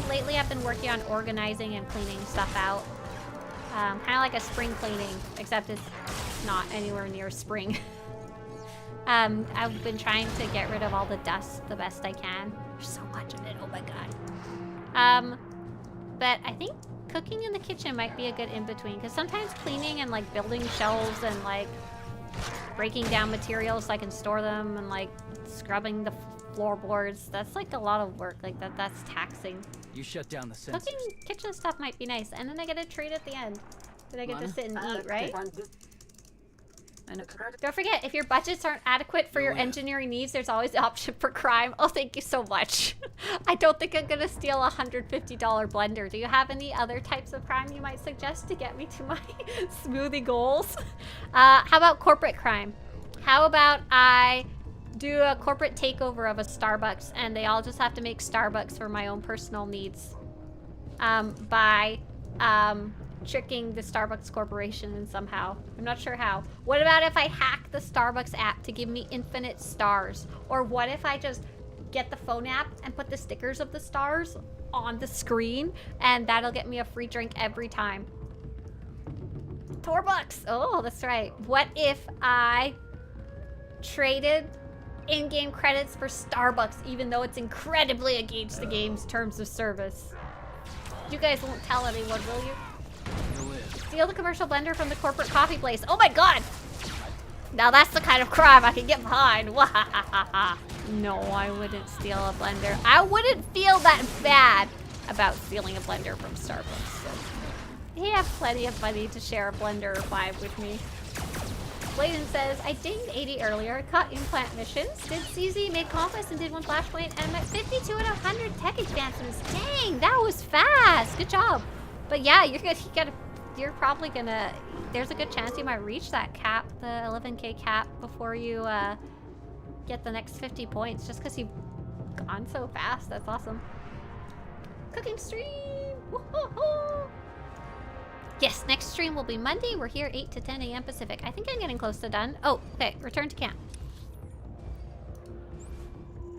Lately I've been working on organizing and cleaning stuff out. Kind of like a spring cleaning, except it's not anywhere near spring. I've been trying to get rid of all the dust the best I can. There's so much of it, oh my god. But I think cooking in the kitchen might be a good in-between, because sometimes cleaning and like building shelves and like breaking down materials so I can store them and like scrubbing the floorboards, that's like a lot of work. Like that's taxing. You shut down the sensors. Cooking kitchen stuff might be nice, and then I get a treat at the end. Then I get to sit and eat, right? Don't forget, if your budgets aren't adequate for your engineering needs, there's always the option for crime. Oh, thank you so much. I don't think I'm gonna steal a $150 blender. Do you have any other types of crime you might suggest to get me to my smoothie goals? How about corporate crime? How about I do a corporate takeover of a Starbucks and they all just have to make Starbucks for my own personal needs by tricking the Starbucks Corporation and somehow. I'm not sure how. What about if I hack the Starbucks app to give me infinite stars? Or what if I just get the phone app and put the stickers of the stars on the screen and that'll get me a free drink every time? $4. Oh, that's right. What if I traded in-game credits for Starbucks even though it's incredibly against the game's terms of service? You guys won't tell anyone, will you? Steal the commercial blender from the corporate coffee place. Oh my god! Now that's the kind of crime I can get behind. No, I wouldn't steal a blender. I wouldn't feel that bad about stealing a blender from Starbucks. So. They have plenty of money to share a blender or 5 with me. Bladen says, I dinged 80 earlier, caught implant missions, did CZ, made compass, and did 1 flashpoint, and I'm at 52 out of 100 tech advancements. Dang, that was fast. Good job. But yeah, you're probably gonna, there's a good chance you might reach that cap, the 11K cap, before you get the next 50 points, just because you've gone so fast. That's awesome. Cooking stream! Woo-hoo-hoo! Yes, next stream will be Monday. We're here 8 to 10 a.m. Pacific. I think I'm getting close to done. Oh, okay, return to camp.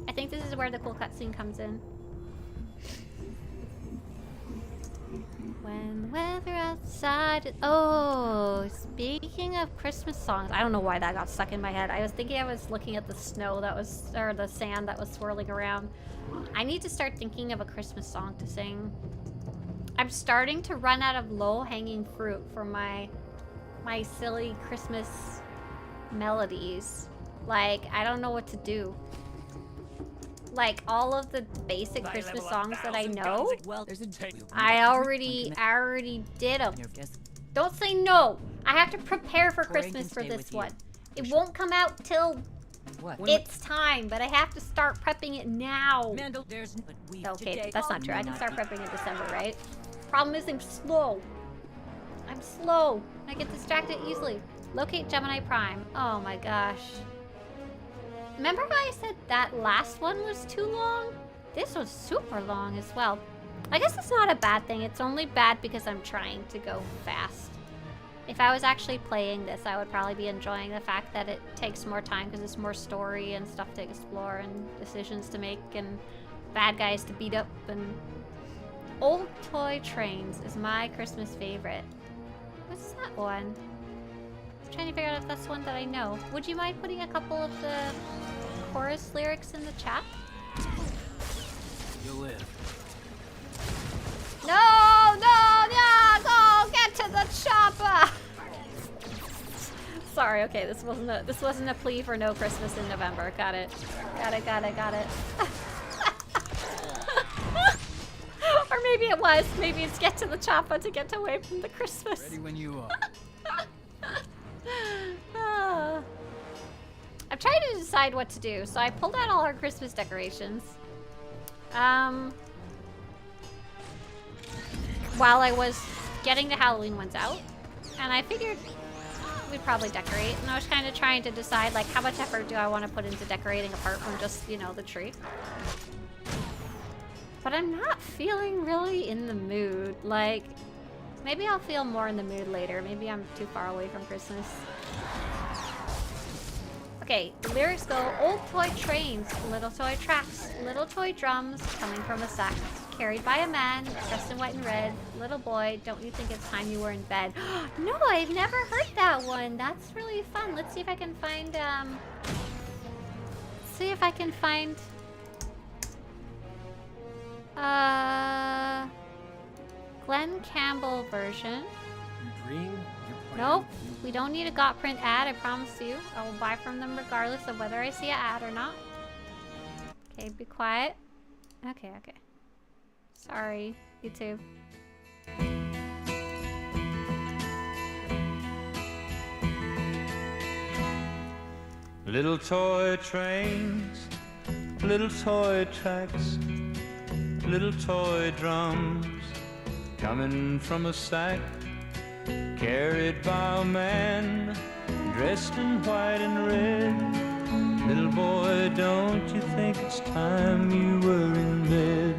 I think this is where the cool cutscene comes in. When weather outside... Oh, speaking of Christmas songs. I don't know why that got stuck in my head. I was thinking I was looking at the snow that was... Or the sand that was swirling around. I need to start thinking of a Christmas song to sing. I'm starting to run out of low-hanging fruit for my silly Christmas melodies. Like, I don't know what to do. Like, all of the basic Christmas songs that I know, Well, there's a I already did them. Don't say no. I have to prepare for Corey can Christmas for stay this with you. one. It won't come out till What? it's time, but I have to start prepping it now. Mandel, there's but we Okay, today. that's not true. I can start prepping in December, right? Problem is I'm slow. I'm slow. I get distracted easily. Locate Gemini Prime. Oh my gosh. Remember how I said that last one was too long? This was super long as well. I guess it's not a bad thing. It's only bad because I'm trying to go fast. If I was actually playing this, I would probably be enjoying the fact that it takes more time because it's more story and stuff to explore and decisions to make and bad guys to beat up and... Old Toy Trains is my Christmas favorite. What's that one? I'm trying to figure out if that's one that I know. Would you mind putting a couple of the chorus lyrics in the chat? You live. No, go get to the chopper. Sorry, okay, this wasn't a plea for no Christmas in November. Got it. Or maybe it was. Maybe it's get to the chopper to get away from the Christmas. Ready when you are. I'm trying to decide what to do. So I pulled out all our Christmas decorations. While I was getting the Halloween ones out. And I figured we'd probably decorate. And I was kind of trying to decide, like, how much effort do I want to put into decorating apart from just, you know, the tree. But I'm not feeling really in the mood. Like, maybe I'll feel more in the mood later. Maybe I'm too far away from Christmas. Okay, the lyrics go, old toy trains, little toy tracks, little toy drums coming from a sack, carried by a man dressed in white and red. Little boy, don't you think it's time you were in bed? No, I've never heard that one. That's really fun. Let's see if I can find, Glenn Campbell version. Your dream, your plan. Nope, we don't need a got print ad, I promise you. I will buy from them regardless of whether I see an ad or not. Okay, be quiet. Okay. Sorry, YouTube. Little toy trains, little toy tracks, little toy drums coming from a sack, carried by a man dressed in white and red. Little boy, don't you think it's time you were in bed?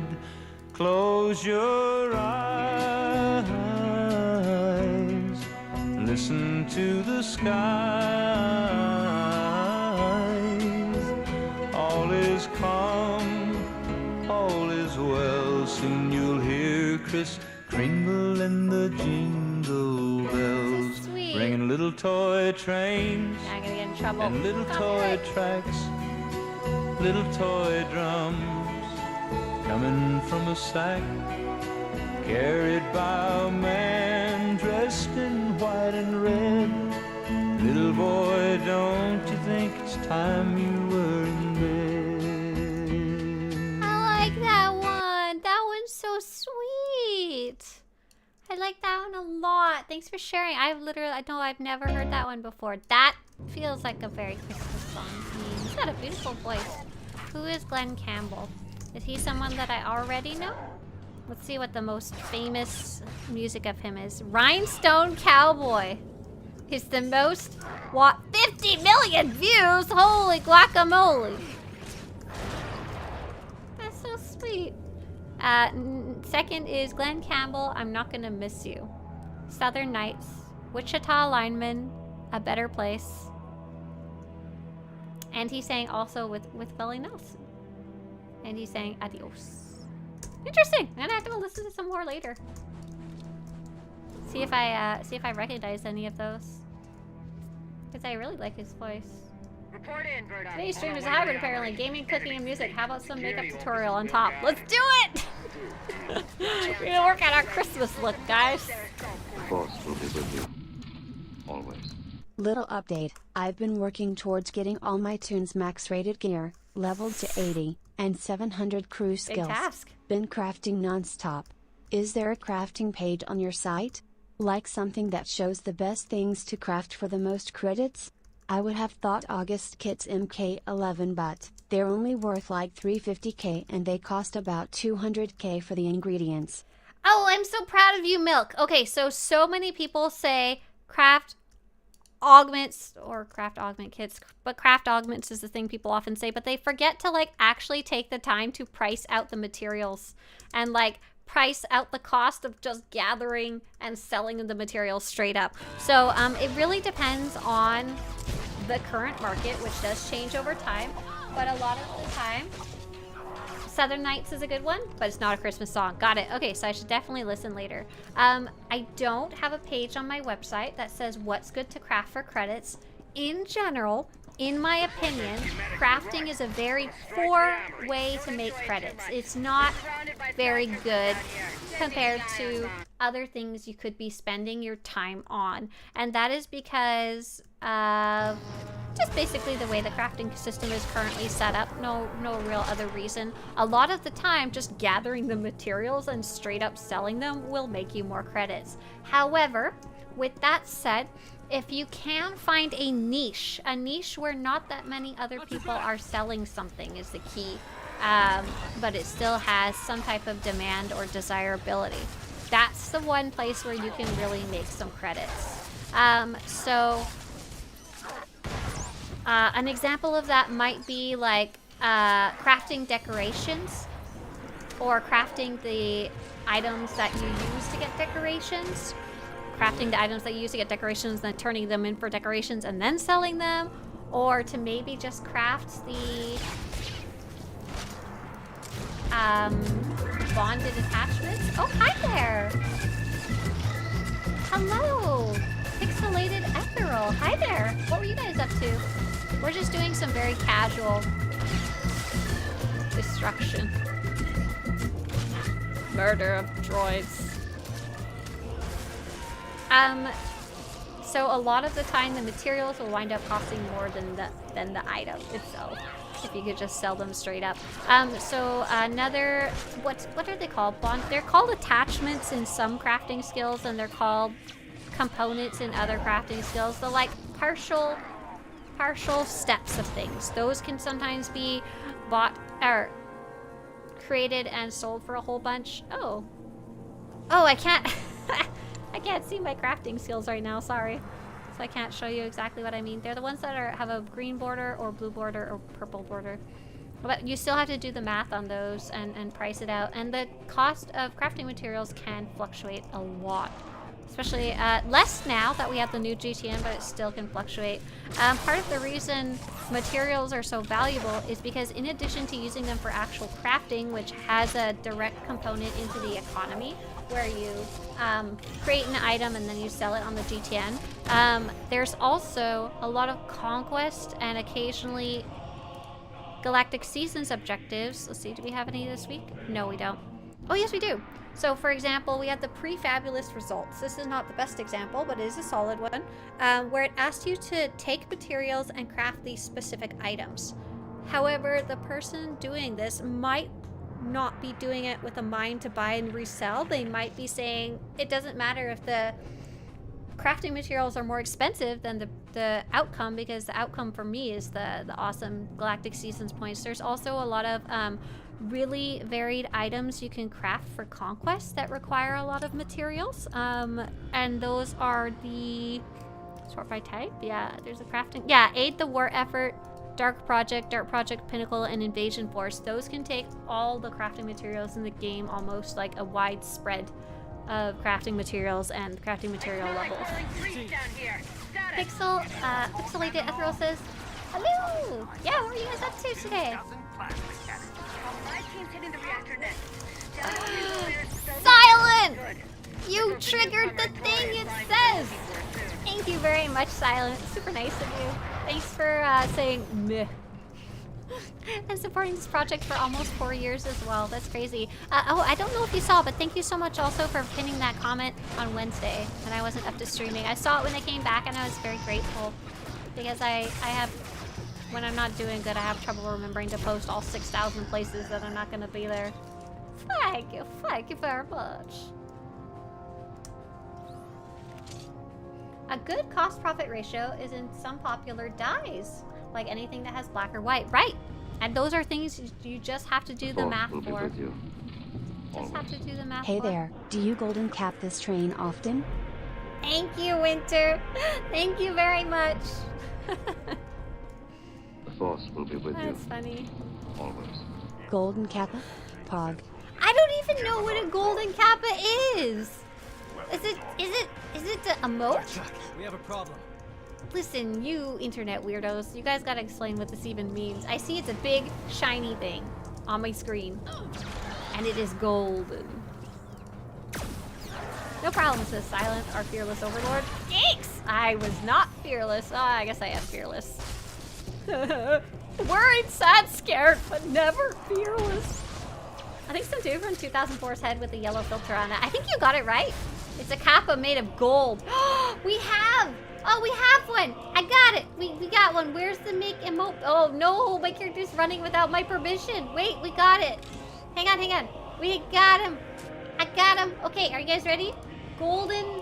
Close your eyes, listen to the skies. All is calm, all is well. Soon you'll hear Kris Kringle and the jingle bells, Sweet. ringing little toy trains Now I'm gonna get in trouble. and little toy tracks, little toy drums coming from a sack, carried by a man dressed in white and red. Little boy, don't you think it's time you were in bed? I like that one. That one's so sweet. I like that one a lot. Thanks for sharing. I've never heard that one before. That feels like a very Christmas song to me. He's got a beautiful voice. Who is Glenn Campbell? Is he someone that I already know? Let's see what the most famous music of him is. Rhinestone Cowboy. He's the most, 50 million views? Holy guacamole. That's so sweet. Second is Glenn Campbell, I'm Not Gonna Miss You. Southern Nights, Wichita Lineman, A Better Place. And he sang also with Willie Nelson. And he sang Adios. Interesting. I'm gonna have to go listen to some more later. See if I recognize any of those. Because I really like his voice. Report in, Bird Eye. Today's stream is a hybrid apparently. Gaming, cooking, and music. How about some makeup tutorial on top? Let's do it! We're gonna work on our Christmas look, guys. Force will be with you. Always. Little update, I've been working towards getting all my tunes max rated gear, leveled to 80, and 700 crew skills. task. Been crafting non-stop. Is there a crafting page on your site? Like something that shows the best things to craft for the most credits? I would have thought August kits MK11, but they're only worth like 350k and they cost about 200k for the ingredients. Oh, I'm so proud of you, Milk. Okay, so many people say craft augments or craft augment kits, but craft augments is the thing people often say, but they forget to like actually take the time to price out the materials and like price out the cost of just gathering and selling the materials straight up. So it really depends on the current market, which does change over time, but a lot of the time Southern Nights is a good one, but it's not a Christmas song. Got it. Okay, so I should definitely listen later. I don't have a page on my website that says what's good to craft for credits. In general, in my opinion, crafting is a very poor way to make credits. It's not very good compared to other things you could be spending your time on. And that is because of just basically the way the crafting system is currently set up. No real other reason. A lot of the time, just gathering the materials and straight up selling them will make you more credits. However, with that said, if you can find a niche where not that many other people are selling something is the key, but it still has some type of demand or desirability. That's the one place where you can really make some credits. An example of that might be like crafting decorations or crafting the items that you use to get decorations. Crafting the items that you use to get decorations, then turning them in for decorations and then selling them, or to maybe just craft the bonded attachments. Oh, hi there! Hello! Pixelated Ethereal. Hi there! What were you guys up to? We're just doing some very casual destruction. Murder of droids. So a lot of the time the materials will wind up costing more than the item itself, if you could just sell them straight up. Another, what are they called? They're called attachments in some crafting skills, and they're called components in other crafting skills. They're like partial steps of things. Those can sometimes be bought or created and sold for a whole bunch. Oh, I can't I can't see my crafting skills right now, sorry. So I can't show you exactly what I mean. They're the ones that have a green border or blue border or purple border. But you still have to do the math on those and price it out. And the cost of crafting materials can fluctuate a lot. Especially less now that we have the new GTN, but it still can fluctuate. Part of the reason materials are so valuable is because in addition to using them for actual crafting, which has a direct component into the economy, where you create an item and then you sell it on the GTN, there's also a lot of conquest and occasionally Galactic Seasons objectives. Let's see, do we have any this week? No, we don't. Oh, yes, we do. So, for example, we have the pre-fabulous results. This is not the best example, but it is a solid one, where it asks you to take materials and craft these specific items. However, the person doing this might not be doing it with a mind to buy and resell. They might be saying, it doesn't matter if the crafting materials are more expensive than the outcome, because the outcome for me is the awesome Galactic Seasons points. There's also a lot of really varied items you can craft for conquest that require a lot of materials, and those are the sort by type. Yeah, there's a crafting, aid the war effort, Dark Project Pinnacle, and Invasion Force. Those can take all the crafting materials in the game, almost like a wide spread of crafting materials and crafting material levels. Pixelated Ethereal says, hello! Yeah, what are you guys up to today? Silent! You triggered the thing it says! Thank you very much, Silent. Super nice of you. Thanks for saying meh. I'm supporting this project for almost 4 years as well. That's crazy. Oh, I don't know if you saw, but thank you so much also for pinning that comment on Wednesday when I wasn't up to streaming. I saw it when I came back and I was very grateful because I have, when I'm not doing good, I have trouble remembering to post all 6,000 places that I'm not going to be there. Thank you very much. A good cost-profit ratio is in some popular dyes, like anything that has black or white. Right! And those are things you just have to do the math for. Just have to do the math for. Hey there, do you golden cap this train often? Thank you, Winter. Thank you very much. The Force will be with you. That's funny. Always. Golden kappa? Pog. I don't even know what a golden kappa is. Is it the emote? We have a problem. Listen, you internet weirdos, you guys gotta explain what this even means. I see it's a big, shiny thing on my screen. And it is golden. No problem, says Silent, our fearless overlord. Thanks! I was not fearless. Oh, I guess I am fearless. Worried, sad, scared, but never fearless. I think some dude from 2004's head with a yellow filter on it. I think you got it right. It's a kappa made of gold. We have! Oh, we have one! I got it! We got one. Where's the make emote? Oh no, my character's running without my permission. Wait, we got it. Hang on. We got him. I got him. Okay, are you guys ready? Golden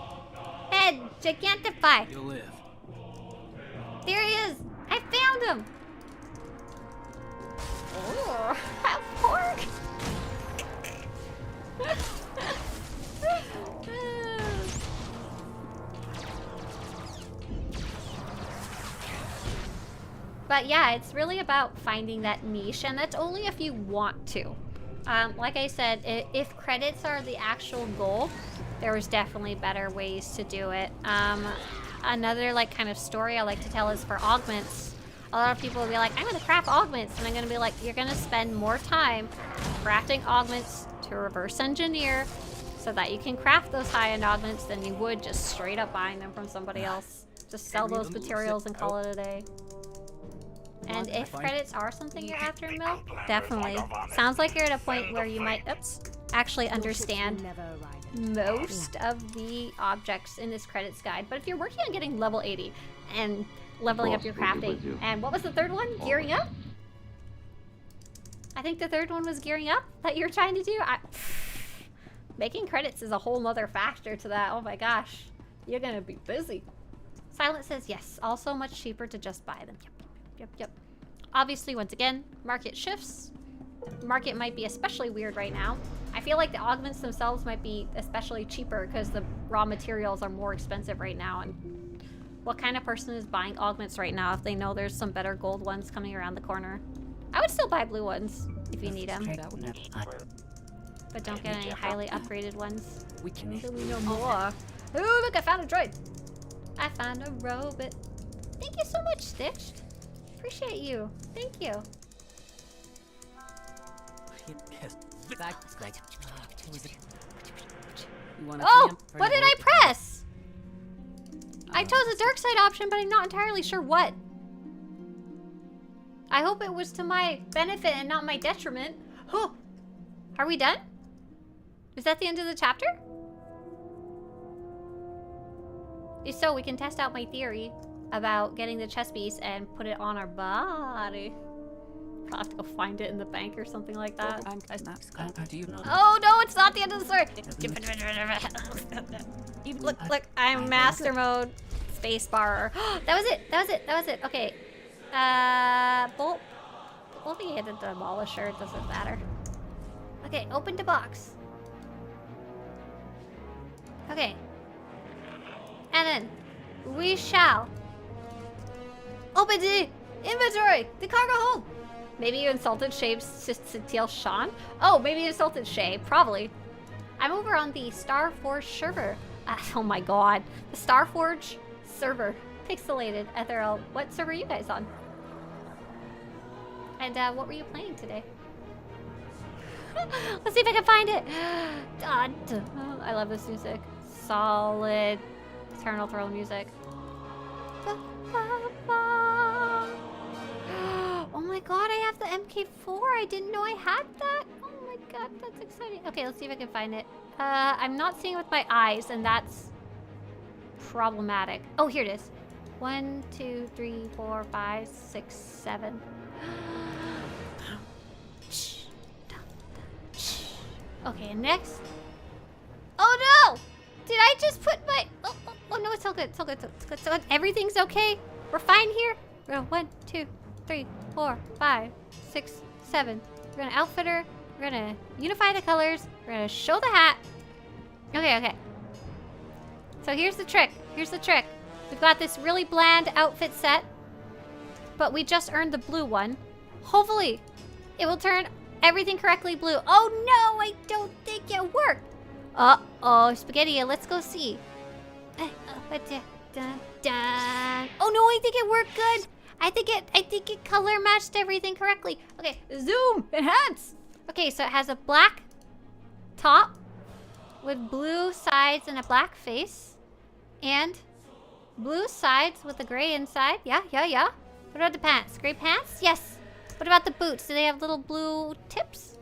head, gigantify. You'll live. There he is. I found him. Oh, pork. But yeah, it's really about finding that niche, and that's only if you want to. Like I said, if credits are the actual goal, there was definitely better ways to do it. Another like kind of story I like to tell is for augments. A lot of people will be like, I'm gonna craft augments, and I'm gonna be like, you're gonna spend more time crafting augments to reverse engineer so that you can craft those high-end augments than you would just straight up buying them from somebody else. Just sell those materials and call it a day. And if credits are something you're after, Milk, definitely. Sounds like you're at a point where you might, actually understand most of the objects in this credits guide. But if you're working on getting level 80 and leveling up your crafting, and what was the third one? Gearing up? I think the third one was gearing up that you're trying to do. Making credits is a whole nother factor to that. Oh my gosh. You're gonna be busy. Silent says yes. Also much cheaper to just buy them. Yep. Obviously, once again, market shifts. Market might be especially weird right now. I feel like the augments themselves might be especially cheaper because the raw materials are more expensive right now. And what kind of person is buying augments right now if they know there's some better gold ones coming around the corner? I would still buy blue ones if you need them. But don't get any highly upgraded ones until we know more. Ooh, look, I found a droid. I found a robot. Thank you so much, Stitched. Appreciate you. Thank you. Oh, what did I press? I chose a dark side option, but I'm not entirely sure what. I hope it was to my benefit and not my detriment. Oh, are we done? Is that the end of the chapter? If so, we can test out my theory about getting the chess piece and put it on our body. I'll have to go find it in the bank or something like that. Oh no, it's not the end of the story. Look, I'm master mode. Space bar. That was it. Okay. Bolt. We'll be hit the demolisher, it doesn't matter. Okay, open the box. Okay. And then we shall open the inventory, the cargo hold. Maybe you insulted Shave's Cecile Sean? Oh, maybe you insulted Shay, probably. I'm over on the Starforge server. Oh my god. The Starforge server. Pixelated. Ethereal. What server are you guys on? And what were you playing today? Let's see if I can find it. Oh, I love this music. Solid Eternal Throne music. Oh my god, I have MK4. I didn't know I had that. Oh my god, that's exciting. Okay, let's see if I can find it. I'm not seeing it with my eyes, and that's problematic. Oh, here it is. 1, 2, 3, 4, 5, 6, 7. Okay, next. Oh no! Did I just put my... Oh no, it's all good. It's all good. It's good. So everything's okay. We're fine here. We're gonna 1, 2, 3, 4, 5, 6, 7. We're gonna outfit her. We're gonna unify the colors. We're gonna show the hat. Okay, okay. So here's the trick. Here's the trick. We've got this really bland outfit set, but we just earned the blue one. Hopefully, it will turn everything correctly blue. Oh no, I don't think it worked. Uh-oh, Spaghetti, let's go see. Oh no, I think it worked good. I think it color matched everything correctly. Okay, zoom, enhance. Okay, so it has a black top with blue sides and a black face, and blue sides with a gray inside. Yeah. What about the pants? Gray pants? Yes. What about the boots? Do they have little blue tips?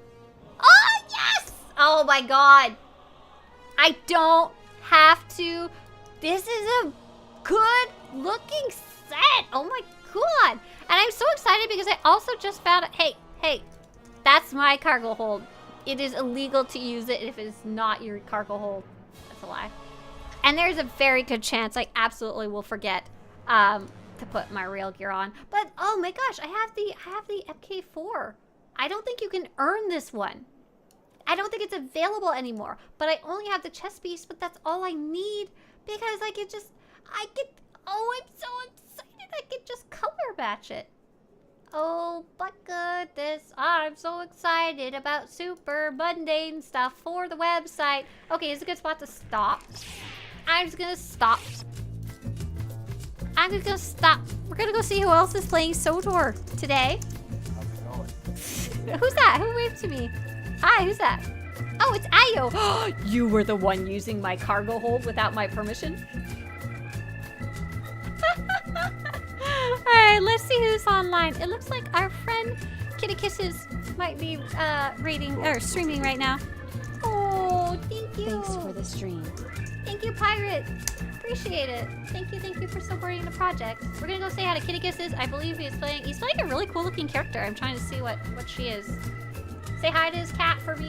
Oh, yes! Oh my god. I don't have to. This is a good looking set. Oh my god. And I'm so excited because I also just found out. Hey, that's my cargo hold. It is illegal to use it if it's not your cargo hold. That's a lie. And there's a very good chance I absolutely will forget to put my real gear on. But oh my gosh, I have the MK4. I don't think you can earn this one. I don't think it's available anymore. But I only have the chest piece, but that's all I need because I could oh, I'm so excited. I could just color match it. Oh, but goodness, I'm so excited about super mundane stuff for the website. Okay, it's a good spot to stop. I'm just gonna stop. I'm just gonna stop. We're gonna go see who else is playing SWTOR today. Who's that? Who waved to me? Hi, who's that? Oh, it's Ayo. You were the one using my cargo hold without my permission? Alright, let's see who's online. It looks like our friend Kitty Kisses might be streaming right now. Oh, thank you. Thanks for the stream. Thank you, Pirate. Appreciate it. Thank you for supporting the project. We're gonna go say hi to Kitty Kisses. I believe he's playing a really cool looking character. I'm trying to see what she is. Say hi to his cat for me.